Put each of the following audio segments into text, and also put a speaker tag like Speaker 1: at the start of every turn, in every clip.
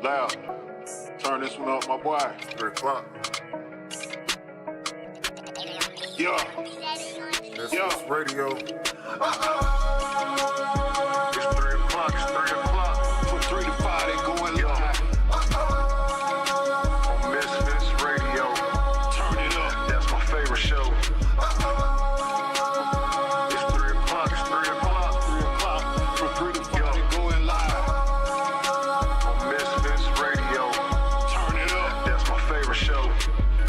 Speaker 1: Loud. Turn this one up, my boy.
Speaker 2: 3 o'clock.
Speaker 1: Yeah.
Speaker 2: This
Speaker 1: Yeah.
Speaker 2: is radio.
Speaker 1: It's 3 o'clock. It's 3 o'clock. From 3 to 5, they going live. On Misfits Radio. Turn it up. That's my favorite show. It's 3 o'clock. It's 3 o'clock. 3 o'clock. From 3 to 5, they going live. On Misfits Radio. Turn it up. That's my favorite show.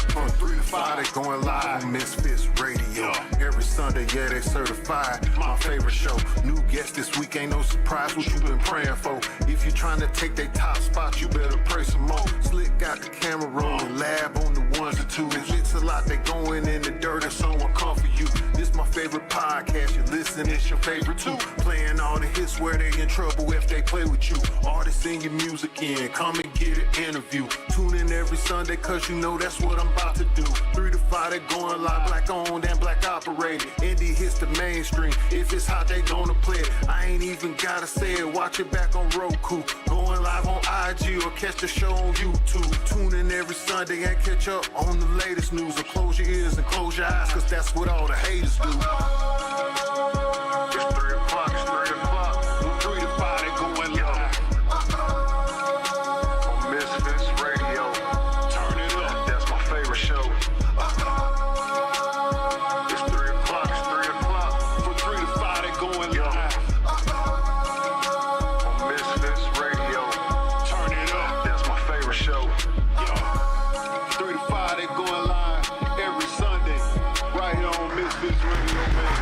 Speaker 2: From 3 to 5, they going live on Misfits Radio. Every Sunday, yeah, they certified. My favorite show. New guest this week, ain't no surprise what you been praying for. If you trying to take they top spot, you better pray some more. Slick got the camera rolling, lab on the ones and twos. Mixalot, they going in the dirt if someone come for you. This my favorite podcast, you listen, it's your favorite too. Playing all the hits where they in trouble if they play with you. Artists sing your music in, come and get an interview. Tune in every Sunday, cause you know that's what I'm about to do. 3 to 5, they going live, black owned and black operated. Indie hits the mainstream, if it's hot, they gonna play it. I ain't even gotta say it, watch it back on Roku. Going live on IG or catch the show on YouTube. Tune in every Sunday and catch up on the latest news. Or close your ears and close your eyes, cause that's what all the haters do.
Speaker 1: It's 3 o'clock. It's 3 o'clock. From 3 to 5, they going live. On Misfits Radio. Turn it up. That's my favorite show. It's 3 o'clock. It's 3 o'clock. From 3 to 5, they going live. On Misfits Radio. Turn it up. That's my favorite show. 3 to 5, they going live every Sunday. Right here on Misfits Radio, man.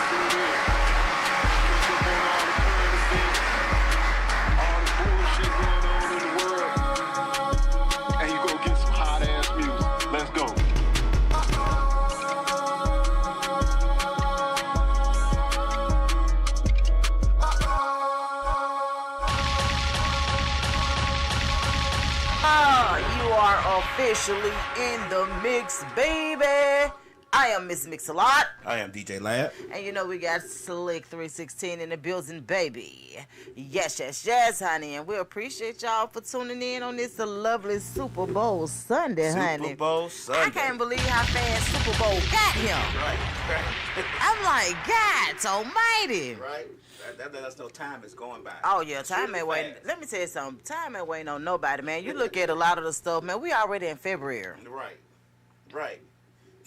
Speaker 1: Tune in. Catch up on all the current events, all the bullshit going on in the world. And you go get some hot ass music. Let's go.
Speaker 3: You are officially in the mix, baby. I am Miss Mixalot,
Speaker 4: I am DJLab.
Speaker 3: and you know we got Slick 316 in the building, baby. Yes, yes, yes, honey, and we appreciate y'all for tuning in on this lovely Super Bowl Sunday, honey.
Speaker 4: Super Bowl Sunday.
Speaker 3: I can't believe how fast Super Bowl got him.
Speaker 4: Right.
Speaker 3: I'm like, God almighty.
Speaker 4: Right. That let us know time is going by.
Speaker 3: Oh yeah, time
Speaker 4: Super
Speaker 3: ain't waiting.
Speaker 4: fast.
Speaker 3: Let me tell you something. Time ain't waiting on nobody, man. You look at a lot of the stuff, man. We already in February,
Speaker 4: Right. Right.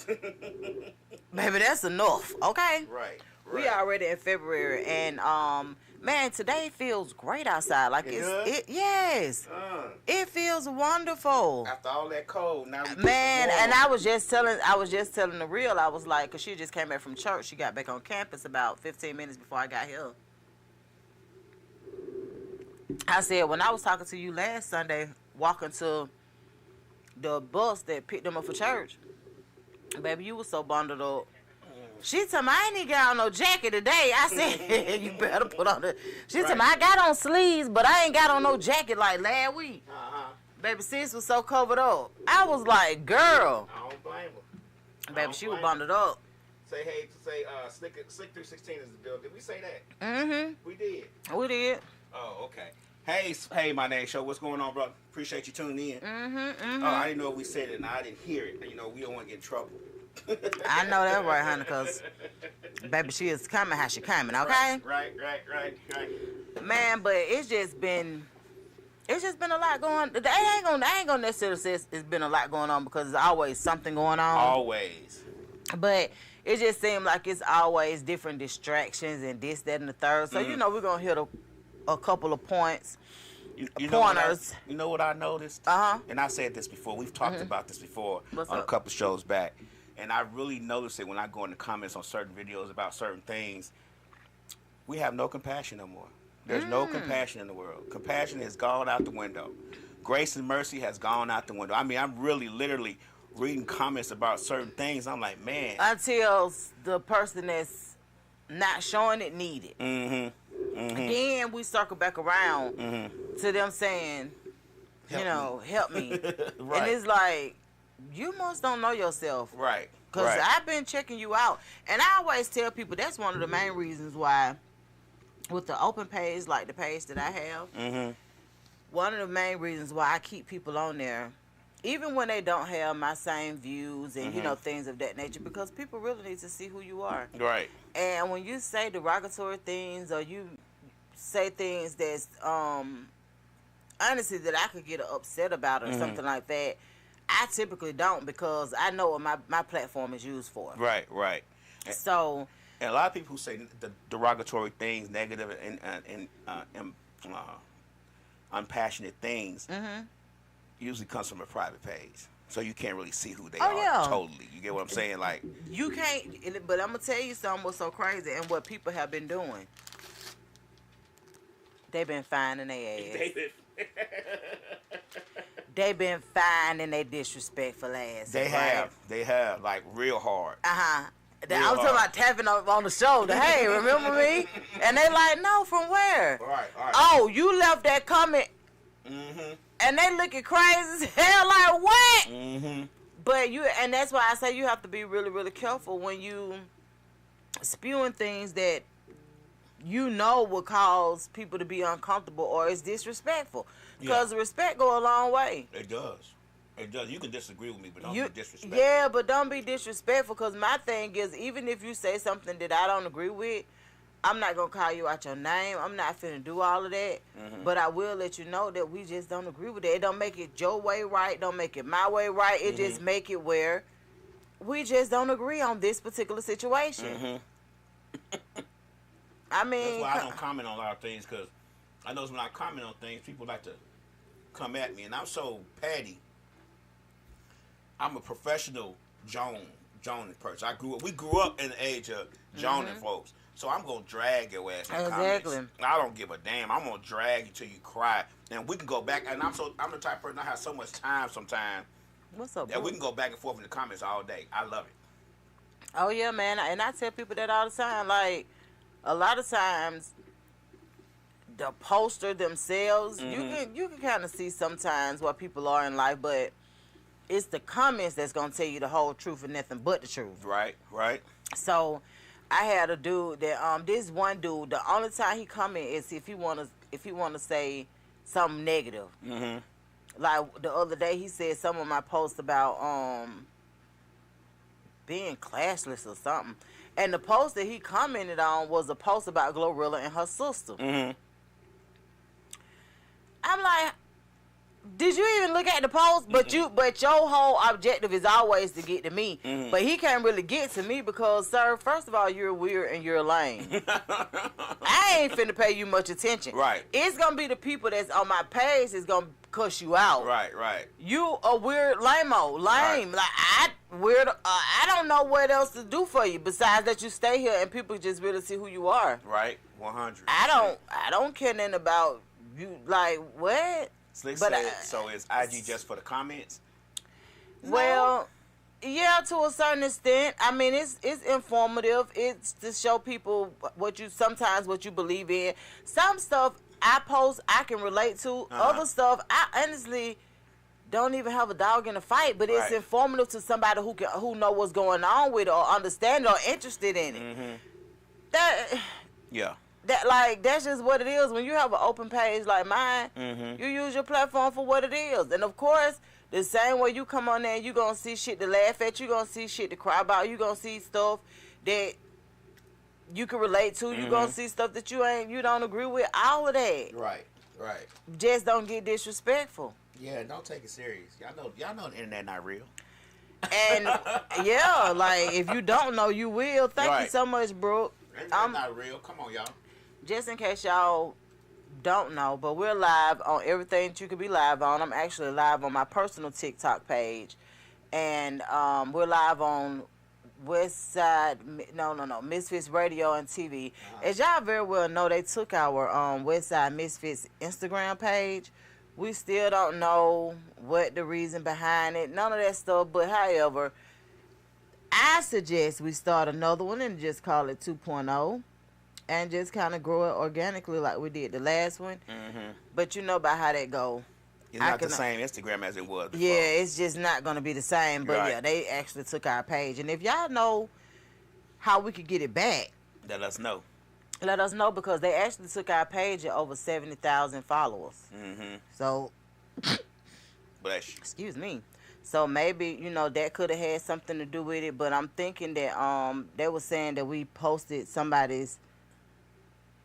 Speaker 3: baby. That's enough, okay?
Speaker 4: Right.
Speaker 3: We already in February, and man, today feels great outside. Like
Speaker 4: It
Speaker 3: it's
Speaker 4: does?
Speaker 3: yes, it feels wonderful,
Speaker 4: After all that cold, now we
Speaker 3: man. And I was just telling the real. I was like, cause she just came back from church. She got back on campus about 15 minutes before I got here. I said, when I was talking to you last Sunday, walking to the bus that picked them up for church, baby, you was so bundled up. She told me, I ain't even got on no jacket today. I said, you better put on the... She told me, I got on sleeves, but I ain't got on no jacket like last week. Baby, sis was so covered up. I was like, girl.
Speaker 4: I don't blame her.
Speaker 3: Baby, she was bundled up.
Speaker 4: Say hey, Slick 316 is the bill. Did we say that?
Speaker 3: Mm-hmm.
Speaker 4: We did.
Speaker 3: We did.
Speaker 4: Oh, okay. Hey, my name show. What's going on, bro? Appreciate you tuning in.
Speaker 3: Mm-hmm.
Speaker 4: Oh, I didn't know if we said it, and I didn't hear it. You know, we don't want to get in trouble.
Speaker 3: I know that right, honey, because, baby, she is coming how she coming, okay?
Speaker 4: Right.
Speaker 3: Man, but it's just been a lot going. I ain't gonna necessarily say it's been a lot going on because there's always something going on.
Speaker 4: Always.
Speaker 3: But it just seems like it's always different distractions and this, that, and the third. So you know we're gonna hit a couple of points.
Speaker 4: You
Speaker 3: Pointers.
Speaker 4: know what I noticed? And I said this before. We've talked about this before
Speaker 3: What's
Speaker 4: on
Speaker 3: up?
Speaker 4: a couple shows back. And I really noticed it when I go in the comments on certain videos about certain things. We have no compassion no more. There's no compassion in the world. Compassion has gone out the window. Grace and mercy has gone out the window. I mean, I'm really literally reading comments about certain things. I'm like, man.
Speaker 3: Until the person that's not showing it need it. Then we circle back around to them saying, help me. And it's like, you must don't know yourself.
Speaker 4: Right.
Speaker 3: Because I've been checking you out. And I always tell people that's one of the main reasons why with the open page, like the page that I have,
Speaker 4: Mm-hmm.
Speaker 3: one of the main reasons why I keep people on there, even when they don't have my same views and, you know, things of that nature, because people really need to see who you are.
Speaker 4: Right.
Speaker 3: And when you say derogatory things or you say things that's, honestly, that I could get upset about or something like that, I typically don't, because I know what my platform is used for.
Speaker 4: Right. Right.
Speaker 3: So,
Speaker 4: And a lot of people who say the derogatory things, negative and unpassionate things, usually comes from a private page. So you can't really see who they are
Speaker 3: yeah.
Speaker 4: totally. You get what I'm saying? Like,
Speaker 3: you can't, but I'm going to tell you something what's so crazy and what people have been doing. They've been finding their ass. They've been finding their disrespectful ass.
Speaker 4: They have, like, real hard.
Speaker 3: I was
Speaker 4: hard.
Speaker 3: talking about tapping on the shoulder. Hey, remember me? And they like, no, from where?
Speaker 4: Right.
Speaker 3: Oh, you left that comment. And they looking crazy as hell, like, what? But and that's why I say you have to be really, really careful when you spewing things that you know will cause people to be uncomfortable or is disrespectful. Because respect go a long way.
Speaker 4: It does. It does. You can disagree with me, but don't be disrespectful.
Speaker 3: Yeah, but don't be disrespectful, because my thing is, even if you say something that I don't agree with, I'm not going to call you out your name. I'm not finna do all of that. But I will let you know that we just don't agree with it. It don't make it your way right. Don't make it my way right. It just make it where we just don't agree on this particular situation. I mean,
Speaker 4: that's why I don't comment on a lot of things, because I know when I comment on things, people like to come at me, and I'm so petty. I'm a professional joning person. We grew up in the age of joning folks, so I'm gonna drag your ass in comments. I don't give a damn. I'm gonna drag you till you cry, and we can go back. And I'm the type of person, I have so much time sometimes.
Speaker 3: What's up,
Speaker 4: that
Speaker 3: bro?
Speaker 4: we can go back and forth in the comments all day. I love it.
Speaker 3: Oh yeah, man, and I tell people that all the time. Like, a lot of times, the poster themselves, you can kind of see sometimes what people are in life, but it's the comments that's gonna tell you the whole truth and nothing but the truth.
Speaker 4: Right.
Speaker 3: So, I had a dude that this one dude, the only time he comment is if he wanna say something negative. Like the other day, he said some of my posts about being classless or something. And the post that he commented on was a post about Glorilla and her sister. I'm like, did you even look at the post? But your whole objective is always to get to me. But he can't really get to me because, sir, first of all, you're weird and you're lame. I ain't finna pay you much attention.
Speaker 4: Right.
Speaker 3: It's gonna be the people that's on my page that's gonna cuss you out.
Speaker 4: Right.
Speaker 3: You a weird lame-o. Lame.
Speaker 4: Right.
Speaker 3: Like, I don't know what else to do for you besides that you stay here and people just really see who you are.
Speaker 4: Right. 100.
Speaker 3: I don't care nothing about you. Like, what?
Speaker 4: Slick said, so is IG just for the comments?
Speaker 3: Well, yeah, to a certain extent. I mean, it's informative. It's to show people what you believe in. Some stuff I post I can relate to. Other stuff I honestly don't even have a dog in the fight, but it's informative to somebody who know what's going on with it or understand it or interested in it. That's just what it is. When you have an open page like mine, you use your platform for what it is. And of course, the same way you come on there, you're going to see shit to laugh at, you're going to see shit to cry about, you're going to see stuff that you can relate to, you're going to see stuff that you don't agree with, all of that.
Speaker 4: Right.
Speaker 3: Just don't get disrespectful.
Speaker 4: Yeah, don't take it serious. Y'all know the internet not real.
Speaker 3: And yeah, like if you don't know, you will. Thank you so much, Brooke.
Speaker 4: Internet not real. Come on, y'all.
Speaker 3: Just in case y'all don't know, but we're live on everything that you could be live on. I'm actually live on my personal TikTok page, and we're live on Misfits Radio and TV. As y'all very well know, they took our Westside Misfits Instagram page. We still don't know what the reason behind it, none of that stuff, but however, I suggest we start another one and just call it 2.0 and just kind of grow it organically like we did the last one. But you know about how that go.
Speaker 4: It's not the same Instagram as it was before.
Speaker 3: Yeah, it's just not going to be the same. But
Speaker 4: Right.
Speaker 3: yeah, they actually took our page. And if y'all know how we could get it back,
Speaker 4: Let us know.
Speaker 3: Let us know, because they actually took our page at over 70,000 followers.
Speaker 4: Mm-hmm.
Speaker 3: So,
Speaker 4: Bless you.
Speaker 3: excuse me. So maybe, you know, that could have had something to do with it. But I'm thinking that they were saying that we posted somebody's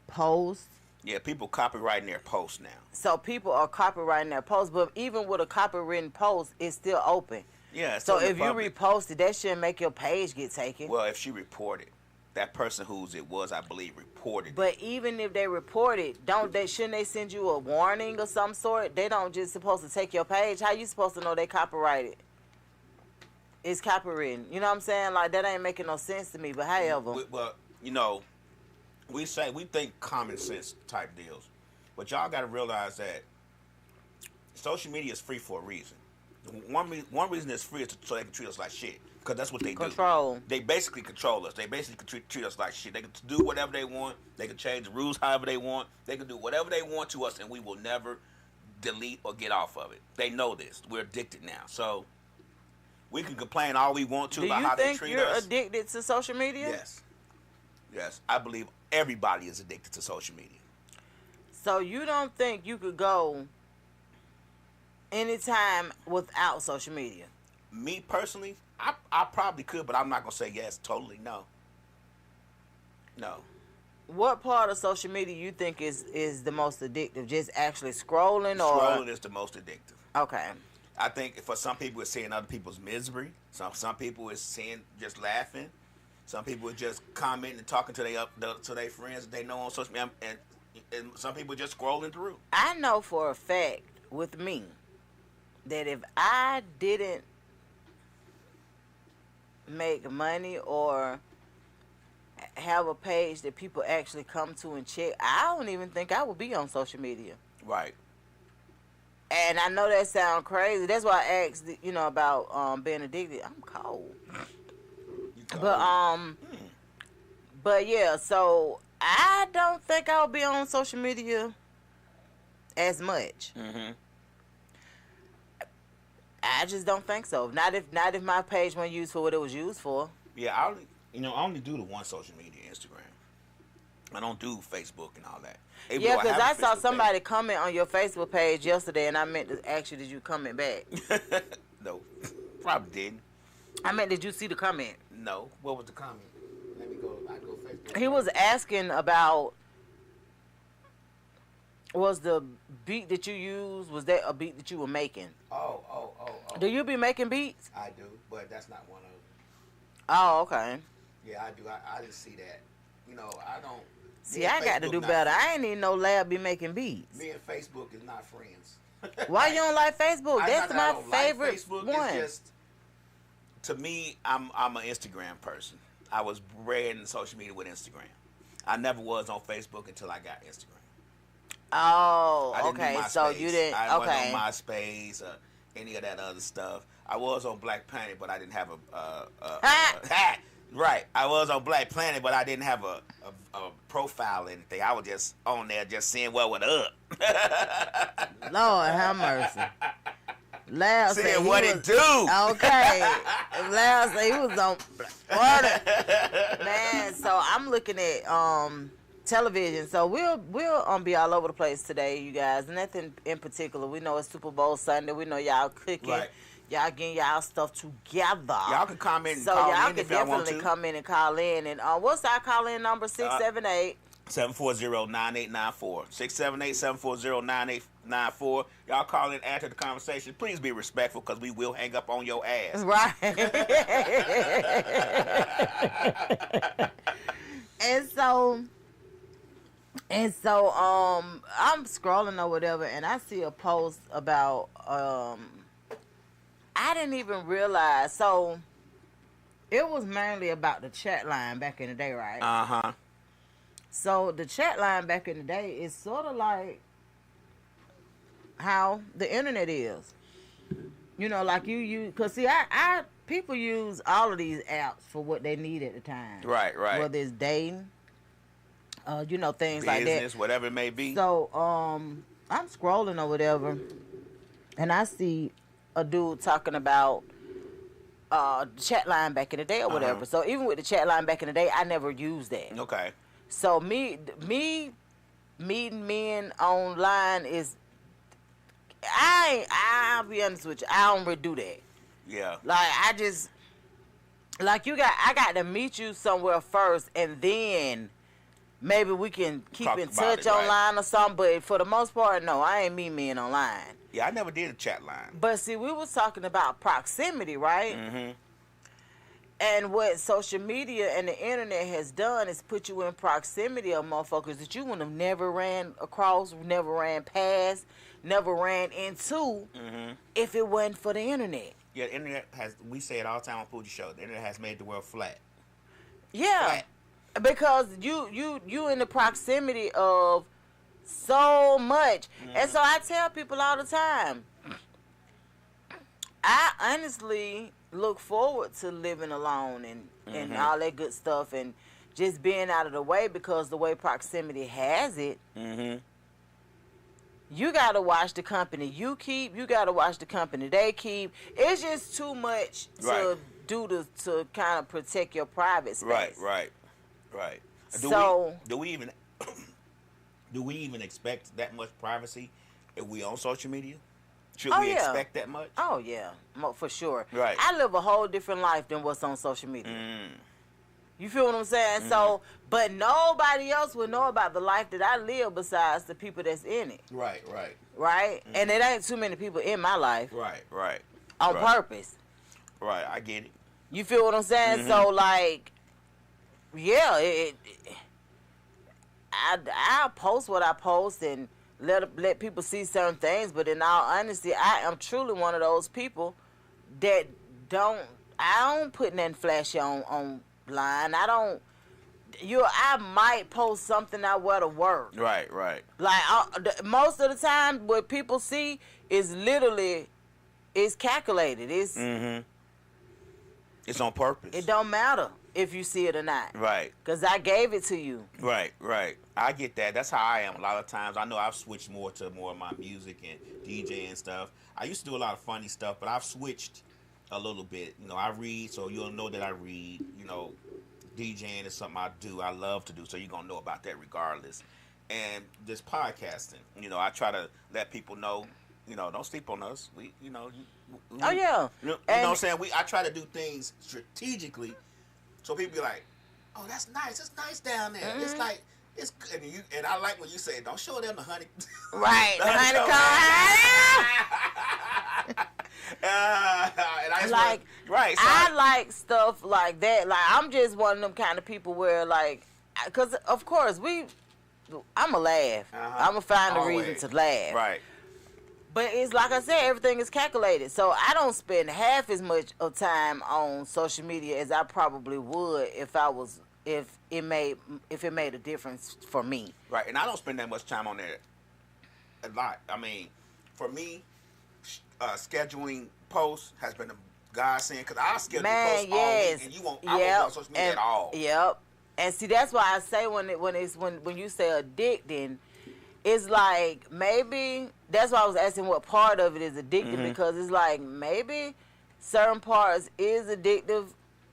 Speaker 3: post.
Speaker 4: Yeah, people copywriting their posts now.
Speaker 3: So people are copywriting their posts. But even with a copywritten post, it's still open.
Speaker 4: Yeah. It's
Speaker 3: So
Speaker 4: still in
Speaker 3: if
Speaker 4: the
Speaker 3: you
Speaker 4: public.
Speaker 3: repost it, that shouldn't make your page get taken.
Speaker 4: Well, if she reported, that person whose it was, I believe, reported it.
Speaker 3: But even if they report it, shouldn't they send you a warning of some sort? They don't just supposed to take your page. How you supposed to know they copyrighted? It's copywritten. You know what I'm saying? Like, that ain't making no sense to me. But however,
Speaker 4: Well, you know, we think common sense type deals, but y'all got to realize that social media is free for a reason. One reason it's free is so they can treat us like shit, because that's what they
Speaker 3: Control.
Speaker 4: do. They basically control us. They basically treat us like shit. They can do whatever they want. They can change the rules however they want. They can do whatever they want to us, and we will never delete or get off of it. They know this. We're addicted now. So we can complain all we want to about how they treat us.
Speaker 3: Do you think you're addicted to social media?
Speaker 4: Yes. Yes. I believe everybody is addicted to social media.
Speaker 3: So you don't think you could go anytime without social media?
Speaker 4: Me personally, I probably could, but I'm not going to say yes, totally, no. No.
Speaker 3: What part of social media you think is the most addictive? Just actually scrolling, or?
Speaker 4: Scrolling is the most addictive.
Speaker 3: Okay.
Speaker 4: I think for some people it's seeing other people's misery. Some people it's seeing just laughing. Some people are just commenting and talking to their friends that they know on social media, and some people are just scrolling through.
Speaker 3: I know for a fact with me that if I didn't make money or have a page that people actually come to and check, I don't even think I would be on social media.
Speaker 4: Right.
Speaker 3: And I know that sounds crazy. That's why I asked, you know, about being addicted. I'm cold. But yeah, so I don't think I'll be on social media as much.
Speaker 4: Mm-hmm.
Speaker 3: I just don't think so. Not if my page wasn't used for what it was used for.
Speaker 4: Yeah, I only do the one social media, Instagram. I don't do Facebook and all that. Even
Speaker 3: Yeah,
Speaker 4: though
Speaker 3: because
Speaker 4: have
Speaker 3: I
Speaker 4: a
Speaker 3: saw
Speaker 4: Facebook
Speaker 3: somebody comment on your Facebook page yesterday, and I meant to ask you, did you comment back?
Speaker 4: page. No, probably didn't.
Speaker 3: I meant, did you see the comment?
Speaker 4: No. What was the comment? Let me go. I go Facebook.
Speaker 3: He was asking about, was the beat that you used, was that a beat that you were making?
Speaker 4: Oh.
Speaker 3: Do you be making beats?
Speaker 4: I do, but that's not one of them.
Speaker 3: Oh, okay.
Speaker 4: Yeah, I do. I didn't see that. You know, I don't.
Speaker 3: See, I got to do better. I ain't even no lab be making beats.
Speaker 4: Me and Facebook is not friends.
Speaker 3: Why you don't like Facebook? That's my favorite
Speaker 4: Facebook.
Speaker 3: one.
Speaker 4: It's just, to me, I'm an Instagram person. I was bred in social media with Instagram. I never was on Facebook until I got Instagram.
Speaker 3: Oh,
Speaker 4: I didn't do
Speaker 3: okay.
Speaker 4: MySpace.
Speaker 3: So you didn't.
Speaker 4: I
Speaker 3: Okay.
Speaker 4: wasn't on MySpace or any of that other stuff. I was on Black Planet, but I didn't have right. I was on Black Planet, but I didn't have a profile or anything. I was just on there, just seeing what was up.
Speaker 3: Lord have mercy. Lab said
Speaker 4: Seeing
Speaker 3: he
Speaker 4: what
Speaker 3: was,
Speaker 4: it do.
Speaker 3: Okay. Lab said he was on water. Man, so I'm looking at television. So we'll be all over the place today, you guys. Nothing in particular. We know it's Super Bowl Sunday. We know y'all cooking.
Speaker 4: Right.
Speaker 3: Y'all getting y'all stuff together.
Speaker 4: Y'all can comment and
Speaker 3: so
Speaker 4: call
Speaker 3: y'all
Speaker 4: in
Speaker 3: can
Speaker 4: if y'all want
Speaker 3: definitely
Speaker 4: to.
Speaker 3: come in and call in. And what's our call-in number? 678.
Speaker 4: 740-9894. 678-740-9894. Y'all call in after the conversation. Please be respectful, because we will hang up on your ass.
Speaker 3: Right. And so I'm scrolling or whatever, and I see a post about I didn't even realize. So it was mainly about the chat line back in the day, right?
Speaker 4: Uh-huh.
Speaker 3: So the chat line back in the day is sort of like how the internet is. You know, like because see, I people use all of these apps for what they need at the time.
Speaker 4: Right.
Speaker 3: Whether it's dating, you know, things
Speaker 4: Business,
Speaker 3: like that.
Speaker 4: whatever it may be.
Speaker 3: So I'm scrolling or whatever, and I see a dude talking about the chat line back in the day or whatever. So even with the chat line back in the day, I never used that.
Speaker 4: Okay.
Speaker 3: So me meeting men online is, I'll be honest with you, I don't really do that.
Speaker 4: Yeah.
Speaker 3: Like, I just, like, I got to meet you somewhere first, and then maybe we can keep
Speaker 4: Talk
Speaker 3: in
Speaker 4: about
Speaker 3: touch
Speaker 4: it, right.
Speaker 3: online or something. But for the most part, no, I ain't meet men online.
Speaker 4: Yeah, I never did a chat line.
Speaker 3: But see, we was talking about proximity, right?
Speaker 4: Mm-hmm.
Speaker 3: And what social media and the internet has done is put you in proximity of motherfuckers that you would have never ran across, never ran past, never ran into if it wasn't for the internet.
Speaker 4: Yeah, the internet has, we say it all the time on Fuji Show, the internet has made the world flat.
Speaker 3: Yeah.
Speaker 4: Flat.
Speaker 3: Because you in the proximity of so much. And so I tell people all the time, I honestly look forward to living alone and all that good stuff and just being out of the way, because the way proximity has it, you got to watch the company you keep, you got to watch the company they keep. It's just too much to do to kind of protect your private space.
Speaker 4: Right. Do we even expect that much privacy if we on social media? Should we expect that much?
Speaker 3: Oh, yeah, for sure.
Speaker 4: Right.
Speaker 3: I live a whole different life than what's on social media. You feel what I'm saying? So, but nobody else will know about the life that I live besides the people that's in it.
Speaker 4: Right.
Speaker 3: Right? And it ain't too many people in my life.
Speaker 4: Right.
Speaker 3: On purpose.
Speaker 4: Right, I get it.
Speaker 3: You feel what I'm saying? So, like, yeah, I'll post what I post and let people see certain things, but in all honesty, I am truly one of those people that I don't put nothing flashy online. I might post something I wear to work.
Speaker 4: Right.
Speaker 3: Like, most of the time, what people see is literally, it's calculated. It's
Speaker 4: It's on purpose.
Speaker 3: It don't matter if you see it or not.
Speaker 4: Right.
Speaker 3: Because I gave it to you.
Speaker 4: Right. I get that. That's how I am a lot of times. I know I've switched more to more of my music and DJ and stuff. I used to do a lot of funny stuff, but I've switched a little bit. You know, I read, so you'll know that I read. You know, DJing is something I do. I love to do, so you're going to know about that regardless. And this podcasting, you know, I try to let people know, you know, don't sleep on us. We, you know.
Speaker 3: Oh, yeah.
Speaker 4: You know what I'm saying? I try to do things strategically so people be like, oh, that's nice. It's nice down there. It's like, it's good. And I like when you say, don't show them the honey.
Speaker 3: Right.
Speaker 4: the honeycomb. And I
Speaker 3: like,
Speaker 4: right. So
Speaker 3: I like stuff like that. Like, I'm just one of them kind of people where, like, because, of course, I'm a laugh. I'm going to find a reason to laugh.
Speaker 4: Right.
Speaker 3: But it's like I said, everything is calculated. So I don't spend half as much of time on social media as I probably would if it made a difference for me.
Speaker 4: Right, and I don't spend that much time on there a lot. I mean, for me, scheduling posts has been a godsend because I schedule posts all week, and you won't. I won't go on social media at all.
Speaker 3: Yep. And see, that's why I say when you say addicting, it's like maybe that's why I was asking what part of it is addictive, because it's like maybe certain parts is addictive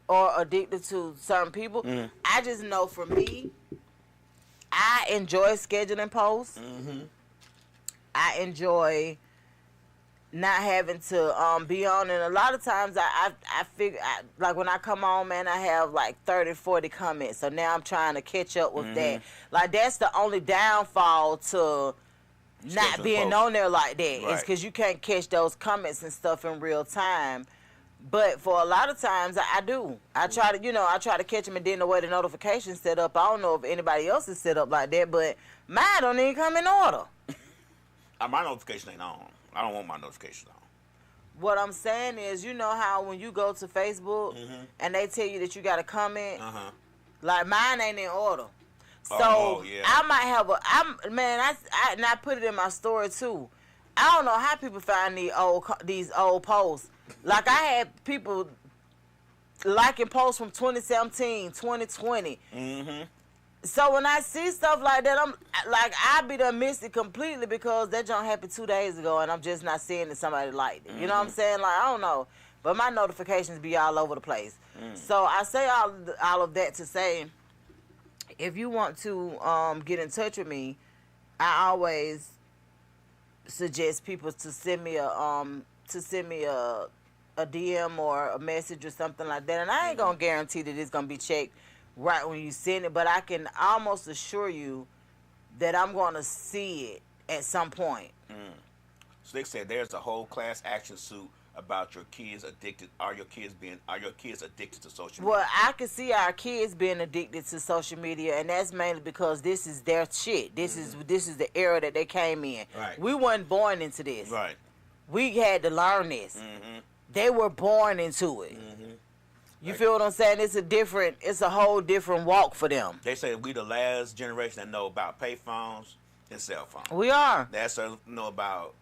Speaker 3: or addicted to certain people. I just know for me, I enjoy scheduling posts. I enjoy not having to be on, and a lot of times I figure, like when I come on, man, I have like 30, 40 comments, so now I'm trying to catch up with that. Like, that's the only downfall to not being on there like that, is because you can't catch those comments and stuff in real time. But for a lot of times, I do. I try to catch them, and then the way the notifications set up, I don't know if anybody else is set up like that, but mine don't even come in order.
Speaker 4: My notification ain't on. I don't want my notifications on.
Speaker 3: What I'm saying is, you know how when you go to Facebook and they tell you that you got to comment, like mine ain't in order. So I might have and I put it in my story too. I don't know how people find these old posts. Like, I had people liking posts from 2017, 2020. So when I see stuff like that, I'm like, I be done missed it completely because that junk happened 2 days ago, and I'm just not seeing that somebody liked it. You know what I'm saying? Like, I don't know, but my notifications be all over the place. So I say all of that to say, if you want to get in touch with me, I always suggest people to send me a DM or a message or something like that. And I ain't gonna guarantee that it's gonna be checked right when you send it, but I can almost assure you that I'm gonna see it at some point.
Speaker 4: So they said there's a whole class action suit about your kids addicted. Are your kids addicted to social media?
Speaker 3: Well, I can see our kids being addicted to social media, and that's mainly because this is their shit. This is the era that they came in.
Speaker 4: Right.
Speaker 3: We weren't born into this.
Speaker 4: Right.
Speaker 3: We had to learn this. They were born into it. You feel what I'm saying? It's a whole different walk for them.
Speaker 4: They say we the last generation that know about payphones and cell phones.
Speaker 3: We are.
Speaker 4: That's know about,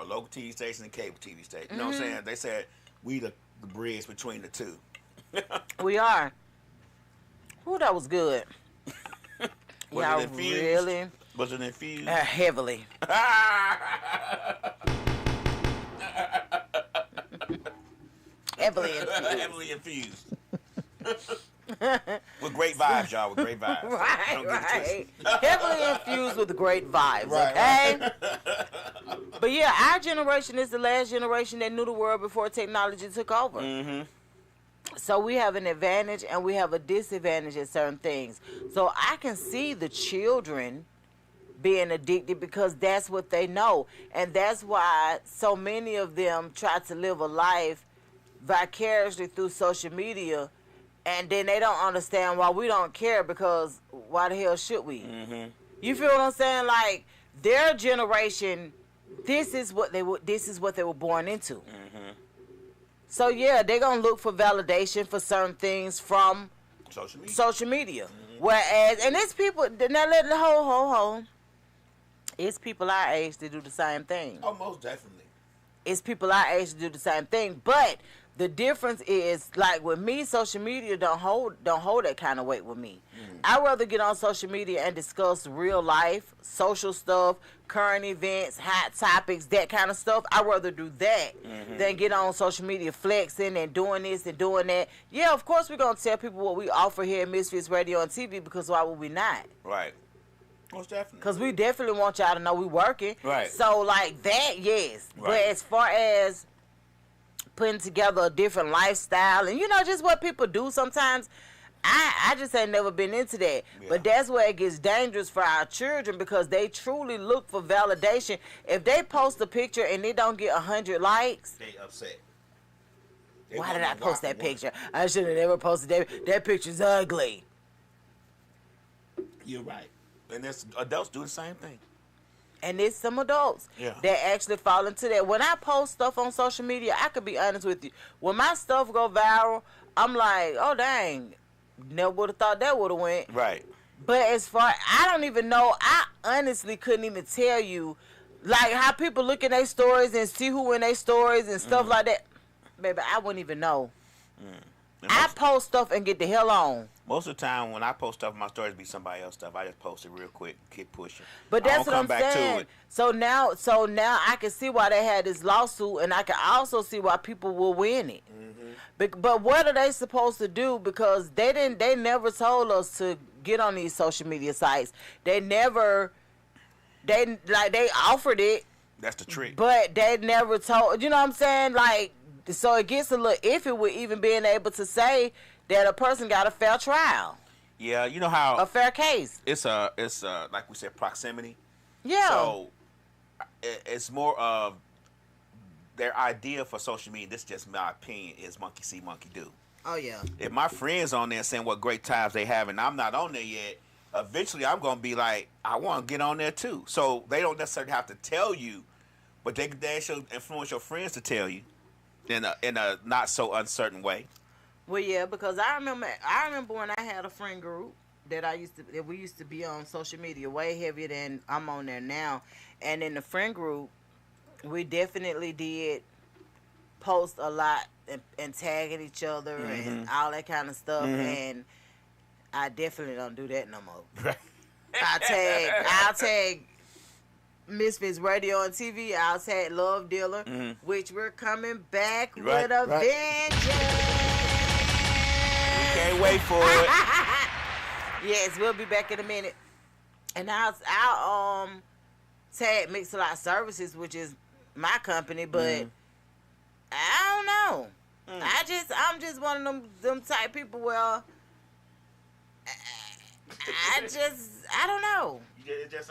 Speaker 4: local TV station and cable TV station. You know what I'm saying? They said we the bridge between the two.
Speaker 3: We are. Ooh, that was good.
Speaker 4: Was it infused?
Speaker 3: Really?
Speaker 4: Was it infused?
Speaker 3: Heavily. Heavily infused.
Speaker 4: Heavily infused. With great vibes, y'all. With great vibes.
Speaker 3: Right. Heavily infused with great vibes,
Speaker 4: Right,
Speaker 3: okay? But yeah, our generation is the last generation that knew the world before technology took over. So we have an advantage and we have a disadvantage at certain things. So I can see the children being addicted because that's what they know. And that's why so many of them try to live a life vicariously through social media, and then they don't understand why we don't care, because why the hell should we? You feel what I'm saying? Like, their generation, this is what they were born into. So yeah, they're gonna look for validation for certain things from social media. Whereas, and it's people, now let the whole it's people our age that do the same thing.
Speaker 4: Oh, most definitely.
Speaker 3: It's people our age that do the same thing, but the difference is, like with me, social media don't hold that kind of weight with me. I'd rather get on social media and discuss real life, social stuff, current events, hot topics, that kind of stuff. I'd rather do that than get on social media flexing and doing this and doing that. Yeah, of course we're going to tell people what we offer here at Misfits Radio and TV, because why would we not?
Speaker 4: Right. Most definitely.
Speaker 3: Because we definitely want y'all to know we working.
Speaker 4: Right.
Speaker 3: So, like that, yes.
Speaker 4: Right.
Speaker 3: But as far as putting together a different lifestyle and, just what people do sometimes, I just ain't never been into that.
Speaker 4: Yeah.
Speaker 3: But that's where it gets dangerous for our children, because they truly look for validation. If they post a picture and they don't get 100 likes,
Speaker 4: they upset.
Speaker 3: why did I post that picture? I should have never posted that. That picture's ugly.
Speaker 4: You're right. And adults do the same thing.
Speaker 3: And there's some adults that actually fall into that. When I post stuff on social media, I could be honest with you. When my stuff go viral, I'm like, oh, dang. Never would have thought that would have went.
Speaker 4: Right.
Speaker 3: But as far, I don't even know. I honestly couldn't even tell you, like, how people look in their stories and see who in their stories and stuff like that. Baby, I wouldn't even know. I post stuff and get the hell on.
Speaker 4: Most of the time when I post stuff, my stories be somebody else's stuff. I just post it real quick, keep pushing.
Speaker 3: But that's what I'm
Speaker 4: back
Speaker 3: saying.
Speaker 4: to it.
Speaker 3: So now I can see why they had this lawsuit, and I can also see why people will win it. But what are they supposed to do? Because they never told us to get on these social media sites. They offered it.
Speaker 4: That's the trick.
Speaker 3: But they never told. You know what I'm saying? Like, so it gets a little iffy with even being able to say that a person got a fair trial.
Speaker 4: Yeah, you know how
Speaker 3: a fair case.
Speaker 4: It's like we said, proximity.
Speaker 3: Yeah.
Speaker 4: So it's more of their idea for social media. This is just my opinion. Is monkey see, monkey do.
Speaker 3: Oh yeah.
Speaker 4: If my friends on there saying what great times they have, and I'm not on there yet, eventually I'm gonna be like, I want to get on there too. So they don't necessarily have to tell you, but they should influence your friends to tell you in a not so uncertain way.
Speaker 3: Well, yeah, because I remember when I had a friend group that we used to be on social media way heavier than I'm on there now, and in the friend group, we definitely did post a lot and tagging each other and all that kind of stuff, and I definitely don't do that no more.
Speaker 4: Right.
Speaker 3: I'll tag Misfits Radio and TV. I'll tag Love Dealer, which we're coming back with a vengeance.
Speaker 4: Can't wait for it.
Speaker 3: Yes, we'll be back in a minute. And I'll tag Mixalot Services, which is my company, but I don't know. I'm just one of them type people where I don't know.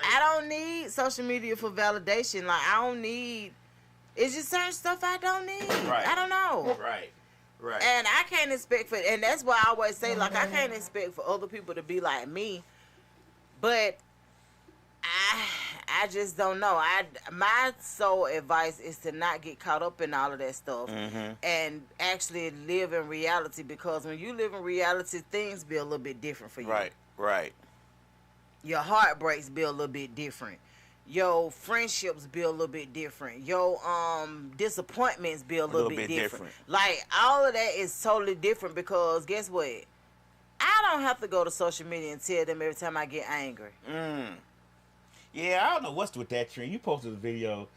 Speaker 3: I don't need social media for validation. Like, I don't need. It's just certain stuff I don't need.
Speaker 4: Right.
Speaker 3: I don't know.
Speaker 4: Right.
Speaker 3: And I can't expect and that's why I always say, like, I can't expect for other people to be like me. But I just don't know. My sole advice is to not get caught up in all of that stuff and actually live in reality, because when you live in reality, things be a little bit different for you.
Speaker 4: Right.
Speaker 3: Your heartbreaks be a little bit different. Your friendships be a little bit different. Your disappointments be a little bit different. Like, all of that is totally different, because guess what? I don't have to go to social media and tell them every time I get angry.
Speaker 4: Yeah, I don't know what's with that trend. You posted a video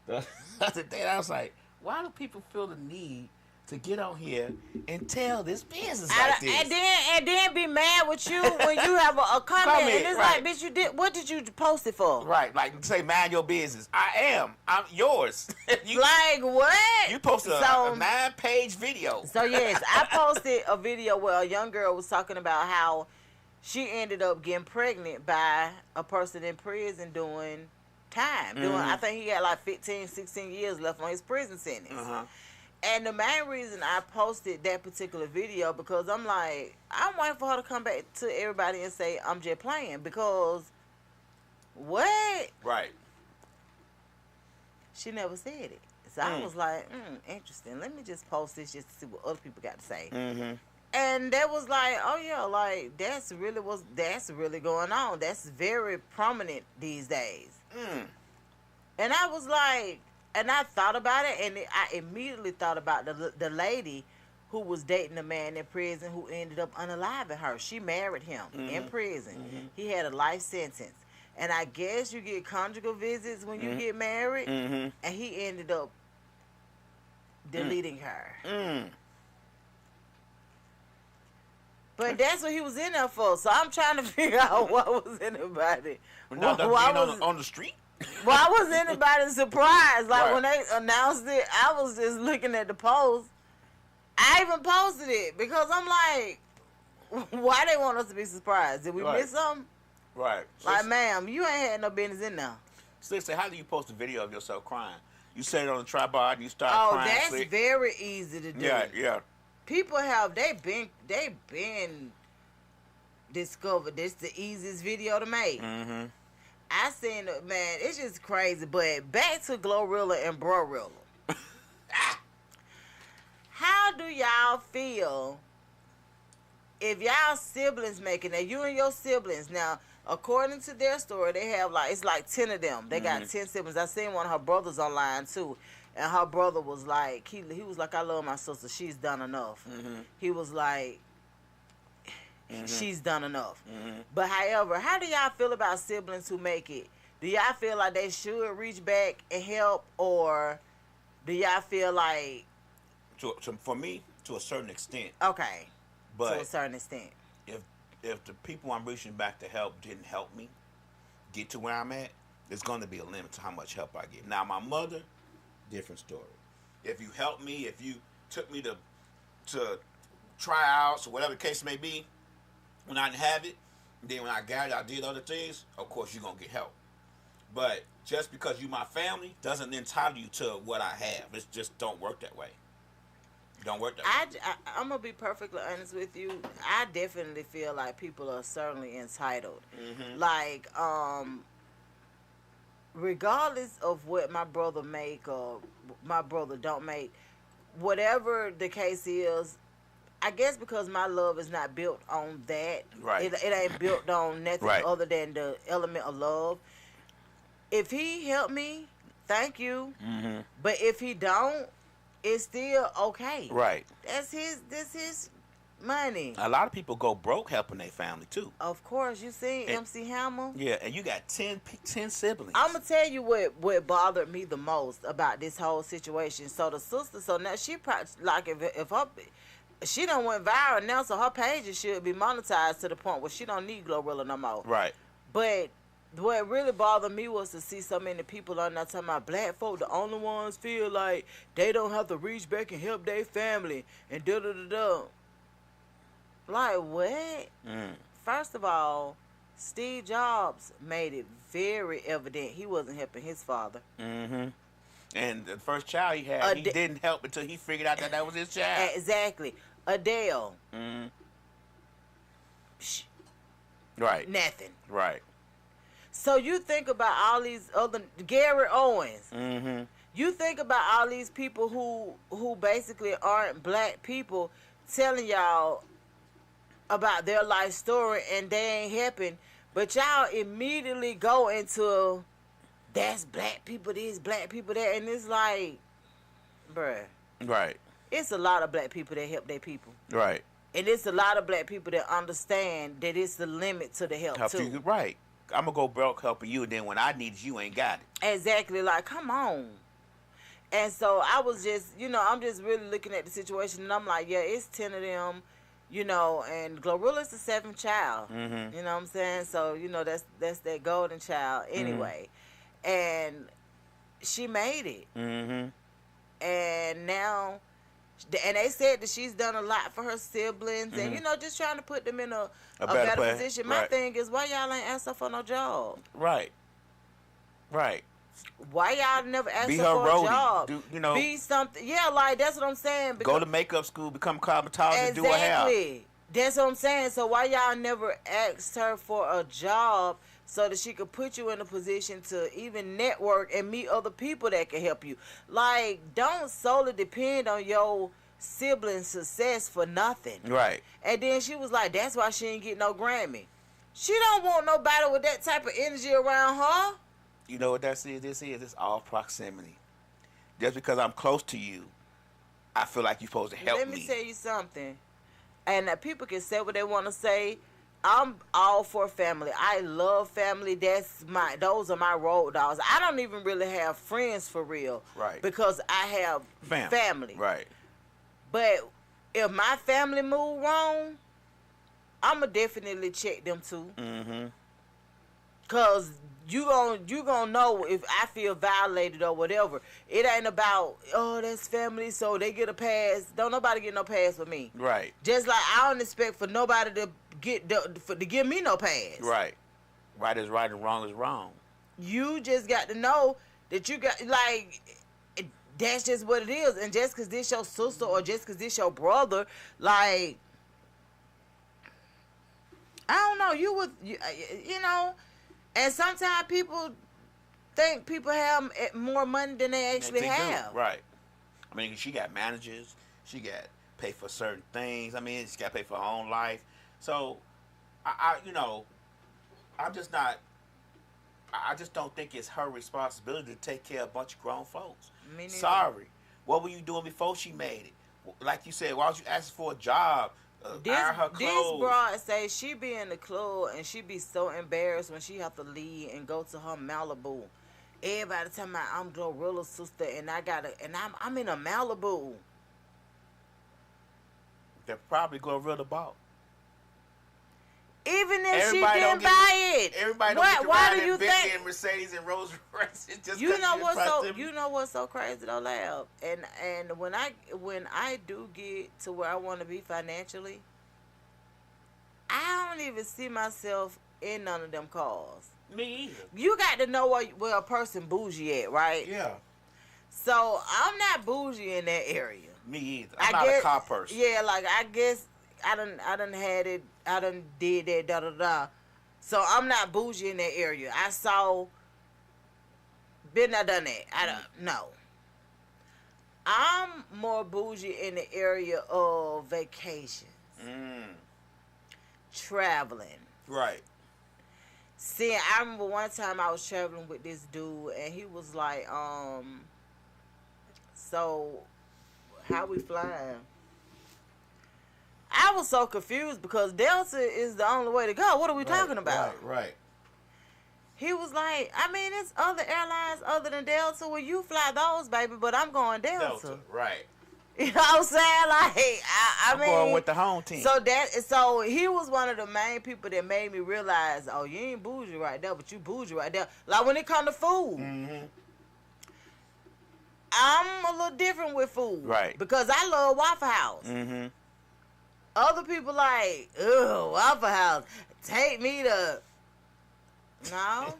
Speaker 4: the other day, and I was like, why do people feel the need to get on here and tell this business like this?
Speaker 3: And then be mad with you when you have a comment. And it's like, bitch, what did you post it for?
Speaker 4: Right, like, say, mind your business. I'm yours.
Speaker 3: Like, what?
Speaker 4: You posted a 9-page video.
Speaker 3: So, yes, I posted a video where a young girl was talking about how she ended up getting pregnant by a person in prison doing time. I think he had like 15, 16 years left on his prison sentence. And the main reason I posted that particular video, because I'm like, I'm waiting for her to come back to everybody and say, I'm just playing, because what?
Speaker 4: Right.
Speaker 3: She never said it. So I was like, interesting. Let me just post this just to see what other people got to say. And that was like, oh yeah, like that's really going on. That's very prominent these days. And I was like, and I thought about it, and I immediately thought about the lady who was dating a man in prison who ended up unaliving her. She married him in prison. He had a life sentence. And I guess you get conjugal visits when you get married. And he ended up deleting her. But that's what he was in there for. So I'm trying to figure out what was anybody.
Speaker 4: On the street?
Speaker 3: Why was anybody surprised? Like, when they announced it, I was just looking at the post. I even posted it because I'm like, why they want us to be surprised? Did we miss something?
Speaker 4: Right.
Speaker 3: Like, ma'am, you ain't had no business in there.
Speaker 4: Slick, how do you post a video of yourself crying? You set it on the tripod and you start crying.
Speaker 3: Oh, that's
Speaker 4: Slick.
Speaker 3: very easy to do.
Speaker 4: Yeah.
Speaker 3: People they been discovered this the easiest video to make. I seen it, man, it's just crazy. But back to Glorilla and Brorilla. How do y'all feel if y'all siblings making that? You and your siblings now, according to their story, they have it's like 10 of them. They got 10 siblings. I seen one of her brothers online too. And her brother was like, he was like, I love my sister. She's done enough. He was like, she's done enough. But however, how do y'all feel about siblings who make it? Do y'all feel like they should reach back and help, or do y'all feel like?
Speaker 4: For me, to a certain extent.
Speaker 3: Okay.
Speaker 4: But
Speaker 3: to a certain extent.
Speaker 4: If the people I'm reaching back to help didn't help me get to where I'm at, there's going to be a limit to how much help I get. Now, my mother, different story. If you helped me, if you took me to tryouts or whatever the case may be, when I didn't have it, then when I got it, I did other things, of course you're going to get help. But just because you my family doesn't entitle you to what I have. It just don't work that way. Don't work that way.
Speaker 3: I'm going to be perfectly honest with you. I definitely feel like people are certainly entitled. Like, regardless of what my brother make or my brother don't make, whatever the case is, I guess because my love is not built on that.
Speaker 4: Right.
Speaker 3: It ain't built on nothing other than the element of love. If he helped me, thank you. But if he don't, it's still okay.
Speaker 4: Right.
Speaker 3: That's his money.
Speaker 4: A lot of people go broke helping their family too.
Speaker 3: Of course, you seen MC Hammer.
Speaker 4: Yeah, and you got 10 siblings.
Speaker 3: I'm gonna tell you what bothered me the most about this whole situation. So the sister, so now she probably like if she done went viral now, so her pages should be monetized to the point where she don't need Glorilla no more.
Speaker 4: Right.
Speaker 3: But what really bothered me was to see so many people on there talking about black folk, the only ones feel like they don't have to reach back and help their family and da-da-da-da. Like, what? First of all, Steve Jobs made it very evident he wasn't helping his father.
Speaker 4: Mm-hmm. And the first child he had, he didn't help until he figured out that was his child.
Speaker 3: Exactly. Adele.
Speaker 4: Mm-hmm. Right.
Speaker 3: Nothing.
Speaker 4: Right.
Speaker 3: So you think about all these other, Gary Owens.
Speaker 4: Mm-hmm.
Speaker 3: You think about all these people who basically aren't black people telling y'all about their life story and they ain't helping, but y'all immediately go into that's black people this, black people that, and it's like, bruh.
Speaker 4: Right.
Speaker 3: It's a lot of black people that help their people.
Speaker 4: Right.
Speaker 3: And it's a lot of black people that understand that it's the limit to the help too.
Speaker 4: You, right. I'm going to go broke helping you, and then when I need you ain't got it.
Speaker 3: Exactly. Like, come on. And so I was just, I'm just really looking at the situation, and I'm like, yeah, it's 10 of them, and Glorilla's the 7th child.
Speaker 4: Mm-hmm.
Speaker 3: You know what I'm saying? So, that's that golden child anyway. Mm-hmm. And she made it.
Speaker 4: Mm-hmm.
Speaker 3: And now, and they said that she's done a lot for her siblings, and just trying to put them in a better position. My thing is, why y'all ain't asked her for no job?
Speaker 4: Right.
Speaker 3: Why y'all never asked
Speaker 4: Be
Speaker 3: her
Speaker 4: her
Speaker 3: for
Speaker 4: roadie.
Speaker 3: a job?
Speaker 4: Be
Speaker 3: Be something. Yeah, like that's what I'm saying.
Speaker 4: Go to makeup school, become a cosmetologist,
Speaker 3: exactly.
Speaker 4: do a hair.
Speaker 3: That's what I'm saying. So why y'all never asked her for a job so that she could put you in a position to even network and meet other people that can help you? Like, don't solely depend on your sibling success for nothing.
Speaker 4: Right.
Speaker 3: And then she was like, that's why she ain't get no Grammy. She don't want nobody with that type of energy around her.
Speaker 4: You know what this is? It's all proximity. Just because I'm close to you, I feel like you're supposed to help me.
Speaker 3: Let me tell you something. And people can say what they want to say. I'm all for family. I love family. Those are my road dogs. I don't even really have friends for real.
Speaker 4: Right.
Speaker 3: Because I have family.
Speaker 4: Right.
Speaker 3: But if my family move wrong, I'ma definitely check them too. Mm-hmm. Cause you gonna know if I feel violated or whatever. It ain't about that's family, so they get a pass. Don't nobody get no pass for me.
Speaker 4: Right.
Speaker 3: Just like I don't expect for nobody to give me no pass.
Speaker 4: Right. Right is right and wrong is wrong.
Speaker 3: You just got to know that you got that's just what it is. And just cause this your sister or just cause this your brother, like I don't know. You know. And sometimes people think people have more money than they actually have.
Speaker 4: Right. I mean, she got managers. She got pay for certain things. I mean, she got to pay for her own life. So, I'm just not. I just don't think it's her responsibility to take care of a bunch of grown folks. Sorry. What were you doing before she made it? Like you said, why was you asking for a job? Iron her clothes.
Speaker 3: This broad say she be in the club and she be so embarrassed when she have to leave and go to her Malibu. Everybody talking about I'm Glorilla's sister and I'm in a Malibu.
Speaker 4: They're probably Glorilla bought.
Speaker 3: Even if she didn't buy it.
Speaker 4: Everybody don't get to ride in Bentley and Mercedes and Rolls Royces just
Speaker 3: you know what's so crazy though, Lab? And when I do get to where I want to be financially, I don't even see myself in none of them cars.
Speaker 4: Me either.
Speaker 3: You got to know where a person bougie at, right?
Speaker 4: Yeah.
Speaker 3: So I'm not bougie in that area.
Speaker 4: Me either. I'm not a car person.
Speaker 3: Yeah, like I guess I done had it. I done did that, da-da-da. So I'm not bougie in that area. I saw, been there, done that. I don't know. I'm more bougie in the area of vacations. Traveling.
Speaker 4: Right.
Speaker 3: See, I remember one time I was traveling with this dude, and he was like, so, how we flying? I was so confused because Delta is the only way to go. What are we talking about?
Speaker 4: Right.
Speaker 3: He was like, I mean, it's other airlines other than Delta where you fly those, baby, but I'm going Delta.
Speaker 4: Right.
Speaker 3: You know what I'm saying? Like, I
Speaker 4: I'm
Speaker 3: mean,
Speaker 4: going with the home team.
Speaker 3: So he was one of the main people that made me realize, oh, you ain't bougie right there, but you bougie right there. Like when it come to food, I'm a little different with food,
Speaker 4: Right?
Speaker 3: Because I love Waffle House. Other people like, ugh, Waffle House. Take me to. No,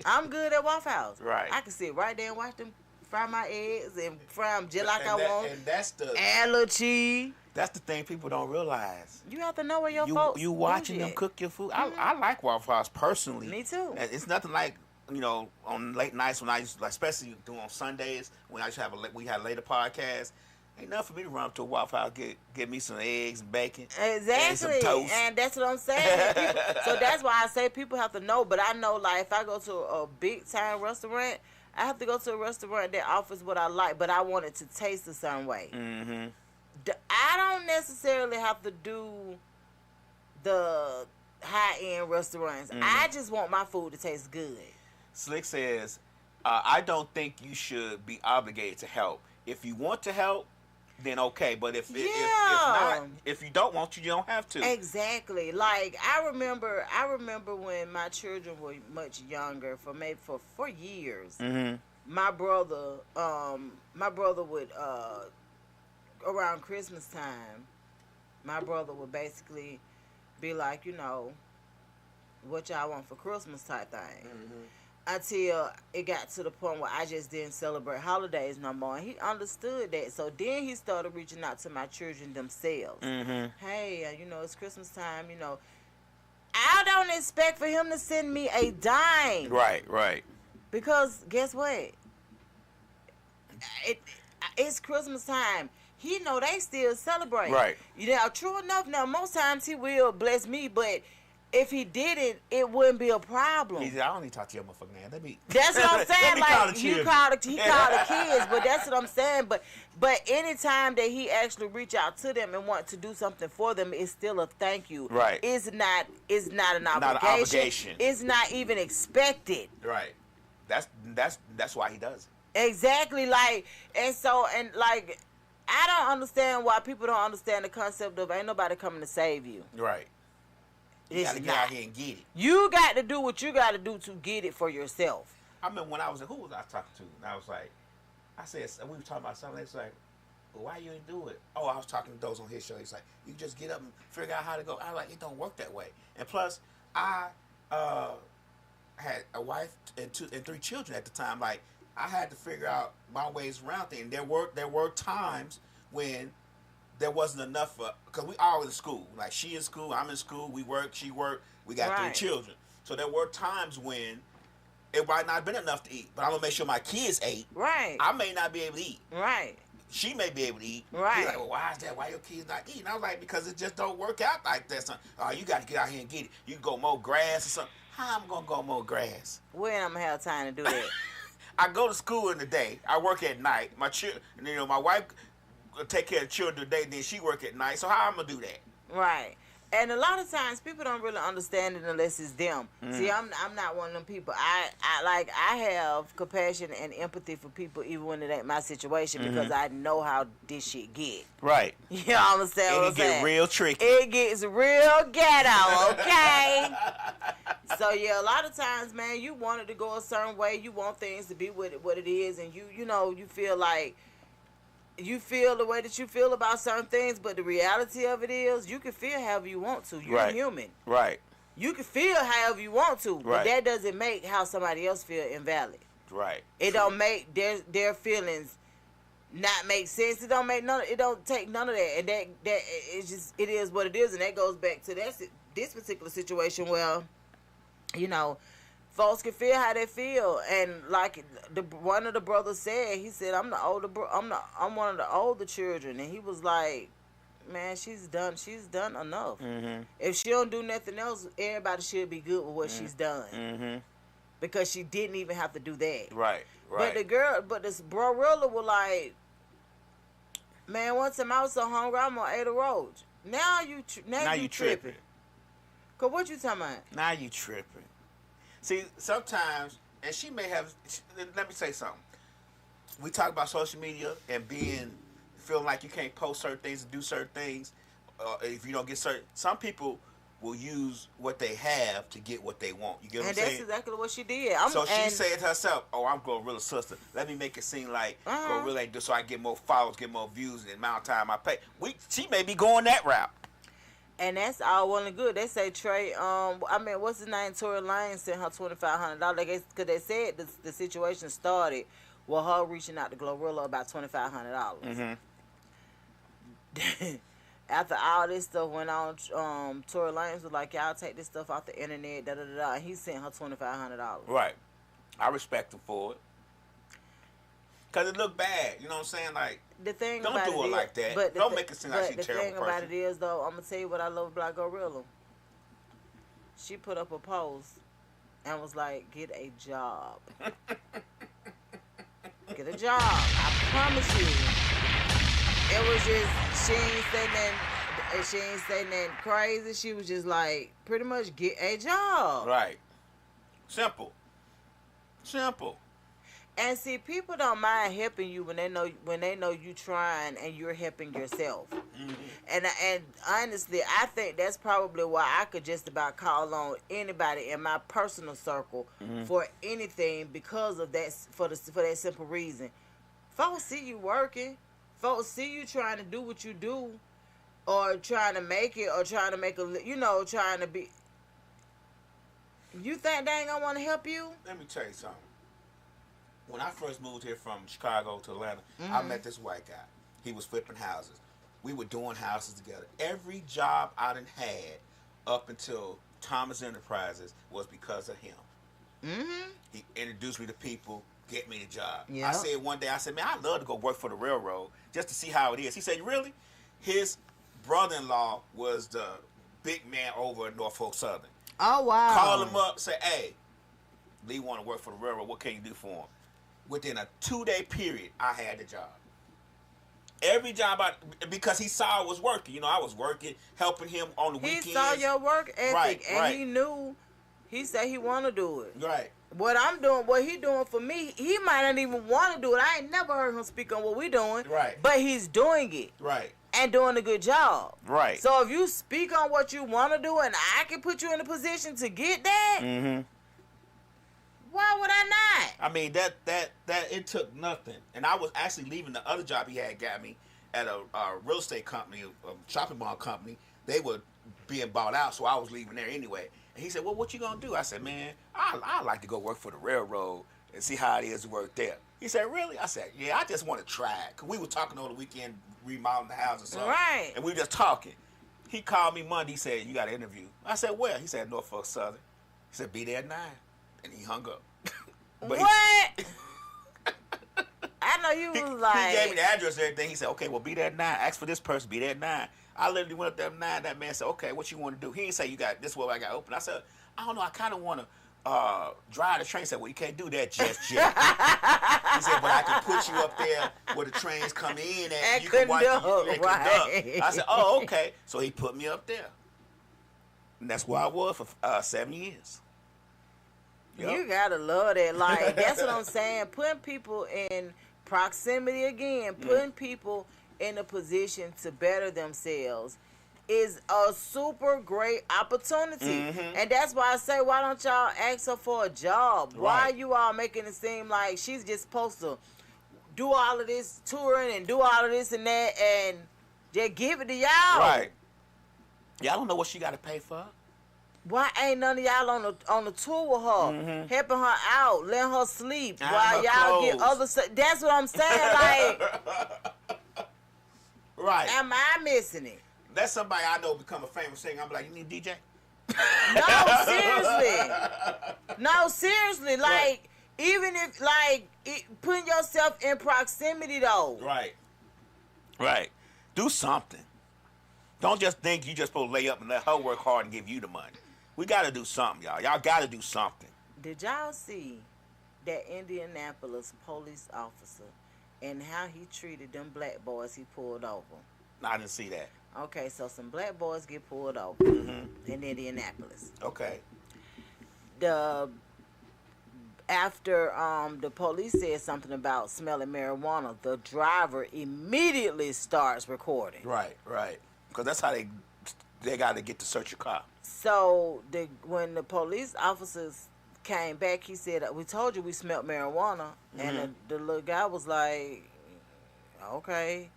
Speaker 3: I'm good at Waffle House.
Speaker 4: Right.
Speaker 3: I can sit right there and watch them fry my eggs and fry them just like I want.
Speaker 4: And that's the
Speaker 3: Add a little cheese.
Speaker 4: That's the thing people don't realize.
Speaker 3: You have to know where your folks
Speaker 4: You watching them
Speaker 3: at.
Speaker 4: cook your food. I like Waffle House personally.
Speaker 3: Me too.
Speaker 4: It's nothing like, you know, on late nights when I used to, like, especially doing on Sundays when I used to have we had later podcasts. Ain't nothing for me to run up to a Waffle House, get me some eggs and bacon.
Speaker 3: Exactly.
Speaker 4: And some toast.
Speaker 3: And that's what I'm saying. So that's why I say people have to know. But I know, like, if I go to a big time restaurant, I have to go to a restaurant that offers what I like, but I want it to taste a certain way. I don't necessarily have to do the high-end restaurants. I just want my food to taste good. Slick
Speaker 4: says, I don't think you should be obligated to help. If you want to help, then okay. But if you don't want to, you don't have to.
Speaker 3: Exactly. Like I remember when my children were much younger, for years. My brother would around Christmas time, my brother would basically be like, you know, what y'all want for Christmas type thing. Until it got to the point where I just didn't celebrate holidays no more. And he understood that. So then he started reaching out to my children themselves. Hey, you know, it's Christmas time, you know. I don't expect for him to send me a dime.
Speaker 4: Right.
Speaker 3: Because guess what? It's Christmas time. He know they still celebrate.
Speaker 4: Right.
Speaker 3: You know, true enough, now most times he will bless me, but if he didn't, it wouldn't be a problem.
Speaker 4: He said, I don't need to talk to your motherfucking man.
Speaker 3: That's what I'm saying. Like
Speaker 4: call
Speaker 3: he called the kids, but that's what I'm saying. But anytime that he actually reach out to them and want to do something for them, it's still a thank you.
Speaker 4: Right.
Speaker 3: It's not an obligation.
Speaker 4: Not an obligation.
Speaker 3: It's not even expected.
Speaker 4: Right. That's why he does it.
Speaker 3: Exactly. Like like I don't understand why people don't understand the concept of ain't nobody coming to save you.
Speaker 4: Right. You gotta get out here and get it.
Speaker 3: You got to do what you got to do to get it for yourself.
Speaker 4: I remember when I was who was I talking to? And I was like, we were talking about something. It's like, well, why you ain't do it? Oh, I was talking to those on his show. He's like, you just get up and figure out how to go. I was like, it don't work that way. And plus, I had a wife and 3 children at the time. Like, I had to figure out my ways around things. There were times when there wasn't enough because we all in school. Like, she in school, I'm in school, we work, she worked, we got 3 children. So there were times when it might not have been enough to eat, but I'm gonna make sure my kids ate.
Speaker 3: Right.
Speaker 4: I may not be able to eat.
Speaker 3: Right.
Speaker 4: She may be able to eat.
Speaker 3: Right.
Speaker 4: He's like, well, why is that? Why your kids not eating? I was like, because it just don't work out like that, son. Oh, you got to get out here and get it. You can go mow grass or something. How I'm gonna go mow grass?
Speaker 3: When I'm gonna have time to do that?
Speaker 4: I go to school in the day. I work at night. My wife take care of the children today, then she work at night. So how I'm gonna do that?
Speaker 3: Right. And a lot of times people don't really understand it unless it's them. See, I'm not one of them people. I have compassion and empathy for people even when it ain't my situation because I know how this shit get.
Speaker 4: Right.
Speaker 3: You know what I'm saying?
Speaker 4: It get real tricky.
Speaker 3: It gets real ghetto, okay? So yeah, a lot of times, man, you want it to go a certain way. You want things to be what it is, and you feel like you feel the way that you feel about certain things, but the reality of it is you can feel however you want to. You're human.
Speaker 4: Right.
Speaker 3: You can feel however you want to, but that doesn't make how somebody else feel invalid.
Speaker 4: Right.
Speaker 3: It don't make their feelings not make sense. It don't take none of that. And that it's just, it is what it is, and that goes back to this particular situation where, you know, folks can feel how they feel, and like one of the brothers said, he said, I'm one of the older children, and he was like, man, she's done enough. If she don't do nothing else, everybody should be good with what she's done, because she didn't even have to do that.
Speaker 4: Right.
Speaker 3: But this brother was like, man, one time I was so hungry, I'm gonna eat a roach. Now you tripping. Cause what you talking about?
Speaker 4: Now you tripping. See, sometimes, and she may have, let me say something. We talk about social media and being feeling like you can't post certain things and do certain things if you don't get certain. Some people will use what they have to get what they want. You get what I'm saying?
Speaker 3: And that's exactly what she did.
Speaker 4: So she said to herself, "Oh, I'm Glorilla's sister. Let me make it seem like Glorilla ain't do so I get more followers, get more views, and the amount of time I pay." She may be going that route.
Speaker 3: And that's all well and good. They say Trey, what's his name? Tory Lanez sent her $2,500 because they said the situation started with her reaching out to Glorilla about $2,500. After all this stuff went on, Tory Lanez was like, "Y'all take this stuff off the internet, da da da da," and he sent her $2,500.
Speaker 4: Right. I respect him for it. Cause it looked bad, you know what I'm saying? Like,
Speaker 3: the thing
Speaker 4: don't
Speaker 3: about
Speaker 4: do it like that.
Speaker 3: But
Speaker 4: Don't make it seem like she's a terrible
Speaker 3: the thing
Speaker 4: person.
Speaker 3: about it is, though, I'm gonna tell you what I love about Glorilla. She put up a post and was like, "Get a job, get a job. I promise you." It was just she ain't saying nothing crazy. She was just like, pretty much, get a job.
Speaker 4: Right. Simple.
Speaker 3: And see, people don't mind helping you when they know you trying and you're helping yourself. And honestly, I think that's probably why I could just about call on anybody in my personal circle for anything because of that. For that simple reason, folks see you working, folks see you trying to do what you do, or trying to make it, or trying to make trying to be. You think they ain't gonna want to help you?
Speaker 4: Let me tell you something. When I first moved here from Chicago to Atlanta, I met this white guy. He was flipping houses. We were doing houses together. Every job I done had up until Thomas Enterprises was because of him. He introduced me to people, get me the job.
Speaker 3: Yep.
Speaker 4: I said one day, man, I'd love to go work for the railroad just to see how it is. He said, really? His brother-in-law was the big man over in Norfolk Southern.
Speaker 3: Oh, wow.
Speaker 4: Call him up, say, "Hey, Lee want to work for the railroad. What can you do for him?" Within a 2-day period, I had the job. Every job because he saw I was working. You know, I was working, helping him on the weekends.
Speaker 3: He saw your work ethic,
Speaker 4: right.
Speaker 3: He knew. He said he want to do it.
Speaker 4: Right.
Speaker 3: What I'm doing, what he doing for me, he might not even want to do it. I ain't never heard him speak on what we doing.
Speaker 4: Right.
Speaker 3: But he's doing it.
Speaker 4: Right.
Speaker 3: And doing a good job.
Speaker 4: Right.
Speaker 3: So if you speak on what you want to do, and I can put you in a position to get that. Why would I not?
Speaker 4: I mean, that it took nothing. And I was actually leaving the other job he had got me at a real estate company, a shopping mall company. They were being bought out, so I was leaving there anyway. And he said, "Well, what you gonna do?" I said, "Man, I'd like to go work for the railroad and see how it is to work there." He said, "Really?" I said, "Yeah, I just want to try it." Cause we were talking over the weekend, remodeling the house or something.
Speaker 3: Right.
Speaker 4: And we were just talking. He called me Monday. He said, "You got an interview." I said, "Where?" He said, "Norfolk Southern." He said, "Be there at 9." And he hung up.
Speaker 3: What? I know you was like...
Speaker 4: He gave me the address and everything. He said, "Okay, well, be there at 9. Ask for this person. Be there at 9. I literally went up there at 9. That man said, "Okay, what you want to do?" He didn't say, "You got this, what I got open." I said, "I don't know. I kind of want to drive the train." He said, "Well, you can't do that just yet." He said, "But I can put you up there where the trains come in and you can watch it.
Speaker 3: Right.
Speaker 4: I said, "Oh, okay." So he put me up there. And that's where I was for 7 years. Yep.
Speaker 3: You gotta love that. Like, that's what I'm saying. Putting people in proximity again, putting people in a position to better themselves is a super great opportunity. And that's why I say, why don't y'all ask her for a job? Why
Speaker 4: Right.
Speaker 3: are you all making it seem like she's just supposed to do all of this touring and do all of this and that and just give it to y'all?
Speaker 4: Right. Y'all don't know what she got to pay for.
Speaker 3: Why ain't none of y'all on the tour with her, helping her out, letting her sleep
Speaker 4: Iron
Speaker 3: while
Speaker 4: her
Speaker 3: y'all get
Speaker 4: clothes.
Speaker 3: other stuff? That's what I'm saying. Like,
Speaker 4: Right.
Speaker 3: am I missing it?
Speaker 4: Let somebody I know become a famous singer. I'm like, "You need a DJ?"
Speaker 3: No, seriously. Like,
Speaker 4: Right.
Speaker 3: even if, like, putting yourself in proximity, though.
Speaker 4: Right. Right. Do something. Don't just think you just supposed to lay up and let her work hard and give you the money. We got to do something, y'all. Y'all got to do something.
Speaker 3: Did y'all see that Indianapolis police officer and how he treated them black boys he pulled over?
Speaker 4: No, I didn't see that.
Speaker 3: Okay, so some black boys get pulled over in Indianapolis.
Speaker 4: Okay.
Speaker 3: The after the police said something about smelling marijuana, the driver immediately starts recording.
Speaker 4: Right. Because that's how they got to get to search your car.
Speaker 3: So when the police officers came back, he said, "We told you we smelled marijuana," and the little guy was like, "Okay."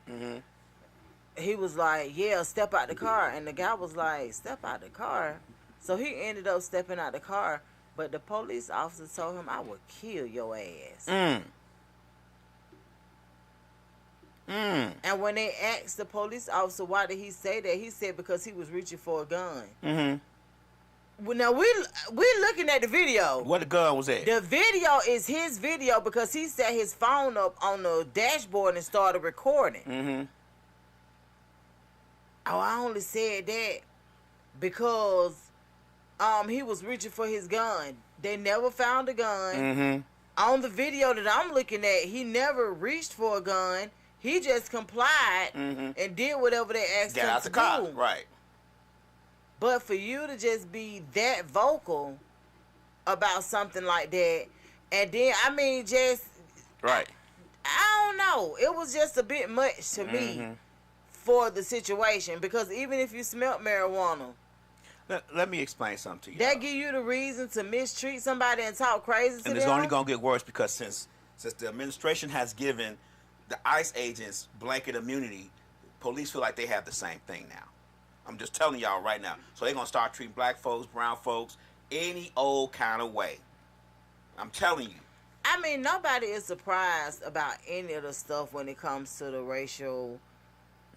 Speaker 3: He was like, "Yeah, step out the car," and the guy was like, "Step out the car." So he ended up stepping out the car, but the police officer told him, "I will kill your ass." And when they asked the police officer why did he say that, he said because he was reaching for a gun. Well, now we looking at the video.
Speaker 4: What the gun was at?
Speaker 3: The video is his video because he set his phone up on the dashboard and started recording. Oh, I only said that because he was reaching for his gun. They never found a gun. On the video that I'm looking at, he never reached for a gun. He just complied and did whatever they asked him to do.
Speaker 4: Get out the car. Right.
Speaker 3: But for you to just be that vocal about something like that, and then, I mean, just...
Speaker 4: Right.
Speaker 3: I don't know. It was just a bit much to me for the situation, because even if you smelt marijuana...
Speaker 4: Let me explain something to you.
Speaker 3: That give you the reason to mistreat somebody and talk crazy to them?
Speaker 4: And it's only going to get worse because since the administration has given the ICE agents blanket immunity, police feel like they have the same thing now. I'm just telling y'all right now. So they're going to start treating black folks, brown folks, any old kind of way. I'm telling you.
Speaker 3: I mean, nobody is surprised about any of the stuff when it comes to the racial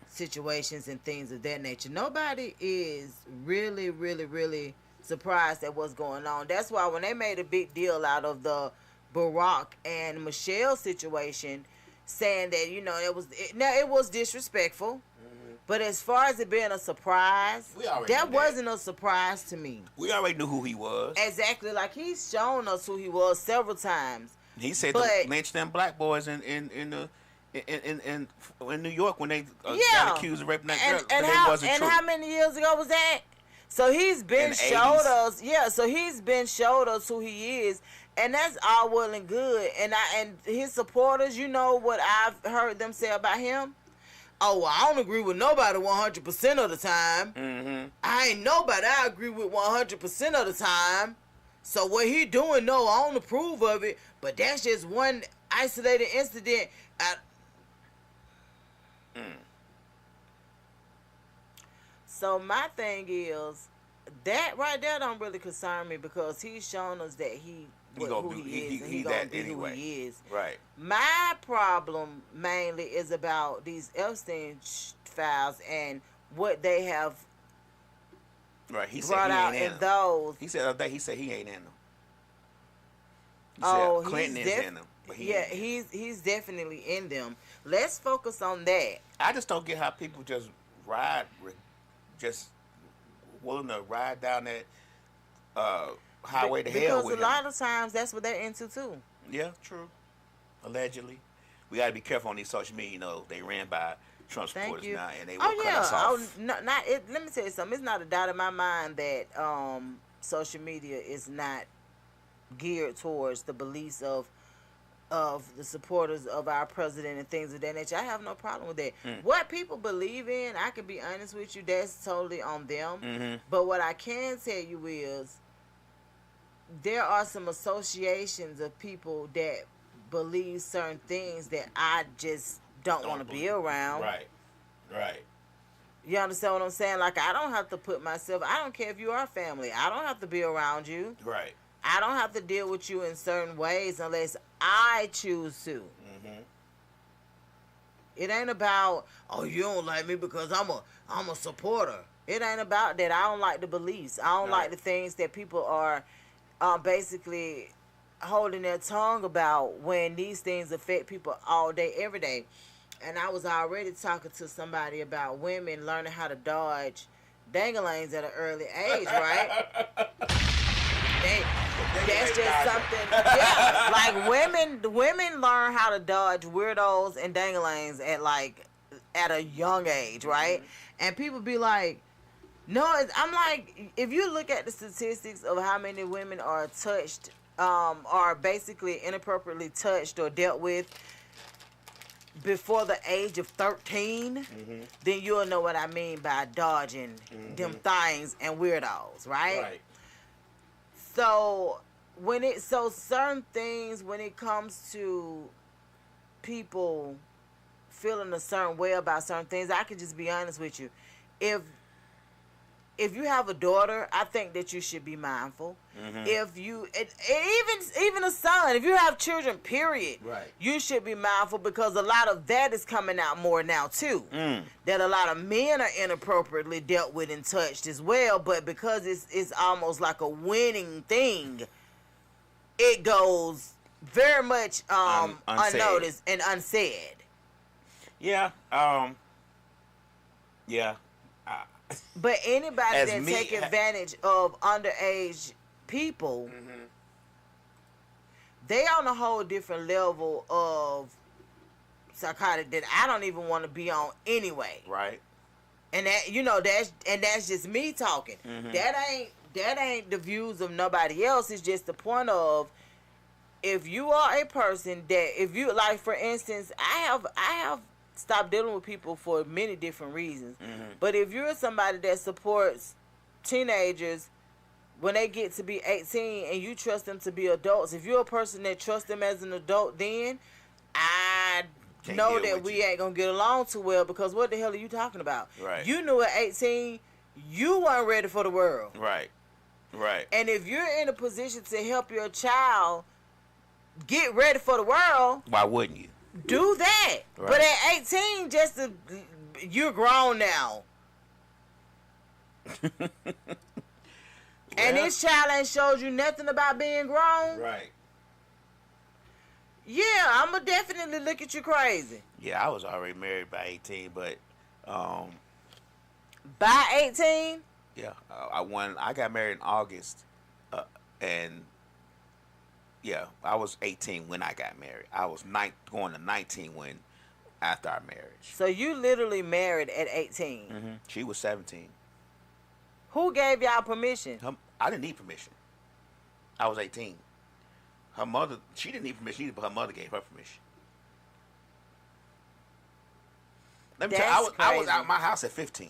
Speaker 3: situations and things of that nature. Nobody is really, really, really surprised at what's going on. That's why when they made a big deal out of the Barack and Michelle situation, saying that, you know, it was disrespectful. But as far as it being a surprise, that wasn't a surprise to me.
Speaker 4: We already knew who he was.
Speaker 3: Exactly. Like, he's shown us who he was several times.
Speaker 4: He said to lynch them black boys in New York when they got accused of raping that girl.
Speaker 3: And how many years ago was that? So he's been showed us. Yeah, so he's been showed us who he is. And that's all well and good. And his supporters, you know what I've heard them say about him? Oh, well, I don't agree with nobody 100% of the time. I ain't nobody I agree with 100% of the time. So what he doing, no, I don't approve of it. But that's just one isolated incident. So my thing is, that right there don't really concern me because he's shown us that he gonna be who he is.
Speaker 4: Right.
Speaker 3: My problem mainly is about these Epstein files and what they have brought out in those.
Speaker 4: He said he ain't in them.
Speaker 3: Clinton is in them. But he's definitely in them. Let's focus on that.
Speaker 4: I just don't get how people just willing to ride down that highway to hell with him.
Speaker 3: Because a lot of times that's what they're into too.
Speaker 4: Yeah, true. Allegedly. We got to be careful on these social media. You know, they ran by Trump supporters now, and they will cut us off.
Speaker 3: Let me tell you something. It's not a doubt in my mind that social media is not geared towards the beliefs of the supporters of our president and things of that nature. I have no problem with that. What people believe in, I can be honest with you, that's totally on them. But what I can tell you is there are some associations of people that believe certain things that I just don't want to be around.
Speaker 4: Right.
Speaker 3: You understand what I'm saying? Like, I don't have to put myself, I don't care if you are family, I don't have to be around you.
Speaker 4: Right.
Speaker 3: I don't have to deal with you in certain ways unless I choose to. It ain't about, oh, you don't like me because I'm a supporter. It ain't about that. I don't like the beliefs. I don't like the things that people are basically holding their tongue about when these things affect people all day, every day. And I was already talking to somebody about women learning how to dodge dangalangs at an early age, right? That's just something. Yeah, like women learn how to dodge weirdos and dangalangs at a young age, right? And people be like, no, I'm like, if you look at the statistics of how many women are touched are basically inappropriately touched or dealt with before the age of 13, then you'll know what I mean by dodging them things and weirdos, right?
Speaker 4: Right.
Speaker 3: So certain things when it comes to people feeling a certain way about certain things, I can just be honest with you. If you have a daughter, I think that you should be mindful. If you, even a son, if you have children, period,
Speaker 4: Right.
Speaker 3: you should be mindful because a lot of that is coming out more now too. That a lot of men are inappropriately dealt with and touched as well, but because it's almost like a winning thing, it goes very much unnoticed and unsaid.
Speaker 4: Yeah. Yeah.
Speaker 3: But anybody
Speaker 4: As
Speaker 3: that
Speaker 4: me-
Speaker 3: take advantage of underage people, they on a whole different level of psychotic that I don't even want to be on anyway.
Speaker 4: Right.
Speaker 3: And that's just me talking. That ain't the views of nobody else. It's just the point of, if you are a person that, if you, like, for instance, I have stopped dealing with people for many different reasons. But if you're somebody that supports teenagers when they get to be 18 and you trust them to be adults, if you're a person that trusts them as an adult, then I
Speaker 4: Can't
Speaker 3: know
Speaker 4: deal
Speaker 3: that
Speaker 4: with
Speaker 3: we
Speaker 4: you.
Speaker 3: ain't gonna get along too well, because what the hell are you talking about?
Speaker 4: Right.
Speaker 3: You knew at 18 you weren't ready for the world.
Speaker 4: Right. Right.
Speaker 3: And if you're in a position to help your child get ready for the world,
Speaker 4: Why wouldn't you?
Speaker 3: do that.
Speaker 4: Right.
Speaker 3: But at 18, you're grown now. And this child ain't showed you nothing about being grown.
Speaker 4: Right.
Speaker 3: Yeah, I'ma definitely look at you crazy.
Speaker 4: Yeah, I was already married by 18, but
Speaker 3: By 18?
Speaker 4: yeah, I got married in August, and yeah, I was 18 when I got married. I was going to 19 after our marriage.
Speaker 3: So you literally married at 18.
Speaker 4: She was 17.
Speaker 3: Who gave y'all permission?
Speaker 4: I didn't need permission. I was 18. Her mother, she didn't need permission either, but her mother gave her permission. Let me tell you, I was out of my house at 15.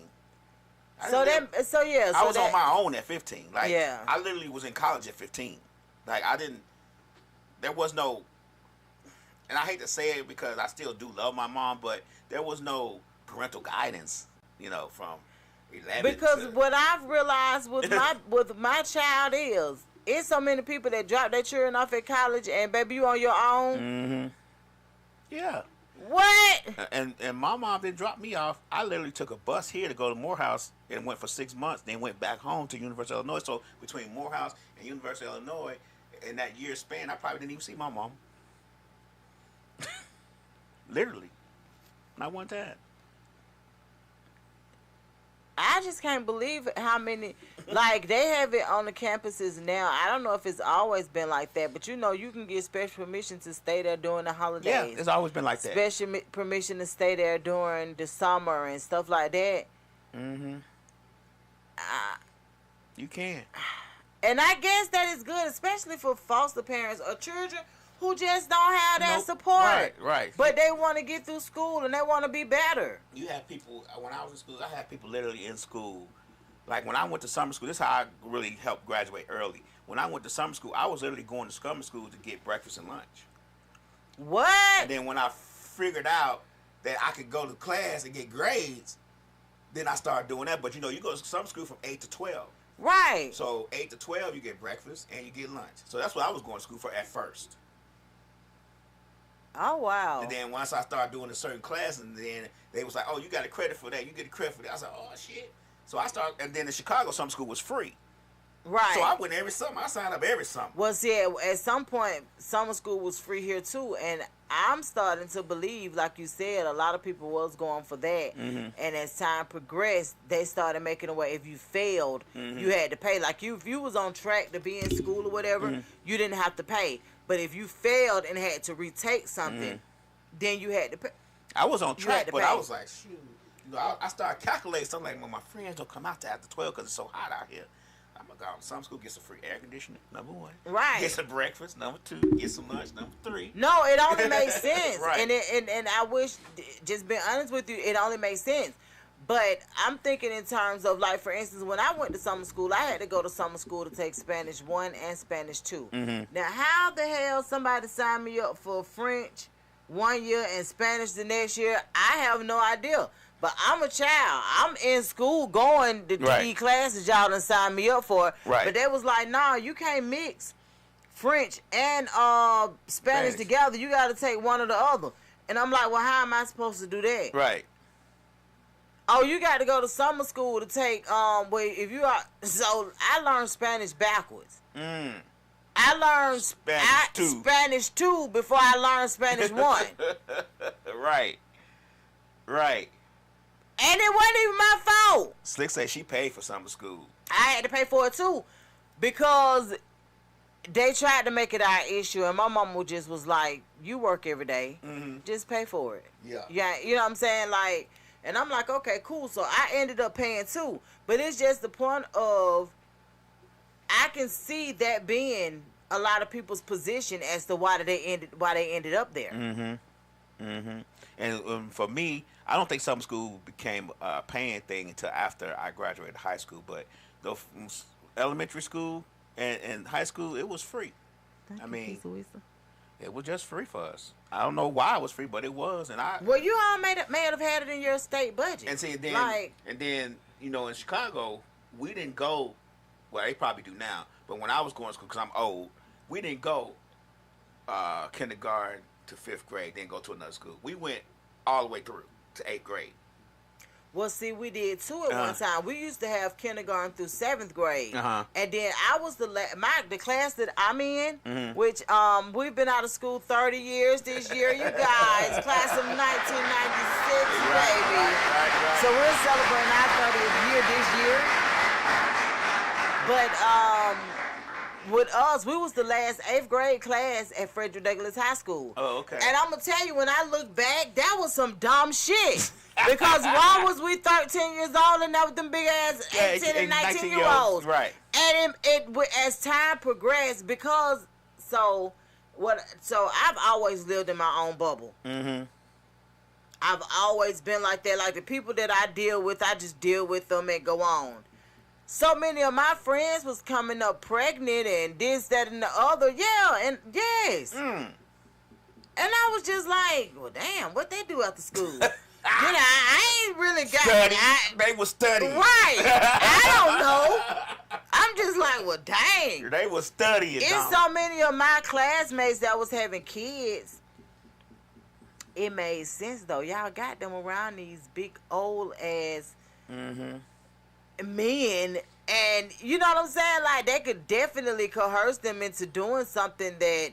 Speaker 4: I was on my own at 15. Like,
Speaker 3: Yeah.
Speaker 4: I literally was in college at 15. Like, there was no, and I hate to say it because I still do love my mom, but there was no parental guidance, from 11
Speaker 3: Because
Speaker 4: to,
Speaker 3: what I've realized with my child is, it's so many people that drop their children off at college and baby, you on your own.
Speaker 4: yeah.
Speaker 3: What?
Speaker 4: And my mom didn't drop me off. I literally took a bus here to go to Morehouse and went for 6 months, then went back home to University of Illinois. So between Morehouse and University of Illinois, in that year span, I probably didn't even see my mom. Literally. Not one time.
Speaker 3: I just can't believe how many, like, they have it on the campuses now. I don't know if it's always been like that, but you can get special permission to stay there during the holidays.
Speaker 4: Yeah, it's always been like that.
Speaker 3: Special permission to stay there during the summer and stuff like that.
Speaker 4: You can.
Speaker 3: And I guess that is good, especially for foster parents or children who just don't have that support.
Speaker 4: Right.
Speaker 3: But they want to get through school and they want to be better.
Speaker 4: You have people, when I was in school, I had people literally in school. Like, when I went to summer school, this is how I really helped graduate early. When I went to summer school, I was literally going to summer school to get breakfast and lunch.
Speaker 3: What?
Speaker 4: And then when I figured out that I could go to class and get grades, then I started doing that. But, you go to summer school from 8 to 12.
Speaker 3: Right.
Speaker 4: So 8 to 12, you get breakfast and you get lunch. So that's what I was going to school for at first.
Speaker 3: Oh, wow.
Speaker 4: And then once I started doing a certain class, and then they was like, oh, you got a credit for that. You get a credit for that. I was like, oh, shit. So I started, and then in Chicago, summer school was free.
Speaker 3: Right.
Speaker 4: So I went every summer. I signed up every summer.
Speaker 3: Well, see, at some point, summer school was free here, too. And I'm starting to believe, like you said, a lot of people was going for that. And as time progressed, they started making a way. If you failed, you had to pay. Like, if you was on track to be in school or whatever, you didn't have to pay. But if you failed and had to retake something, then you had to pay.
Speaker 4: I was on track, but I
Speaker 3: pay.
Speaker 4: was like, shoot. I started calculating something like, well, my friends don't come out to after 12 because it's so hot out here. I'm going go to summer school, get some free air conditioning, number one.
Speaker 3: Right.
Speaker 4: Get some breakfast, number two. Get some lunch, number three.
Speaker 3: No, it only makes sense.
Speaker 4: Right.
Speaker 3: And I wish, just being honest with you, it only makes sense. But I'm thinking in terms of, like, for instance, when I went to summer school, I had to go to summer school to take Spanish 1 and Spanish 2. Now, how the hell somebody signed me up for French 1 year and Spanish the next year, I have no idea. But I'm a child. I'm in school going to these classes y'all done signed me up for.
Speaker 4: Right.
Speaker 3: But they was like, nah, you can't mix French and Spanish together. You got to take one or the other. And I'm like, well, how am I supposed to do that?
Speaker 4: Right.
Speaker 3: Oh, you got to go to summer school to take, if you are, so I learned Spanish backwards. I learned Spanish 2 before I learned Spanish 1.
Speaker 4: Right.
Speaker 3: And it wasn't even my fault.
Speaker 4: Slick said she paid for summer school.
Speaker 3: I had to pay for it too because they tried to make it our issue, and my mama just was like, you work every day, just pay for it. Yeah, you know what I'm saying? Like, and I'm like, okay, cool. So I ended up paying too. But it's just the point of, I can see that being a lot of people's position as to why they ended up there.
Speaker 4: And for me, I don't think summer school became a paying thing until after I graduated high school. But the elementary school and high school, it was free. I mean, it was just free for us. I don't know why it was free, but it was. And
Speaker 3: well, you all may have had it in your state budget.
Speaker 4: And see, and then you know, in Chicago, we didn't go. Well, they probably do now. But when I was going to school, because I'm old, we didn't go kindergarten to 5th grade, then go to another school. We went all the way through to 8th grade.
Speaker 3: Well, see, we did too at one time. We used to have kindergarten through 7th grade, and then I was the class that I'm in, which we've been out of school 30 years this year. You guys, class of 1996, baby.
Speaker 4: Right.
Speaker 3: So we're celebrating our 30th year this year. But with us, we was the last 8th grade class at Frederick Douglass High School.
Speaker 4: Oh, okay.
Speaker 3: And I'm gonna tell you, when I look back, that was some dumb shit. Because why was we 13 years old and that was them big ass 18 and 19 year olds?
Speaker 4: Right.
Speaker 3: And as time progressed, so I've always lived in my own bubble. I've always been like that. Like, the people that I deal with, I just deal with them and go on. So many of my friends was coming up pregnant and this, that, and the other. Yeah, and yes. And I was just like, well, damn, what they do after school? You know, I ain't really got
Speaker 4: it. They was studying.
Speaker 3: Right. I don't know. I'm just like, well, dang.
Speaker 4: They was studying.
Speaker 3: It's so many of my classmates that was having kids. It made sense, though. Y'all got them around these big old ass men, and you know what I'm saying? Like, they could definitely coerce them into doing something that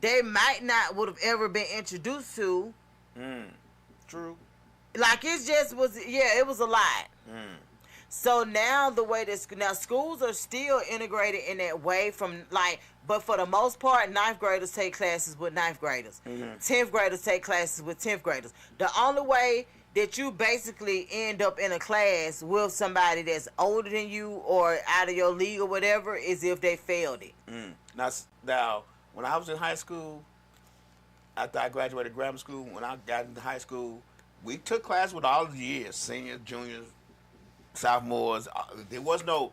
Speaker 3: they might not would have ever been introduced to.
Speaker 4: True.
Speaker 3: Like, it just was, it was a lot. So now the way that schools are still integrated in that way but for the most part, 9th graders take classes with 9th graders. 10th graders take classes with 10th graders. The only way that you basically end up in a class with somebody that's older than you or out of your league or whatever is if they failed it.
Speaker 4: Now, when I was in high school, after I graduated grammar school, when I got into high school, we took class with all of the years, seniors, juniors, sophomores. There was no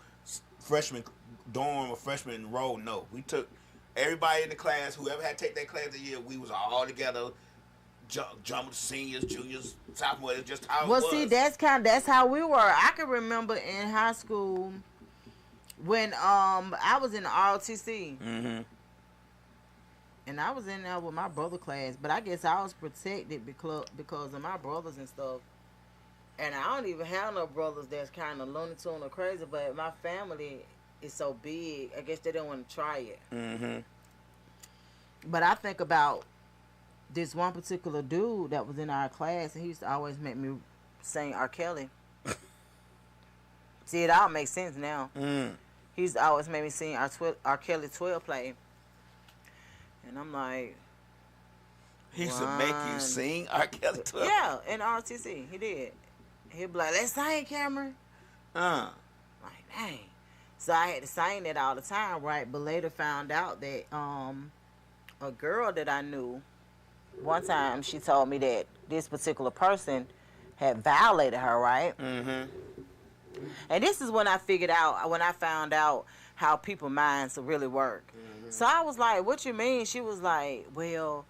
Speaker 4: freshman dorm or freshman row. No, we took everybody in the class. Whoever had to take that class a year, we was all together. Jump with seniors, juniors, sophomores. Just how it was.
Speaker 3: Well, see, that's how we were. I can remember in high school when I was in the ROTC. And I was in there with my brother class, but I guess I was protected because of my brothers and stuff. And I don't even have no brothers that's kind of Looney Tune or crazy, but my family is so big, I guess they don't want to try it. But I think about this one particular dude that was in our class, and he used to always make me sing R. Kelly. See, it all makes sense now. He used to always make me sing R. Kelly 12 play. And I'm like,
Speaker 4: he used to make you sing R. Kelly 12?
Speaker 3: Yeah, in RTC, he did. He'd be like, let's sing, Cameron. Like, dang. So I had to sing that all the time, right? But later found out that a girl that I knew, one time she told me that this particular person had violated her, right?
Speaker 4: Mm-hmm.
Speaker 3: And this is when I found out how people's minds really work. Mm-hmm. So I was like, what you mean? She was like, well,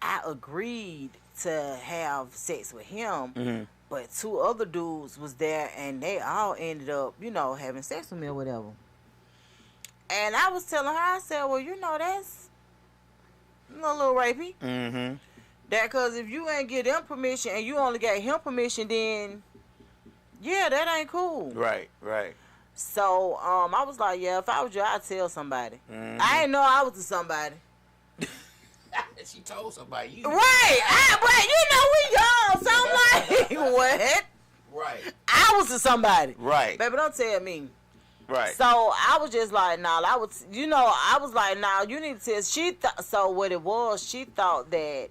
Speaker 3: I agreed to have sex with him, mm-hmm. but 2 other dudes was there and they all ended up, having sex with me or whatever. And I was telling her, I said, well, that's a little rapey.
Speaker 4: Mm-hmm.
Speaker 3: That because if you ain't give them permission and you only got him permission, then yeah, that ain't cool.
Speaker 4: Right.
Speaker 3: So I was like, yeah, if I was you, I'd tell somebody.
Speaker 4: Mm-hmm.
Speaker 3: I didn't know I was to somebody.
Speaker 4: She told somebody.
Speaker 3: Right. But we young, so I'm like, what?
Speaker 4: Right.
Speaker 3: I was to somebody.
Speaker 4: Right.
Speaker 3: Baby, don't tell me.
Speaker 4: Right.
Speaker 3: So I was just like, nah, I was like, nah, you need to tell. So what it was, she thought that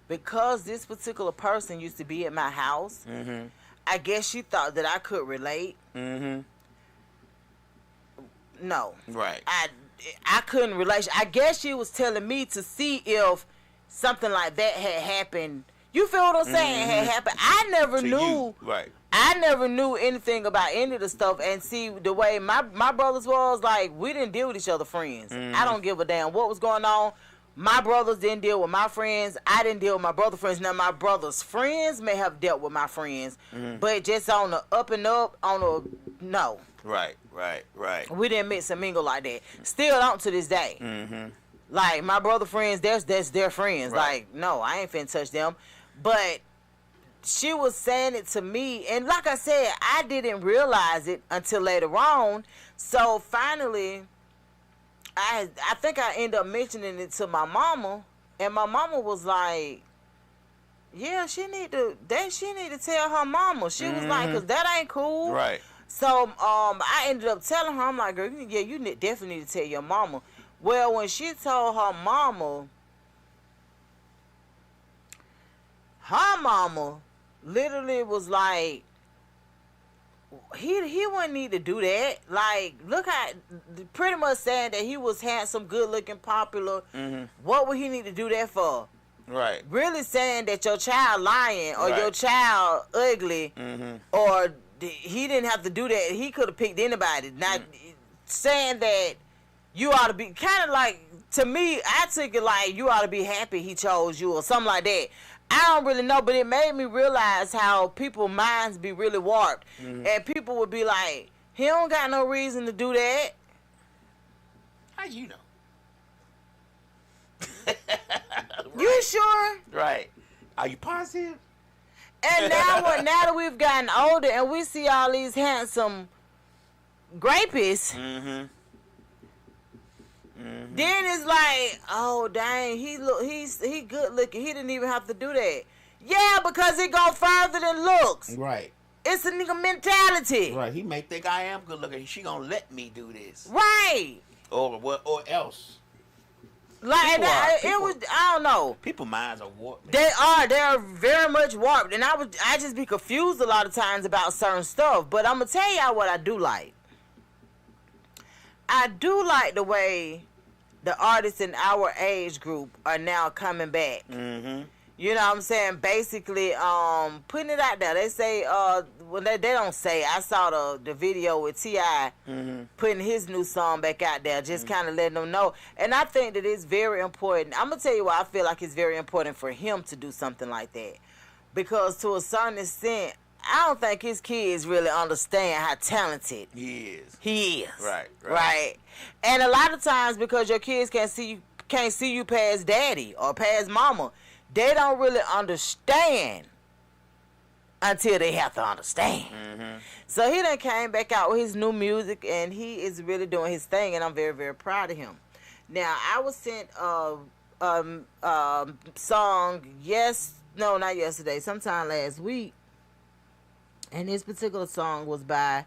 Speaker 3: because this particular person used to be at my house, mm-hmm. I guess she thought that I could relate.
Speaker 4: Mm-hmm.
Speaker 3: No.
Speaker 4: Right.
Speaker 3: I couldn't relate. I guess she was telling me to see if something like that had happened. You feel what I'm saying?
Speaker 4: Mm-hmm.
Speaker 3: Had happened. I never knew.
Speaker 4: You. Right.
Speaker 3: I never knew anything about any of the stuff. And see, the way my brothers was, like, we didn't deal with each other friends. Mm-hmm. I don't give a damn what was going on. My brothers didn't deal with my friends. I didn't deal with my brother's friends. Now, my brother's friends may have dealt with my friends, mm-hmm. but just on the up and up, no.
Speaker 4: Right.
Speaker 3: We didn't mix and mingle like that. Still don't to this day.
Speaker 4: Mm-hmm. Like,
Speaker 3: my brother friends, that's their friends.
Speaker 4: Right.
Speaker 3: Like, no, I ain't finna touch them. But she was saying it to me, and like I said, I didn't realize it until later on. So finally, I think I ended up mentioning it to my mama, and my mama was like, yeah, she need to tell her mama. She was like, cause that ain't cool.
Speaker 4: Right.
Speaker 3: So I ended up telling her, I'm like, girl, yeah, you definitely need to tell your mama. Well, when she told her mama literally was like, he wouldn't need to do that. Like, look how, pretty much saying that he was handsome, good looking, popular. Mm-hmm. What would he need to do that for?
Speaker 4: Right.
Speaker 3: Really saying that your child lying or your child ugly, mm-hmm. or he didn't have to do that. He could have picked anybody. Not saying that you ought to be, kind of like, to me, I took it like you ought to be happy he chose you or something like that. I don't really know, but it made me realize how people's minds be really warped. Mm-hmm. And people would be like, he don't got no reason to do that.
Speaker 4: How you know?
Speaker 3: Right. You sure?
Speaker 4: Right. Are you positive?
Speaker 3: And now that we've gotten older and we see all these handsome grapists, mm-hmm. Mm-hmm. Then it's like, oh dang, he good looking. He didn't even have to do that. Yeah, because it go further than looks.
Speaker 4: Right.
Speaker 3: It's a nigga mentality.
Speaker 4: Right. He may think I am good looking. She gonna let me do this.
Speaker 3: Right.
Speaker 4: Or what? Or else.
Speaker 3: Like I don't know.
Speaker 4: People's minds are warped.
Speaker 3: They are very much warped, and I just be confused a lot of times about certain stuff. But I'm gonna tell y'all what I do like. I do like the way the artists in our age group are now coming back. Mm-hmm. You know what I'm saying? Basically, putting it out there. They say, well, they don't say. I saw the video with T.I. Mm-hmm. putting his new song back out there, just kind of letting them know. And I think that it's very important. I'm going to tell you why I feel like it's very important for him to do something like that. Because to a certain extent, I don't think his kids really understand how talented he is. Right. And a lot of times, because your kids can't see you past daddy or past mama, they don't really understand until they have to understand. Mm-hmm. So he done came back out with his new music, and he is really doing his thing, and I'm very, very proud of him. Now, I was sent a song, not yesterday, sometime last week, and this particular song was by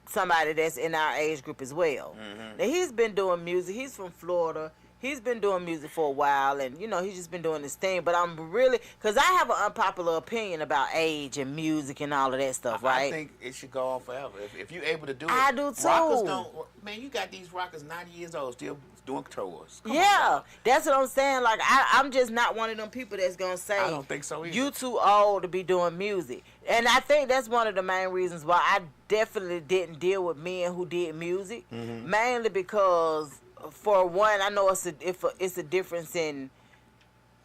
Speaker 3: somebody that's in our age group as well. Mm-hmm. Now, he's been doing music. He's from Florida. he's been doing music for a while, and you know he's just been doing his thing. But I'm really, because I have an unpopular opinion about age and music and all of that stuff, right?
Speaker 4: I think it should go on forever. If you're able to do it,
Speaker 3: I do too.
Speaker 4: Rockers don't. Man, you got these rockers 90 years old still doing tours. Come on,
Speaker 3: Yeah,
Speaker 4: dog.
Speaker 3: that's what I'm saying. Like I'm just not one of them people that's gonna say
Speaker 4: I don't think so either.
Speaker 3: you too old to be doing music. And I think that's one of the main reasons why I definitely didn't deal with men who did music, mainly because, for one, I know it's a difference in.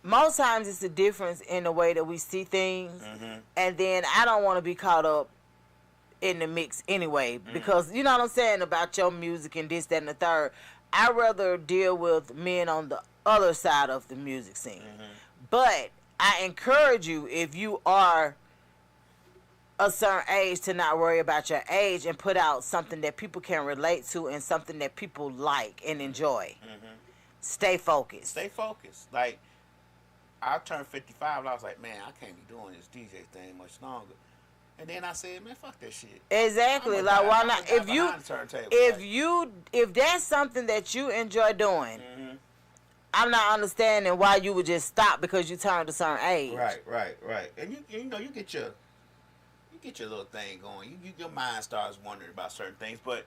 Speaker 3: Most times it's a difference in the way that we see things, and then I don't want to be caught up in the mix anyway, because you know what I'm saying about your music and this, that, and the third. I'd rather deal with men on the other side of the music scene. But I encourage you, if you are a certain age, to not worry about your age and put out something that people can relate to and something that people like and enjoy. Stay focused.
Speaker 4: Stay focused. Like, I turned 55 and I was like, man, I can't be doing this DJ thing much longer. And then I said, man, fuck that shit.
Speaker 3: Exactly.
Speaker 4: I'ma
Speaker 3: Like,
Speaker 4: die-
Speaker 3: why
Speaker 4: I'ma
Speaker 3: not?
Speaker 4: die behind the turntable.
Speaker 3: If that's something that you enjoy doing, I'm not understanding why you would just stop because you turned a certain age.
Speaker 4: Right. And you know, you get your little thing going. Your mind starts wondering about certain things. But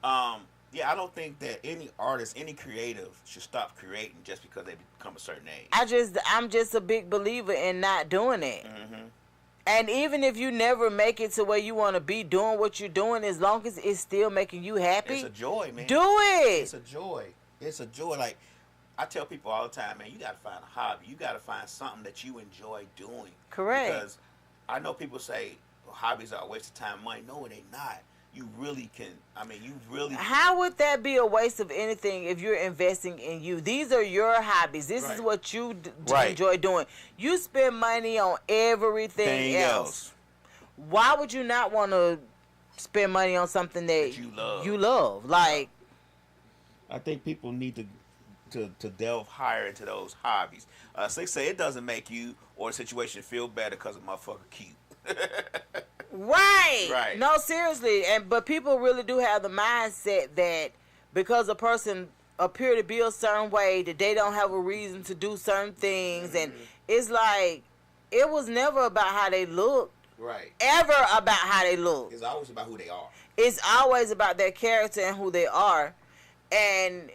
Speaker 4: yeah, I don't think that any artist, any creative should stop creating just because they become a certain age.
Speaker 3: I'm just a big believer in not doing it. And even if you never make it to where you want to be doing what you're doing, as long as it's still making you happy,
Speaker 4: It's a joy, man.
Speaker 3: do it.
Speaker 4: It's a joy. It's a joy. Like, I tell people all the time, man, you got to find a hobby. You got to find something that you enjoy doing.
Speaker 3: Correct.
Speaker 4: Because I know people say, well, hobbies are a waste of time and money. No, they're not. You really can. I mean, you really.
Speaker 3: How would that be a waste of anything if you're investing in you? These are your hobbies. This is what you enjoy doing. You spend money on everything else. Why would you not want to spend money on something that you love? Like,
Speaker 4: I think people need to delve higher into those hobbies. So they say it doesn't make you or a situation feel better because a motherfucker cute.
Speaker 3: Right. No, seriously. But people really do have the mindset that because a person appear to be a certain way, that they don't have a reason to do certain things. And it's like, it was never about how they look.
Speaker 4: Right.
Speaker 3: Ever about how they look.
Speaker 4: It's always about who they are.
Speaker 3: It's always about their character and who they are. And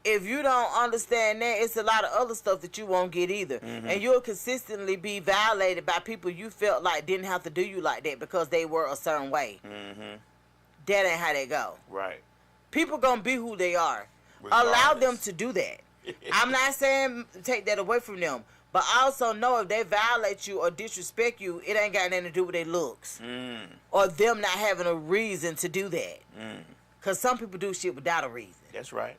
Speaker 3: if you don't understand that, it's a lot of other stuff that you won't get either. And you'll consistently be violated by people you felt like didn't have to do you like that because they were a certain way. That ain't how they go.
Speaker 4: Right.
Speaker 3: People gonna be who they are.
Speaker 4: Regardless.
Speaker 3: Allow them to do that. I'm not saying take that away from them, but also know if they violate you or disrespect you, it ain't got nothing to do with their looks or them not having a reason to do that. Because some people do shit without a reason.
Speaker 4: That's right.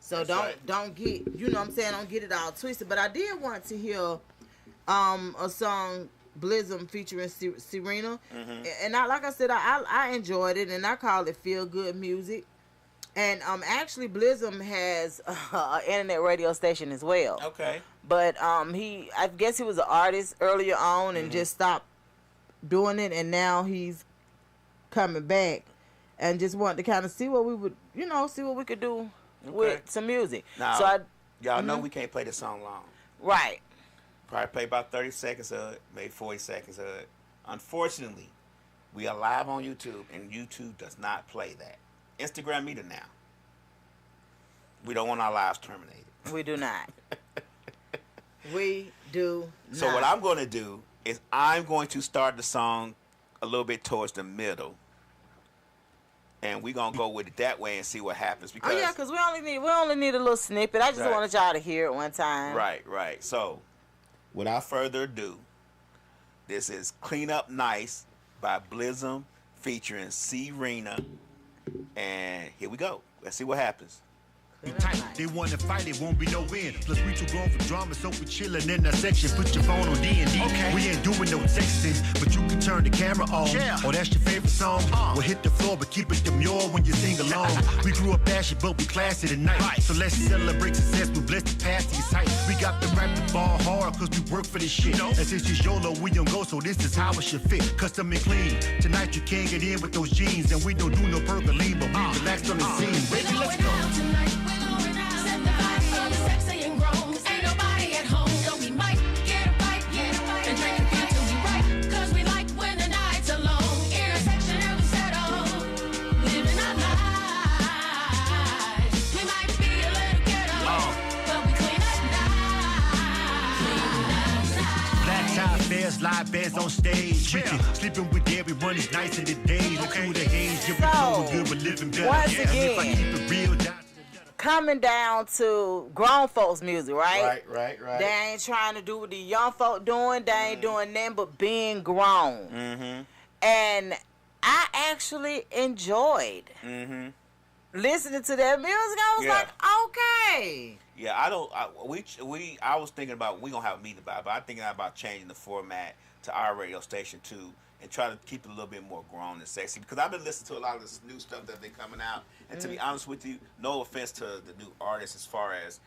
Speaker 3: So don't get, you know what I'm saying, don't get it all twisted. But I did want to hear a song, Blizzum featuring Serena. And like I said, I enjoyed it, and I call it feel good music. And actually Blizzum has an internet radio station as well.
Speaker 4: Okay.
Speaker 3: But I guess he was an artist earlier on and just stopped doing it, and now he's coming back and just wanted to kind of see what we would, see what we could do with some music.
Speaker 4: Now,
Speaker 3: so
Speaker 4: y'all know we can't play this song long.
Speaker 3: Right.
Speaker 4: Probably play about 30 seconds of it, maybe 40 seconds of it. Unfortunately, we are live on YouTube, and YouTube does not play that. Instagram meter now. We don't want our lives terminated.
Speaker 3: We do not. We do not.
Speaker 4: So what I'm going to do is I'm going to start the song a little bit towards the middle. And we're going to go with it that way and see what happens. Because,
Speaker 3: because we only need a little snippet. I just wanted y'all to hear it one time.
Speaker 4: Right. So, without further ado, this is Clean Up Nice by Blizzum featuring Serena. And here we go. Let's see what happens.
Speaker 5: Be tight. They want to fight, it won't be no win. Plus we too grown for drama, so we chillin' in that section. Put your phone on D&D. Okay. We ain't doing no texting, but you can turn the camera on. Yeah. Oh, that's your favorite song? We'll hit the floor, but keep it demure when you sing along. We grew up ashy, but we classy tonight. Right. So let's celebrate success, we bless the past these heights. We got to rap the ball hard, cause we work for this shit. And since it's YOLO, we don't go, so this is how it should fit. Custom and clean. Tonight you can't get in with those jeans, and we don't do no percolene, but we relax on the scene. Baby, let's go. fans on stage. Reaching, sleeping with everyone is nice in the days. Okay. The haze, yeah, we
Speaker 3: So,
Speaker 5: good, we're living better.
Speaker 3: once
Speaker 5: Yeah, if I
Speaker 3: again,
Speaker 5: keep it real, down to the gutter.
Speaker 3: coming down to grown folks music, right?
Speaker 4: Right.
Speaker 3: They ain't trying to do what the young folk doing. They ain't doing nothing but being grown.
Speaker 4: Mm-hmm.
Speaker 3: And I actually enjoyed listening to that music. I was like, okay.
Speaker 4: Yeah, I was thinking about, we gonna have a meeting about it, but I'm thinking about changing the format to our radio station too, and try to keep it a little bit more grown and sexy, because I've been listening to a lot of this new stuff that's been coming out, and to be honest with you, no offense to the new artists as far as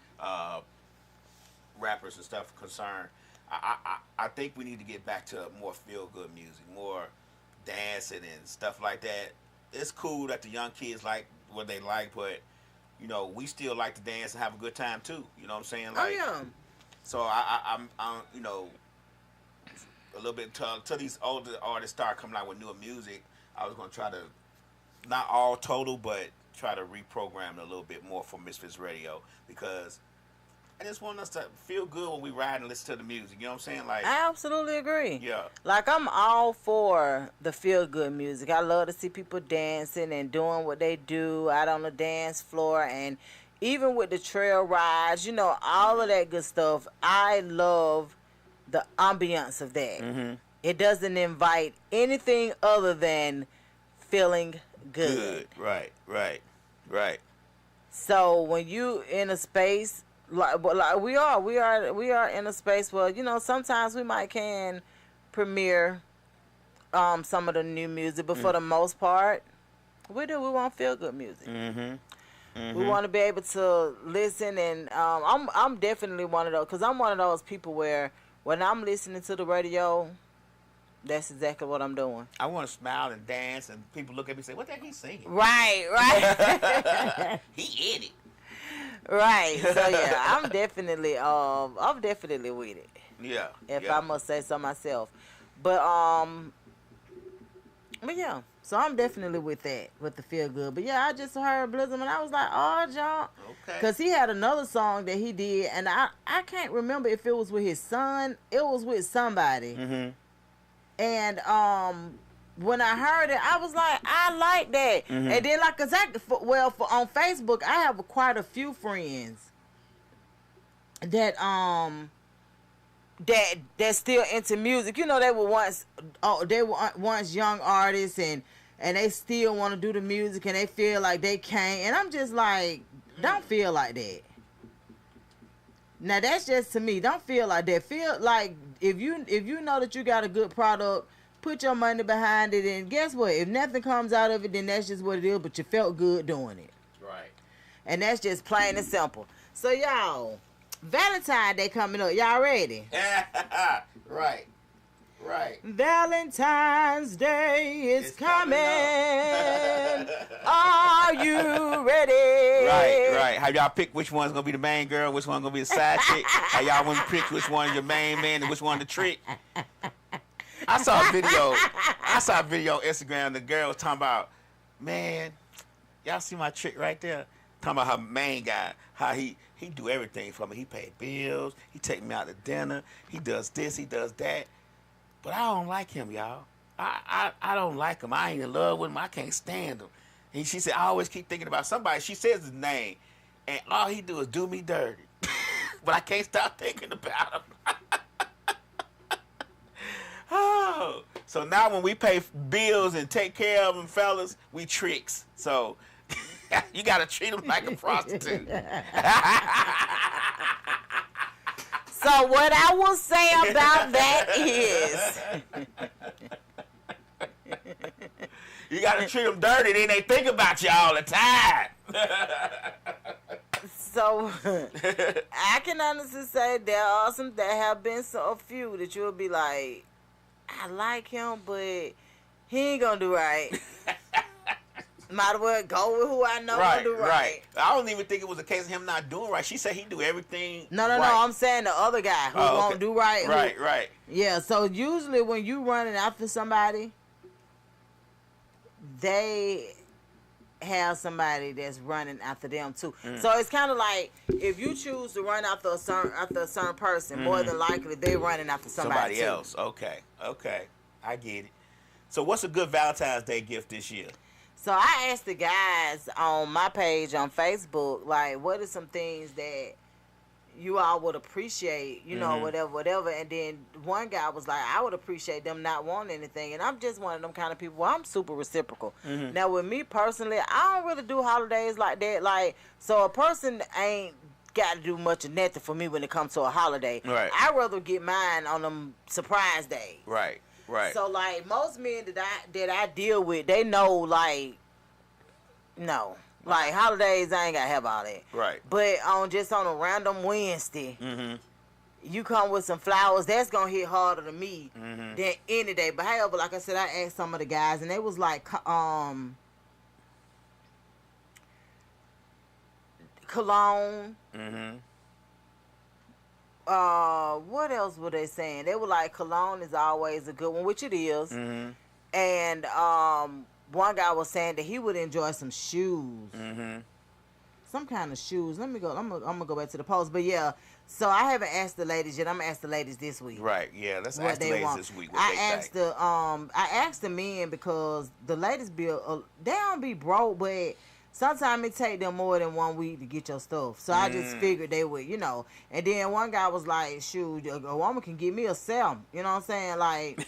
Speaker 4: rappers and stuff concerned, I think we need to get back to more feel good music, more dancing and stuff like that. It's cool that the young kids like what they like, but you know, we still like to dance and have a good time too. You know what I'm saying? Like, so I'm you know, a little bit until these older artists start coming out with newer music. I was gonna try to, not all total, but try to reprogram it a little bit more for Misfits Radio, because I just want us to feel good when we ride and listen to the music. You know what I'm saying? Like,
Speaker 3: I absolutely agree.
Speaker 4: yeah.
Speaker 3: Like, I'm all for the feel-good music. I love to see people dancing and doing what they do out on the dance floor. And even with the trail rides, you know, all of that good stuff. I love the ambiance of that. It doesn't invite anything other than feeling good.
Speaker 4: Right.
Speaker 3: So when you in a space... Like we are in a space where, you know, sometimes we might can premiere some of the new music, but for the most part, we want feel good music. We want to be able to listen, and I'm definitely one of those, because I'm one of those people where when I'm listening to the radio, that's exactly what I'm doing.
Speaker 4: I want to smile and dance, and people look at me and say, "What the heck he's singing?"
Speaker 3: Right.
Speaker 4: He in it.
Speaker 3: Right. So yeah, I'm definitely with it.
Speaker 4: Yeah.
Speaker 3: If I must say so myself. But yeah. So I'm definitely with that, with the feel good. But yeah, I just heard Blizzard and I was like, oh, John.
Speaker 4: Okay.
Speaker 3: Because he had another song that he did, and I can't remember if it was with his son. It was with somebody. And when I heard it, I was like, I like that. And then, like, on Facebook, I have quite a few friends that that's still into music. You know, they were once young artists, and they still want to do the music, and they feel like they can't. And I'm just like, don't feel like that. Now that's just to me. Don't feel like that. Feel like if you know that you got a good product, put your money behind it, and guess what? If nothing comes out of it, then that's just what it is. But you felt good doing it.
Speaker 4: Right.
Speaker 3: And that's just plain and simple. So y'all, Valentine's Day coming up. Y'all ready?
Speaker 4: Right.
Speaker 3: Valentine's Day is coming. Are you ready?
Speaker 4: Right. Have y'all picked which one's gonna be the main girl, which one's gonna be the side chick? Have y'all want to pick which one is your main man and which one the trick? I saw a video on Instagram. The girl was talking about, man, y'all see my trick right there? Talking about her main guy, how he do everything for me. He pay bills, he take me out to dinner, he does this, he does that. But I don't like him, y'all. I don't like him. I ain't in love with him. I can't stand him. And she said, I always keep thinking about somebody. She says his name, and all he do is do me dirty. But I can't stop thinking about him. Oh, so now when we pay bills and take care of them, fellas, we tricks. So you got to treat them like a prostitute.
Speaker 3: So what I will say about that is,
Speaker 4: you got to treat them dirty. Then they think about you all the time.
Speaker 3: so I can honestly say there have been a few that you'll be like, I like him, but he ain't gonna do right. Might as well go with who I know gonna do right.
Speaker 4: I don't even think it was a case of him not doing right. She said he do everything.
Speaker 3: No. I'm saying the other guy who won't do right.
Speaker 4: Right.
Speaker 3: Yeah. So usually when you running after somebody, they have somebody that's running after them too. So it's kind of like if you choose to run after a certain person, more than likely they're running after somebody
Speaker 4: else. Okay, I get it. So what's a good Valentine's Day gift this year?
Speaker 3: So I asked the guys on my page on Facebook, like, what are some things that you all would appreciate, you know, whatever. And then one guy was like, I would appreciate them not wanting anything. And I'm just one of them kind of people. I'm super reciprocal. Now, with me personally, I don't really do holidays like that. Like, so a person ain't got to do much of nothing for me when it comes to a holiday.
Speaker 4: Right.
Speaker 3: I'd rather get mine on them surprise days.
Speaker 4: Right.
Speaker 3: So, like, most men that I deal with, they know, like, no. Like, holidays, I ain't got to have all that.
Speaker 4: Right.
Speaker 3: But on a random Wednesday, you come with some flowers, that's going to hit harder to me than any day. But however, like I said, I asked some of the guys, and they was like, cologne. What else were they saying? They were like, cologne is always a good one, which it is. And one guy was saying that he would enjoy some shoes. Some kind of shoes. Let me go. I'm gonna go back to the post. But yeah, so I haven't asked the ladies yet. I'm gonna ask the ladies this week.
Speaker 4: Right. Yeah. Let's ask the ladies this week. What
Speaker 3: I
Speaker 4: they
Speaker 3: asked
Speaker 4: think.
Speaker 3: I asked the men because the ladies they don't be broke, but sometimes it take them more than 1 week to get your stuff. So I just figured they would, you know. And then one guy was like, shoot, a woman can give me a cell. You know what I'm saying? Like,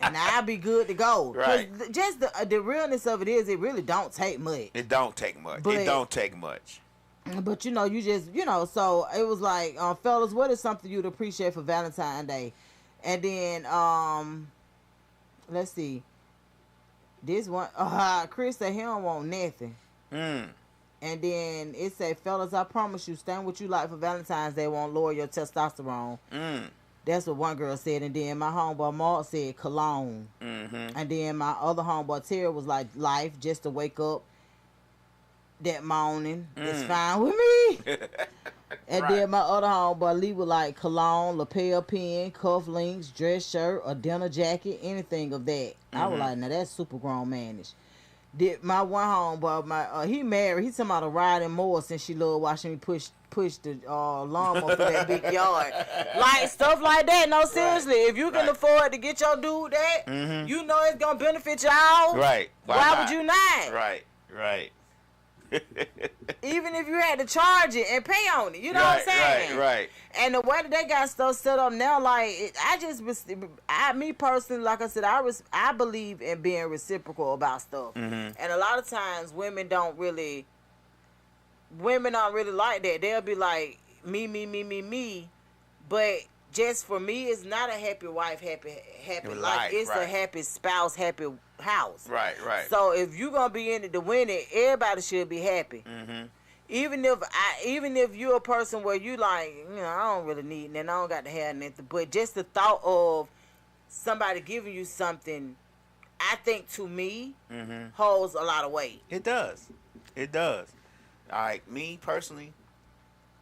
Speaker 3: and I'll be good to go.
Speaker 4: Right.
Speaker 3: Just the realness of it is, it really don't take much.
Speaker 4: It don't take much. But
Speaker 3: you know, you just, you know, so it was like, fellas, what is something you'd appreciate for Valentine's Day? And then, let's see. This one, Chris said he don't want nothing. And then it said, fellas, I promise you, staying what you like for Valentine's Day won't lower your testosterone. That's what one girl said. And then my homeboy Mark said cologne. And then my other homeboy Terry was like, life, just to wake up that morning. It's fine with me. And then my other homeboy Lee was like cologne, lapel pin, cufflinks, dress shirt, a dinner jacket, anything of that. I was like, now that's super grown manish. Did my one homeboy, he married, he's talking about a riding more since she loved watching me push the lawnmower through that big yard. Like, stuff like that. No, seriously, if you can afford to get your dude that, you know it's going to benefit y'all.
Speaker 4: Right.
Speaker 3: Why would you not?
Speaker 4: Right.
Speaker 3: Even if you had to charge it and pay on it, you know what I'm saying?
Speaker 4: Right.
Speaker 3: And the way that they got stuff set up now, like, me personally, like I said, I believe in being reciprocal about stuff. And a lot of times women aren't really like that. They'll be like, me. But just for me, it's not a happy wife, happy life. It's a happy spouse, happy house.
Speaker 4: Right.
Speaker 3: So if you're gonna be in it to win it, everybody should be happy. Even if you're a person where you like, you know, I don't really need nothing, I don't got to have nothing, but just the thought of somebody giving you something, I think to me holds a lot of weight.
Speaker 4: It does. Like me personally,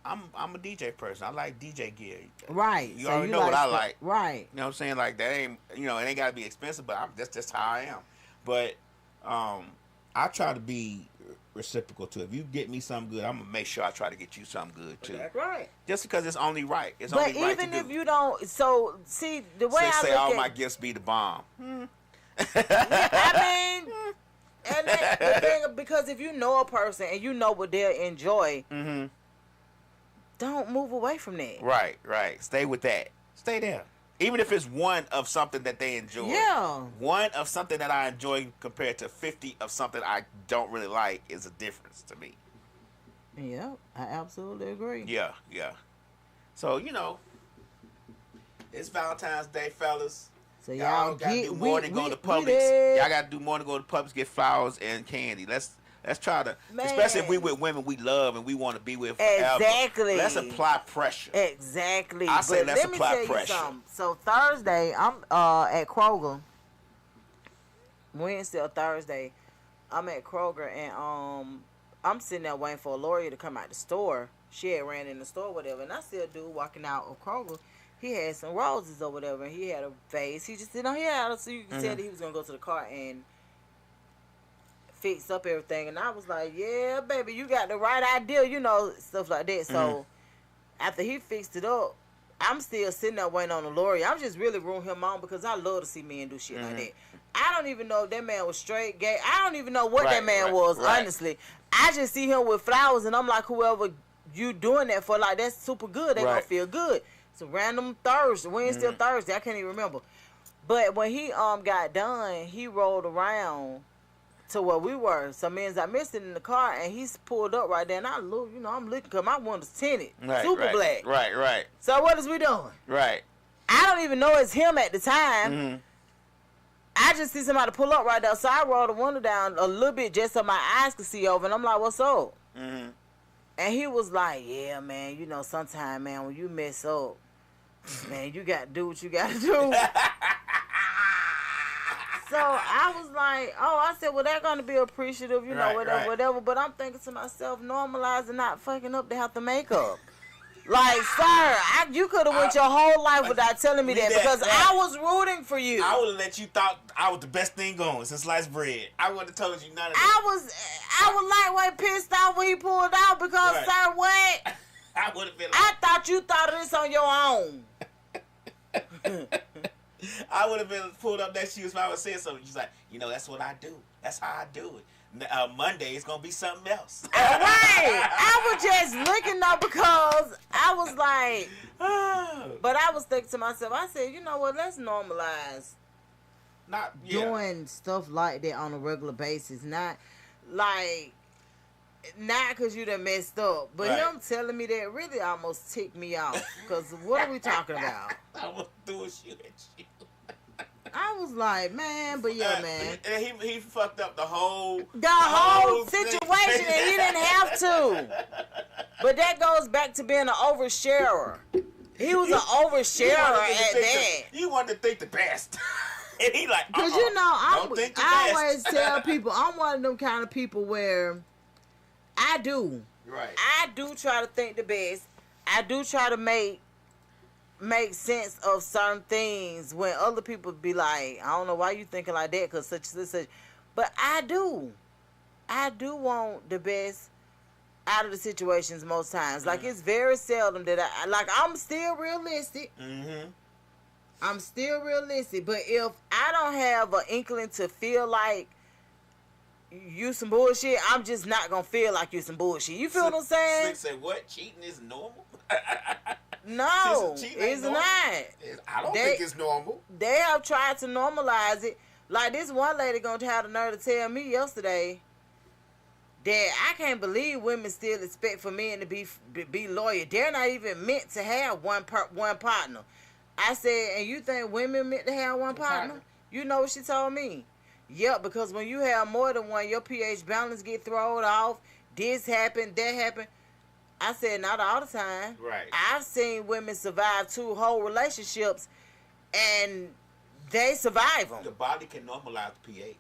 Speaker 4: I'm a DJ person. I like DJ gear.
Speaker 3: Right.
Speaker 4: You already know what I like.
Speaker 3: Right.
Speaker 4: You know what I'm saying? Like, that ain't, you know, it ain't got to be expensive, but that's just how I am. But I try to be reciprocal too. If you get me something good, I'm going to make sure I try to get you something good too.
Speaker 3: That's right.
Speaker 4: Just because it's only right. It's
Speaker 3: but
Speaker 4: only right
Speaker 3: even
Speaker 4: to
Speaker 3: if
Speaker 4: do.
Speaker 3: you don't, so see the way I
Speaker 4: say
Speaker 3: look
Speaker 4: all
Speaker 3: at,
Speaker 4: my gifts be the bomb.
Speaker 3: I mean, and the thing, because if you know a person and you know what they'll enjoy, don't move away from that.
Speaker 4: Right. Stay with that. Stay there. Even if it's one of something that they enjoy.
Speaker 3: Yeah.
Speaker 4: One of something that I enjoy compared to 50 of something I don't really like is a difference to me.
Speaker 3: Yeah, I absolutely agree.
Speaker 4: Yeah. So, you know, it's Valentine's Day, fellas.
Speaker 3: So
Speaker 4: y'all gotta do more than go to Publix. Y'all gotta do more than go to Publix, get flowers and candy. Let's try to, especially if we with women we love and we want to be with forever.
Speaker 3: Exactly.
Speaker 4: Let's apply pressure.
Speaker 3: Exactly.
Speaker 4: I say let's apply pressure.
Speaker 3: Let me tell you something. So Thursday, I'm at Kroger. Wednesday or Thursday, I'm at Kroger and I'm sitting there waiting for Lori to come out the store. She had ran in the store, whatever, and I see a dude walking out of Kroger. He had some roses or whatever, and he had a vase. He just didn't know he had it, so you can tell that he was gonna go to the car and fixed up everything. And I was like, yeah, baby, you got the right idea, you know, stuff like that. So after he fixed it up, I'm still sitting there waiting on the lawyer. I'm just really rooting him on because I love to see men do shit like that. I don't even know if that man was straight, gay. I don't even know what that man was, honestly. I just see him with flowers, and I'm like, whoever you doing that for, like, that's super good. They gonna feel good. It's a random Thursday, Wednesday or Thursday. I can't even remember. But when he got done, he rolled around to where we were. So means I missed it in the car, and he's pulled up right there. And I look, you know, I'm looking because my window's tinted, super black.
Speaker 4: Right.
Speaker 3: So what is we doing?
Speaker 4: Right.
Speaker 3: I don't even know it's him at the time. I just see somebody pull up right there. So I rolled the window down a little bit just so my eyes could see over. And I'm like, what's up? And he was like, yeah, man, you know, sometime, man, when you mess up, man, you got to do what you got to do. So I was like, oh, I said, well, they're going to be appreciative, you know, whatever. But I'm thinking to myself, normalize and not fucking up to have to make up. Like, sir, you could have went your whole life without telling me that because I was rooting for you.
Speaker 6: I would have let you thought I was the best thing going since sliced bread. I would have told you none of that.
Speaker 3: I was lightweight pissed off when he pulled out because, sir, what?
Speaker 6: I would have been like,
Speaker 3: I thought you thought of this on your own.
Speaker 6: I would have been pulled up next to you if I would say something. She's like, you know, that's what I do. That's how I do it. Monday it's gonna be something else.
Speaker 3: Right. I was just looking up because I was like, but I was thinking to myself, I said, you know what, let's normalize doing stuff like that on a regular basis. Not because you done messed up, but him telling me that really almost ticked me off. Because what are we talking about?
Speaker 6: I was doing shit at you.
Speaker 3: I was like, man, but yeah, man.
Speaker 6: And he fucked up the whole
Speaker 3: situation, and he didn't have to. But that goes back to being an oversharer. He was an oversharer at that.
Speaker 6: You wanted to think the best. And he like,
Speaker 3: because you know, I always tell people, I'm one of them kind of people where I do.
Speaker 6: Right.
Speaker 3: I do try to think the best. I do try to make sense of certain things when other people be like, I don't know why you thinking like that because such and such. But I do want the best out of the situations most times. Like, it's very seldom that I'm still realistic. I'm still realistic. But if I don't have an inkling to feel like you some bullshit, I'm just not going to feel like you some bullshit. You feel what I'm saying?
Speaker 6: Slick said, what? Cheating is normal?
Speaker 3: No, it's not.
Speaker 6: I don't think it's normal.
Speaker 3: They have tried to normalize it. Like, this one lady gonna have the nerve to tell me yesterday that I can't believe women still expect for men to be loyal. They're not even meant to have one partner. I said, and you think women meant to have one partner? You know what she told me? Yep, because when you have more than one, your pH balance get thrown off. This happened, that happened. I said, not all the time.
Speaker 6: Right.
Speaker 3: I've seen women survive 2 whole relationships, and they survive them.
Speaker 6: The body can normalize the pH.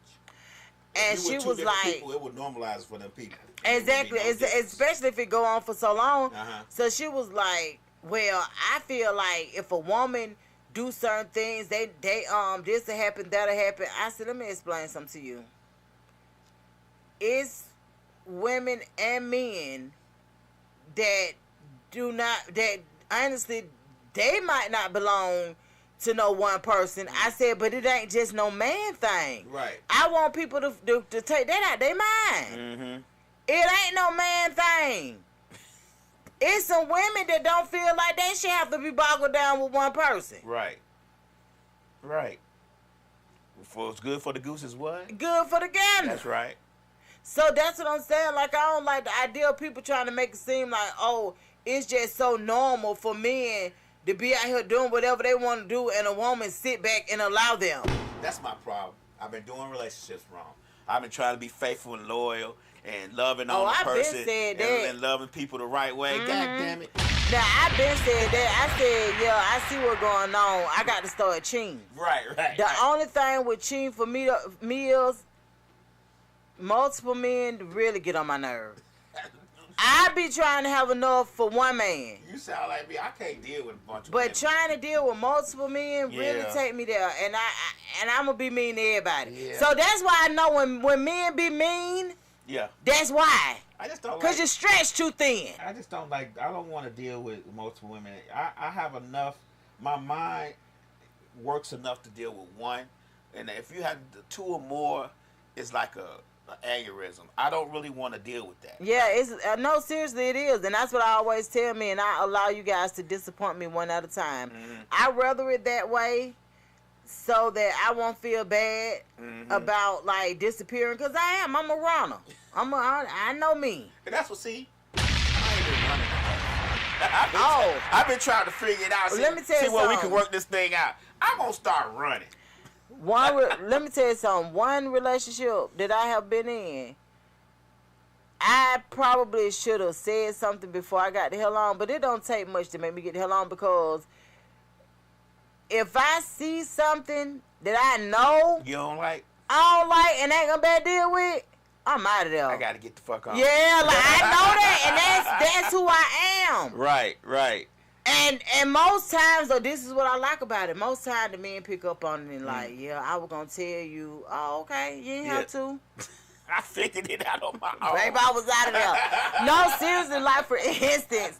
Speaker 3: And she was like,
Speaker 6: people, it would normalize for them people.
Speaker 3: Exactly, especially if it go on for so long. So she was like, well, I feel like if a woman do certain things, they this will happen, that'll happen. I said, let me explain something to you. It's women and men that honestly, they might not belong to no one person. I said, but it ain't just no man thing.
Speaker 6: Right.
Speaker 3: I want people to take that out their mind. It ain't no man thing. It's some women that don't feel like they should have to be boggled down with one person.
Speaker 6: Right. What's good for the goose is what?
Speaker 3: Good for the gander.
Speaker 6: That's right.
Speaker 3: So that's what I'm saying. Like, I don't like the idea of people trying to make it seem like, oh, it's just so normal for men to be out here doing whatever they want to do and a woman sit back and allow them.
Speaker 6: That's my problem. I've been doing relationships wrong. I've been trying to be faithful and loyal and loving on the person and loving people the right way. God damn it.
Speaker 3: Now, I've been said that. I said, yeah, I see what's going on. I got to start cheating.
Speaker 6: Right.
Speaker 3: The only thing with cheating for me is multiple men really get on my nerves. I be trying to have enough for one man.
Speaker 6: You sound like me. I can't deal with a bunch of
Speaker 3: But
Speaker 6: women.
Speaker 3: trying to deal with multiple men really take me there, and I'm gonna be mean to everybody.
Speaker 6: Yeah.
Speaker 3: So that's why I know when men be mean.
Speaker 6: Yeah.
Speaker 3: That's why.
Speaker 6: I just don't.
Speaker 3: Cause you stretch too thin.
Speaker 6: I just don't like. I don't want to deal with multiple women. I have enough. My mind works enough to deal with one, and if you have two or more, it's like an aneurysm. I don't really want to deal with that.
Speaker 3: Yeah, it's no, seriously, it is, and that's what I always tell me, and I allow you guys to disappoint me one at a time. I rather it that way, so that I won't feel bad about like disappearing, cause I'm a runner. I know me.
Speaker 6: And that's what. See, I ain't been running. I've been trying to figure it out.
Speaker 3: Let me tell you
Speaker 6: see where we
Speaker 3: something.
Speaker 6: can work this thing out. I'm gonna start running.
Speaker 3: Let me tell you something. One relationship that I have been in, I probably should have said something before I got the hell on, but it don't take much to make me get the hell on, because if I see something that I know
Speaker 6: You don't like?
Speaker 3: I don't like and ain't gonna be able to deal with, I'm out of there.
Speaker 6: I gotta get the fuck off.
Speaker 3: Yeah, like I know that, and that's who I am.
Speaker 6: Right.
Speaker 3: And most times, though, this is what I like about it. Most times the men pick up on it and like, yeah, I was gonna tell you, oh, okay, you didn't have to.
Speaker 6: I figured it out on my own.
Speaker 3: Baby, I was out of there. No, seriously, like for instance,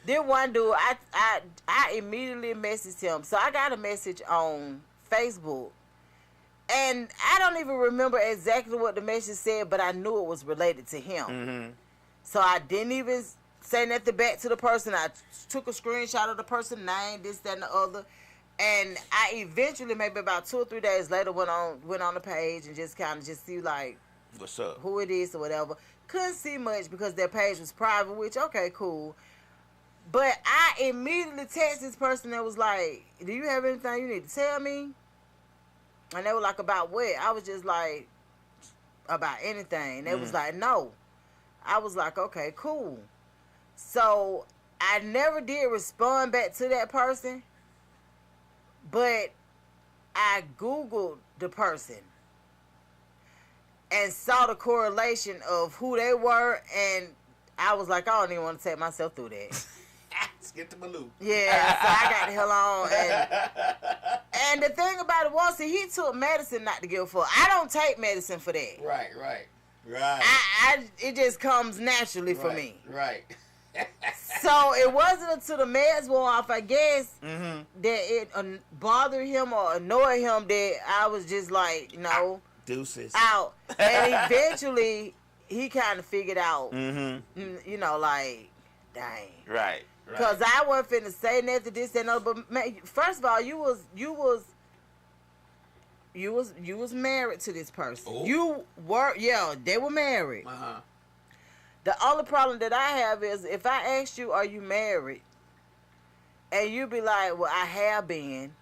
Speaker 3: this one dude, I immediately messaged him. So I got a message on Facebook. And I don't even remember exactly what the message said, but I knew it was related to him. So I didn't even say nothing back to the person. I took a screenshot of the person's name, this, that, and the other. And I eventually, maybe about 2 or 3 days later, went on the page and just kind of just see, like,
Speaker 6: what's up,
Speaker 3: who it is or whatever. Couldn't see much because their page was private, which, okay, cool. But I immediately texted this person that was like, do you have anything you need to tell me? And they were like, about what? I was just like, about anything. They was like, no. I was like, okay, cool. So I never did respond back to that person, but I Googled the person and saw the correlation of who they were, and I was like, I don't even want to take myself through that.
Speaker 6: Skip to my loop.
Speaker 3: Yeah, so I got the hell on. And the thing about it was, he took medicine not to give a fuck. I don't take medicine for that.
Speaker 6: Right.
Speaker 3: It just comes naturally for me.
Speaker 6: Right.
Speaker 3: So it wasn't until the meds wore off, I guess, that it bothered him or annoyed him that I was just like,
Speaker 6: deuces
Speaker 3: out. And eventually, he kind of figured out, like, dang.
Speaker 6: Right.
Speaker 3: Because I wasn't finna say nothing, this, that, and other. But man, first of all, you was married to this person.
Speaker 6: Ooh.
Speaker 3: You were, they were married. The only problem that I have is if I asked you, are you married? And you be like, well, I have been.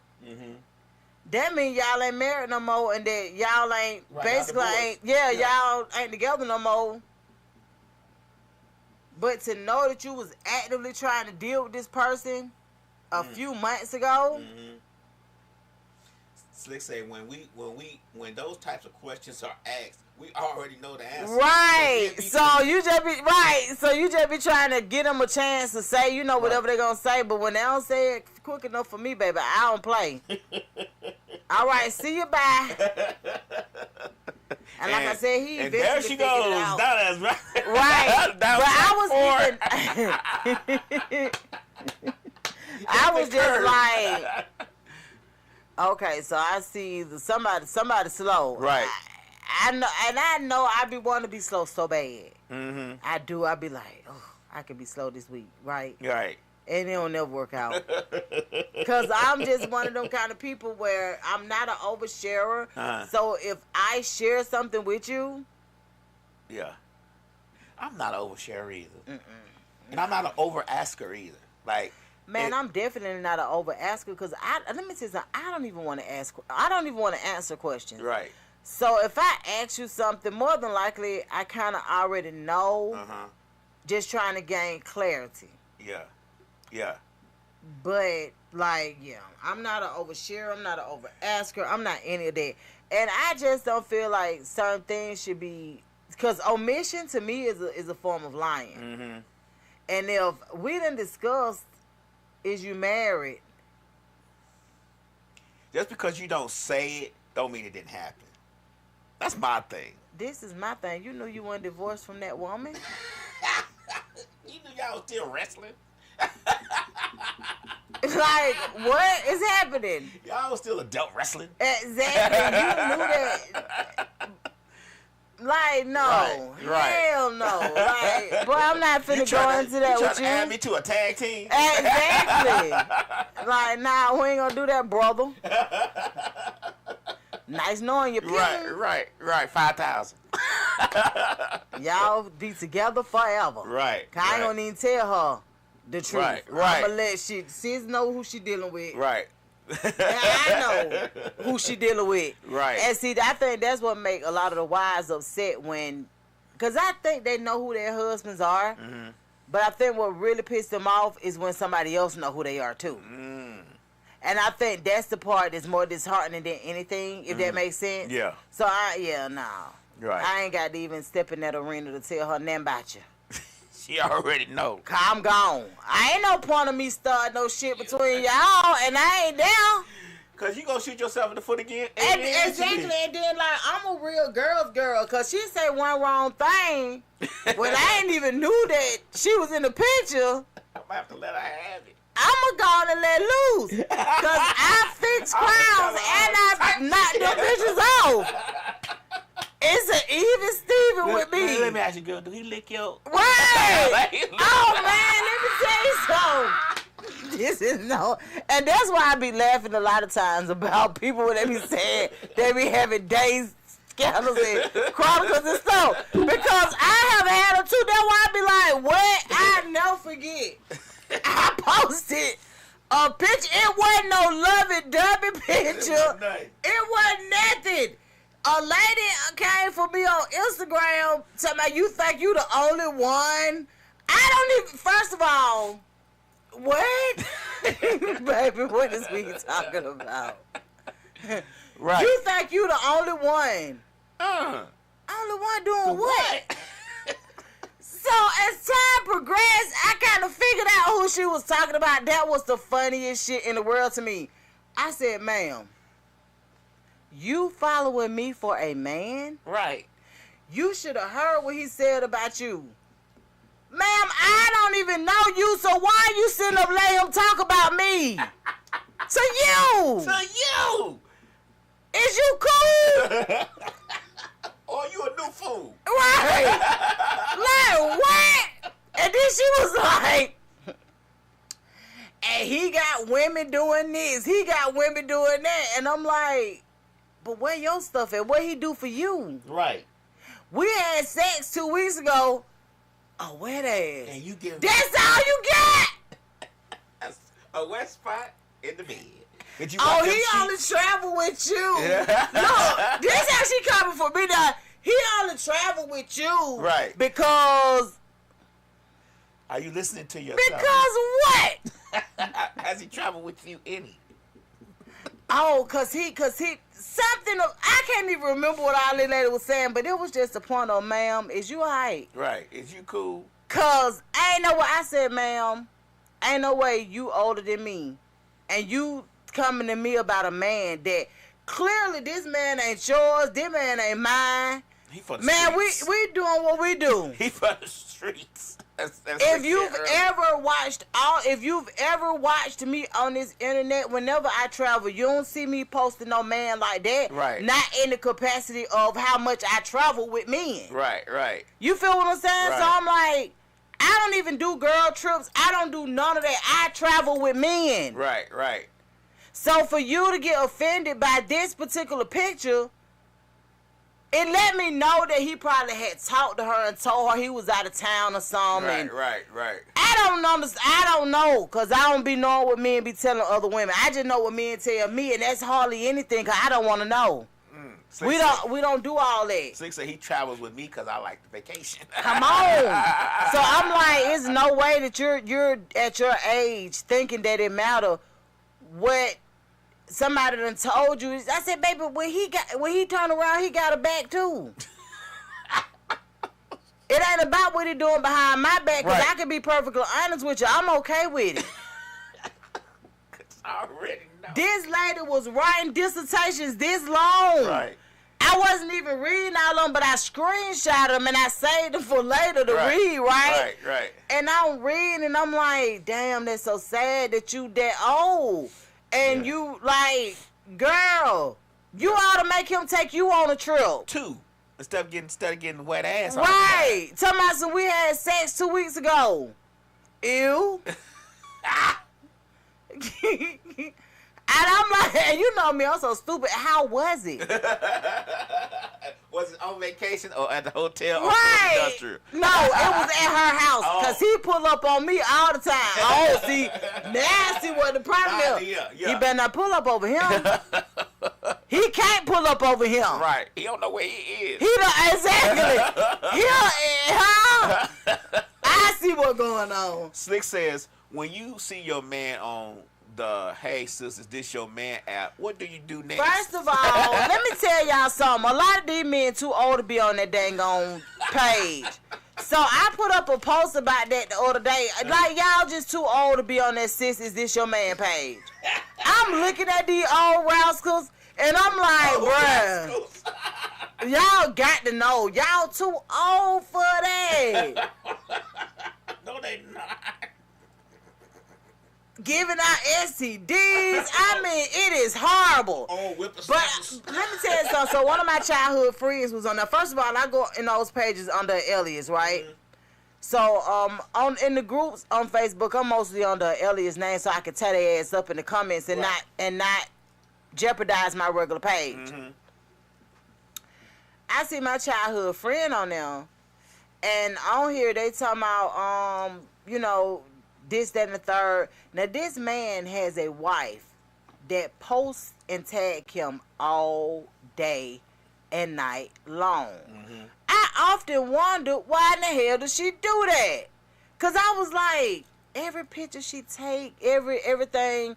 Speaker 3: That means y'all ain't married no more, and that y'all ain't, y'all ain't together no more. But to know that you was actively trying to deal with this person a few months ago.
Speaker 6: Slick say when those types of questions are asked, we already know the answer.
Speaker 3: Right. So you just be trying to get them a chance to say, whatever they're gonna say. But when they don't say it quick enough for me, baby, I don't play. All right, see you, bye. And like I said, he eventually
Speaker 6: there she goes.
Speaker 3: It out.
Speaker 6: That is right.
Speaker 3: Right. But I was just like, okay, so I see somebody slow.
Speaker 6: Right.
Speaker 3: I know, and I know I be wanting to be slow so bad. I do. I be like, oh, I could be slow this week, right?
Speaker 6: Right.
Speaker 3: And it don't never work out. Because I'm just one of them kind of people where I'm not an oversharer. So if I share something with you.
Speaker 6: Yeah. I'm not an oversharer either. And I'm not an over-asker either. Like,
Speaker 3: man, I'm definitely not an over-asker because let me tell you something. I don't even want to ask. I don't even want to answer questions.
Speaker 6: Right.
Speaker 3: So if I ask you something, more than likely, I kind of already know. Just trying to gain clarity.
Speaker 6: Yeah. Yeah.
Speaker 3: But, like, I'm not an oversharer. I'm not an over-asker. I'm not any of that. And I just don't feel like certain things should be because omission to me is a form of lying.
Speaker 4: Mm-hmm.
Speaker 3: And if we done discussed, is you married?
Speaker 6: Just because you don't say it, don't mean it didn't happen. That's my thing.
Speaker 3: This is my thing. You knew you weren't divorced from that woman?
Speaker 6: You knew y'all was still wrestling?
Speaker 3: Like, what is happening?
Speaker 6: Y'all was still adult wrestling?
Speaker 3: Exactly. You knew that. Like, no.
Speaker 6: Right.
Speaker 3: Hell no. Like, boy, I'm not finna go into that
Speaker 6: you
Speaker 3: with
Speaker 6: trying to
Speaker 3: you.
Speaker 6: add me to a tag team?
Speaker 3: Exactly. Like, nah, we ain't gonna do that, brother. Nice knowing you,
Speaker 6: Right. 5,000.
Speaker 3: Y'all be together forever.
Speaker 6: Right.
Speaker 3: I ain't gonna even tell her the truth.
Speaker 6: Right.
Speaker 3: I'm gonna let sis know who she dealing with.
Speaker 6: Right.
Speaker 3: And I know who she dealing with.
Speaker 6: Right.
Speaker 3: And see, I think that's what make a lot of the wives upset when, because I think they know who their husbands are.
Speaker 6: Mm-hmm.
Speaker 3: But I think what really pissed them off is when somebody else know who they are too.
Speaker 6: Mm.
Speaker 3: And I think that's the part that's more disheartening than anything, if that makes sense.
Speaker 6: Yeah.
Speaker 3: So, nah.
Speaker 6: Right.
Speaker 3: I ain't got to even step in that arena to tell her nothing about you.
Speaker 6: She already know.
Speaker 3: 'Cause I'm gone. I ain't no point of me starting no shit between y'all, and I ain't down.
Speaker 6: Because you gonna shoot yourself in the foot again.
Speaker 3: And exactly, and then like I'm a real girl's girl, cause she say one wrong thing when I ain't even knew that she was in the picture.
Speaker 6: I'm gonna have to let her have it.
Speaker 3: I'ma go on and let loose, cause I fix crowns and I knock them bitches off. It's an even Steven with me.
Speaker 6: Let me ask you, girl, do he lick your...
Speaker 3: Right? Oh man, let me tell you something. This is no, and that's why I be laughing a lot of times about people when they be saying they be having days, scandals, and chronicles and stuff. Because I have had them too. That's why I be like, what? I never forget. I posted a picture. It wasn't no lovey-dovey picture. It wasn't nothing. A lady came for me on Instagram talking about you think you the only one. I don't even, first of all, what? Baby, what is we talking about?
Speaker 6: Right.
Speaker 3: You think you the only one. Only one doing what? So as time progressed, I kind of figured out who she was talking about. That was the funniest shit in the world to me. I said, ma'am, you following me for a man?
Speaker 6: Right.
Speaker 3: You should have heard what he said about you. Ma'am, I don't even know you, so why are you sitting up letting him talk about me? To you!
Speaker 6: To you!
Speaker 3: Is you cool?
Speaker 6: Or you a new fool?
Speaker 3: Right. Like, what? And then she was like, and he got women doing this, he got women doing that. And I'm like, but where your stuff at? What he do for you?
Speaker 6: Right.
Speaker 3: We had sex 2 weeks ago. Oh, where that?
Speaker 6: And you give
Speaker 3: That's all you got?
Speaker 6: a wet spot in the bed. Did you
Speaker 3: Oh,
Speaker 6: wipe them
Speaker 3: he only
Speaker 6: sheets?
Speaker 3: travel with you. Look, this how she coming for me now. He only travel with you.
Speaker 6: Right.
Speaker 3: Because
Speaker 6: Are you listening to yourself?
Speaker 3: what?
Speaker 6: Has he traveled with you any?
Speaker 3: Oh, cause he something of, I can't even remember what our little lady was saying, but it was just a point of, ma'am, is you alright?
Speaker 6: Right. Is you cool?
Speaker 3: Cause ain't no way, I said, ma'am, ain't no way you older than me, and you coming to me about a man that clearly this man ain't yours, this man ain't mine.
Speaker 6: He for the
Speaker 3: Man,
Speaker 6: streets.
Speaker 3: we doing what we do.
Speaker 6: He for the streets. That's
Speaker 3: If you've ever watched me on this internet, whenever I travel, you don't see me posting no man like that.
Speaker 6: Right.
Speaker 3: Not in the capacity of how much I travel with men.
Speaker 6: Right.
Speaker 3: You feel what I'm saying?
Speaker 6: Right.
Speaker 3: So I'm like, I don't even do girl trips. I don't do none of that. I travel with men.
Speaker 6: Right.
Speaker 3: So for you to get offended by this particular picture, it let me know that he probably had talked to her and told her he was out of town or something.
Speaker 6: Right.
Speaker 3: I don't know, because I don't be knowing what men be telling other women. I just know what men tell me, and that's hardly anything, because I don't want to know. We don't do all that.
Speaker 6: Slick said he travels with me because I like the vacation.
Speaker 3: Come on. So I'm like, there's no way that you're at your age thinking that it matter what somebody done told you. I said, baby, when he turned around, he got her back too. It ain't about what he doing behind my back, because
Speaker 4: Right.
Speaker 3: I can be perfectly honest with you. I'm okay with it.
Speaker 6: I already know.
Speaker 3: This lady was writing dissertations this long.
Speaker 6: Right.
Speaker 3: I wasn't even reading all of them, but I screenshot them and I saved them for later to read, right?
Speaker 6: Right.
Speaker 3: And I'm reading and I'm like, damn, that's so sad that you that old. And you like, girl, you ought to make him take you on a trip.
Speaker 6: 2. Instead of getting wet ass.
Speaker 3: Right. Tell me, so we had sex 2 weeks ago. Ew. And I'm like, and you know me, I'm so stupid. How was it?
Speaker 6: Was it on vacation or at the hotel?
Speaker 3: Right.
Speaker 6: Or industrial?
Speaker 3: No, it was at her house. Because he pull up on me all the time. Oh, see, nasty what the problem is.
Speaker 6: Yeah.
Speaker 3: He better not pull up over him. He can't pull up over him.
Speaker 6: Right. He don't know where he is.
Speaker 3: He don't, exactly. I see what's going on.
Speaker 6: Slick says, when you see your man on the Hey Sis, Is This Your Man app, what do you do next?
Speaker 3: First of all, let me tell y'all something. A lot of these men too old to be on that dang on page. So I put up a post about that the other day. Like, y'all just too old to be on that Sis, Is This Your Man page. I'm looking at these old rascals, and I'm like, bruh, y'all got to know. Y'all too old for that.
Speaker 6: No, they not.
Speaker 3: Giving out STDs. I mean, it is horrible.
Speaker 6: Oh,
Speaker 3: But let me tell you something. So one of my childhood friends was on there. First of all, I go in those pages under alias, right? Mm-hmm. So in the groups on Facebook, I'm mostly under alias name, so I can tear their ass up in the comments and not jeopardize my regular page. Mm-hmm. I see my childhood friend on there, and on here they talking about this, that, and the third. Now, this man has a wife that posts and tag him all day and night long. Mm-hmm. I often wonder, why in the hell does she do that? Because I was like, every picture she take, everything,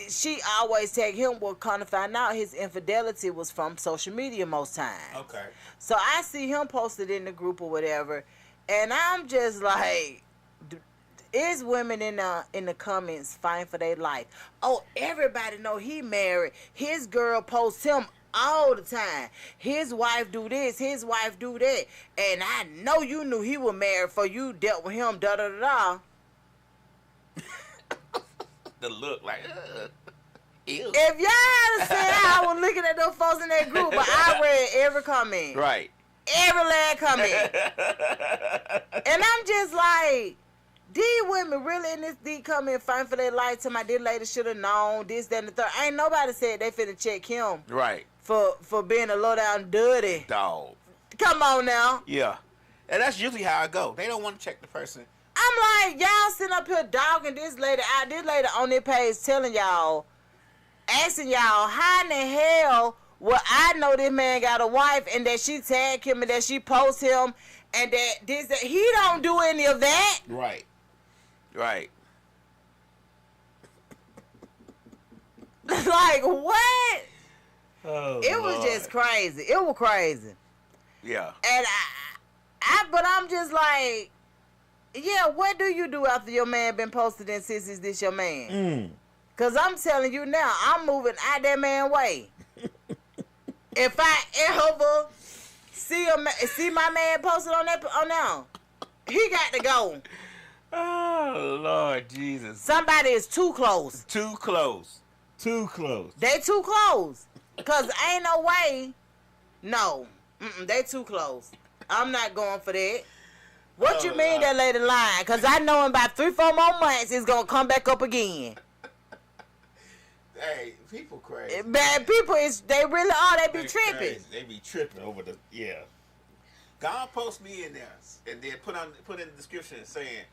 Speaker 3: she always tag him. Well, kind of find out his infidelity was from social media most times.
Speaker 6: Okay.
Speaker 3: So I see him posted in the group or whatever, and I'm just like, is women in the comments fighting for their life? Oh, everybody know he married. His girl posts him all the time. His wife do this, his wife do that. And I know you knew he was married for you dealt with him, da-da-da-da.
Speaker 6: The look like, ew.
Speaker 3: If y'all understand how I was looking at those folks in that group, but I read every comment.
Speaker 6: Right.
Speaker 3: Every last comment. And I'm just like, these women really in this deep comment fighting for their life. To my this lady should have known this, that, and the third. Ain't nobody said they finna check him.
Speaker 6: Right.
Speaker 3: For being a low down dirty
Speaker 6: dog.
Speaker 3: Come on now.
Speaker 6: Yeah. And that's usually how I go. They don't want to check the person.
Speaker 3: I'm like, y'all sitting up here dogging this lady out. This lady on their page telling y'all, asking y'all, how in the hell will I know this man got a wife and that she tagged him and that she posts him and that he don't do any of that?
Speaker 6: Right. Right.
Speaker 3: Like, what?
Speaker 6: Oh,
Speaker 3: it was just crazy. It was crazy.
Speaker 6: Yeah.
Speaker 3: And but I'm just like, yeah, what do you do after your man been posted in Sis, Is This Your Man? Because I'm telling you now, I'm moving out that man way. If I ever see my man posted on now, he got to go.
Speaker 6: Oh, Lord Jesus.
Speaker 3: Somebody is too close.
Speaker 6: Too close. Too close.
Speaker 3: They too close. Because ain't no way. No. They too close. I'm not going for that. What you mean that lady lying? Because I know in about 3-4 more months it's going to come back up again.
Speaker 6: Hey, people crazy.
Speaker 3: Bad people, they really are. They be tripping.
Speaker 6: Crazy. They be tripping over the, yeah. God post me in there and then put in the description saying,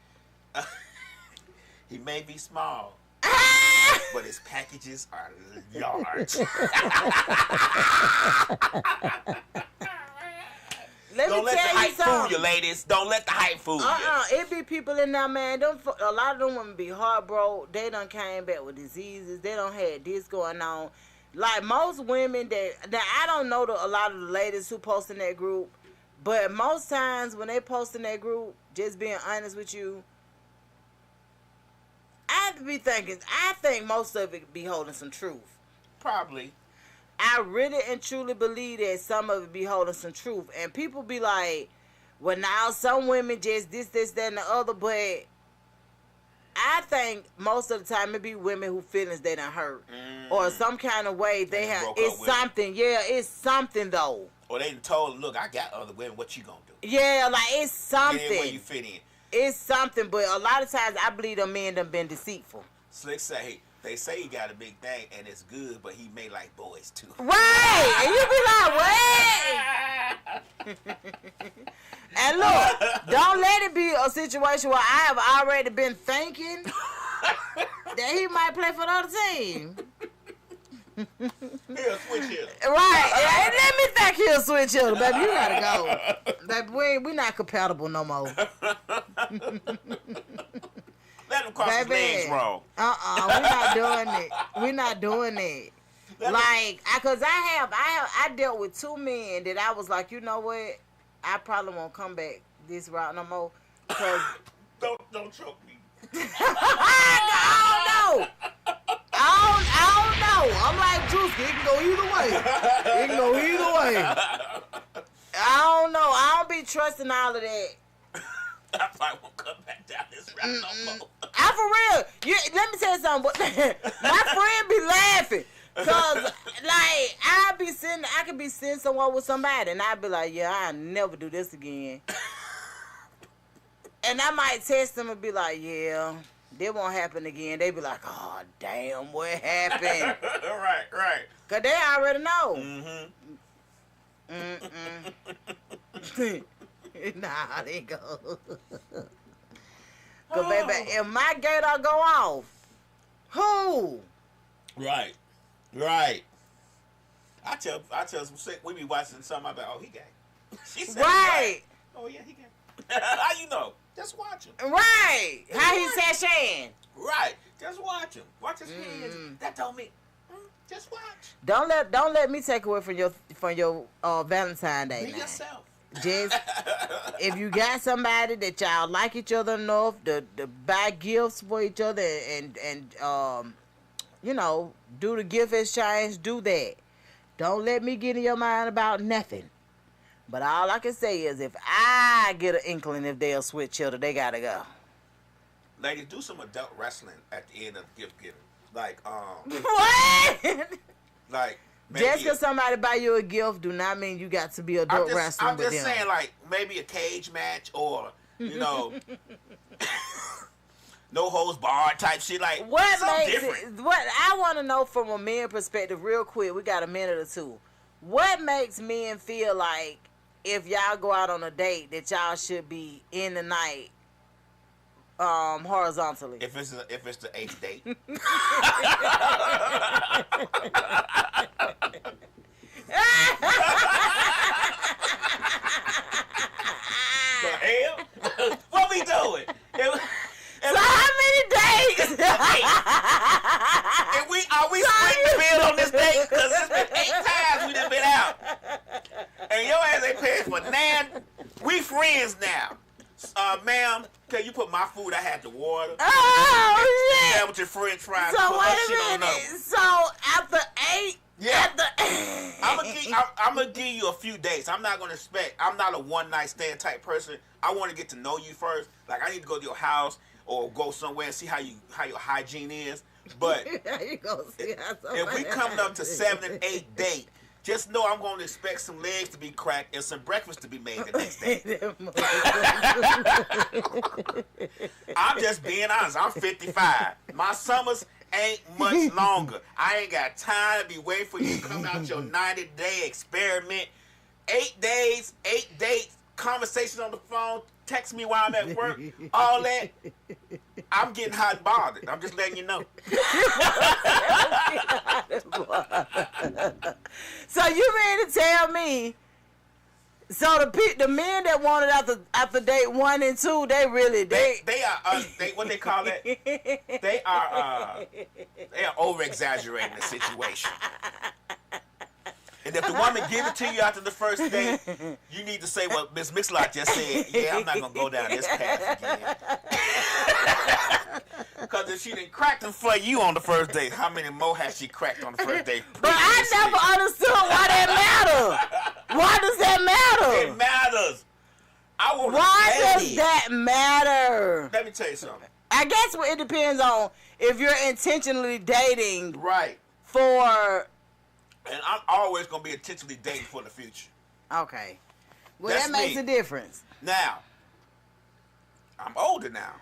Speaker 6: he may be small, but his packages are large. Don't let the hype fool you, ladies. Don't let the hype fool you.
Speaker 3: It be people in there, man. A lot of them women be heartbroken. They done came back with diseases. They done had this going on. Like most women that I don't know a lot of the ladies who post in that group, But most times when they post in that group, just being honest with you, I think most of it be holding some truth.
Speaker 6: Probably.
Speaker 3: I really and truly believe that some of it be holding some truth. And people be like, well, now some women just this, that, and the other. But I think most of the time it be women who feelings they done hurt. Or some kind of way they have. It's something. Yeah, it's something though.
Speaker 6: Or they told, look, I got other women. What you gonna do?
Speaker 3: Yeah, like it's something.
Speaker 6: Get in where you fit in.
Speaker 3: It's something. But a lot of times I believe the men done been deceitful.
Speaker 6: Slick say, they say he got a big thing and it's good, but he may like boys too.
Speaker 3: Right! And you be like, wait! And look, don't let it be a situation where I have already been thinking that he might play for the other team.
Speaker 6: He'll switch hitter.
Speaker 3: Right. And let me think he'll switch hitter. Baby, you gotta go. Baby, we not compatible no more.
Speaker 6: Let him cross his legs wrong.
Speaker 3: We're not doing it. We're not doing it. Cause I dealt with two men that I was like, you know what? I probably won't come back this route no more. Cause
Speaker 6: don't choke me.
Speaker 3: I don't know. I'm like Drewski. It can go either way. It can go either way. I don't know. I don't be trusting all of that.
Speaker 6: I probably won't come back down this route no more.
Speaker 3: I'm for real. Let me tell you something. My friend be laughing. Cause I could be sitting somewhere with somebody and I'd be like, yeah, I'll never do this again. And I might text them and be like, yeah, that won't happen again. They be like, oh damn, what happened?
Speaker 6: Right.
Speaker 3: Cause they already know. Nah, they go. Cause baby, if my gator go off, who?
Speaker 6: Right. I tell some sick, we be watching something, I be like, oh, he gay. She said,
Speaker 3: right.
Speaker 6: Oh, yeah, he gay. How you know? Just watch him.
Speaker 3: Right. How he sashaying.
Speaker 6: Right. Just watch him. Watch his hands. That don't mean. Just watch.
Speaker 3: Don't let me take away from your Valentine's Day.
Speaker 6: Be yourself.
Speaker 3: Just if you got somebody that y'all like each other enough to buy gifts for each other and do the gift exchange, do that. Don't let me get in your mind about nothing. But all I can say is if I get an inkling if they'll switch hitter, they gotta go.
Speaker 6: Ladies, do some adult wrestling at the end of gift giving. Like,
Speaker 3: what?
Speaker 6: Like,
Speaker 3: just because somebody buy you a gift do not mean you got to be adult wrestling with them.
Speaker 6: I'm just saying, like, maybe a cage match or, no holds barred type shit. Like,
Speaker 3: what
Speaker 6: something
Speaker 3: makes
Speaker 6: different.
Speaker 3: What I want to know from a man perspective, real quick, we got a minute or two. What makes men feel like if y'all go out on a date that y'all should be in the night horizontally?
Speaker 6: If it's the 8th date. The hell? What we doing?
Speaker 3: So how many days?
Speaker 6: Are we splitting the bill on this date? Because it's been 8 times we done been out. And your ass ain't paying for nan. We friends now. Ma'am, can you put my food? I had the water.
Speaker 3: Oh, shit.
Speaker 6: Sandwich and french fries.
Speaker 3: So
Speaker 6: put
Speaker 3: wait
Speaker 6: her
Speaker 3: a
Speaker 6: shit on
Speaker 3: minute.
Speaker 6: up.
Speaker 3: So after 8?
Speaker 6: Yeah. I'm gonna give you a few dates. I'm not a one night stand type person. I want to get to know you first. Like, I need to go to your house or go somewhere and see how your hygiene is. But if we coming up to 7 and 8 date, just know I'm going to expect some legs to be cracked and some breakfast to be made the next day. I'm just being honest. I'm 55. My summers ain't much longer. I ain't got time to be waiting for you to come out your 90-day experiment. 8 days, 8 dates, conversations on the phone, text me while I'm at work, all that. I'm getting hot and bothered. I'm just letting you know.
Speaker 3: So you mean to tell me, so the men that wanted after date 1 and 2, they are
Speaker 6: what they call it? They are over exaggerating the situation. And if the woman give it to you after the first date, you need to say what Miss Mixalot just said. Yeah, I'm not gonna go down this path again. Because if she didn't crack them for you on the first date, how many more has she cracked on the first date?
Speaker 3: But I never understood why that matters. Why does that matter?
Speaker 6: It matters.
Speaker 3: Why does that matter?
Speaker 6: Let me tell you something.
Speaker 3: I guess it depends on if you're intentionally dating.
Speaker 6: Right.
Speaker 3: For.
Speaker 6: And I'm always going to be intentionally dating for the future.
Speaker 3: Okay. Well,
Speaker 6: That's
Speaker 3: that makes
Speaker 6: me.
Speaker 3: a difference.
Speaker 6: Now, I'm older now.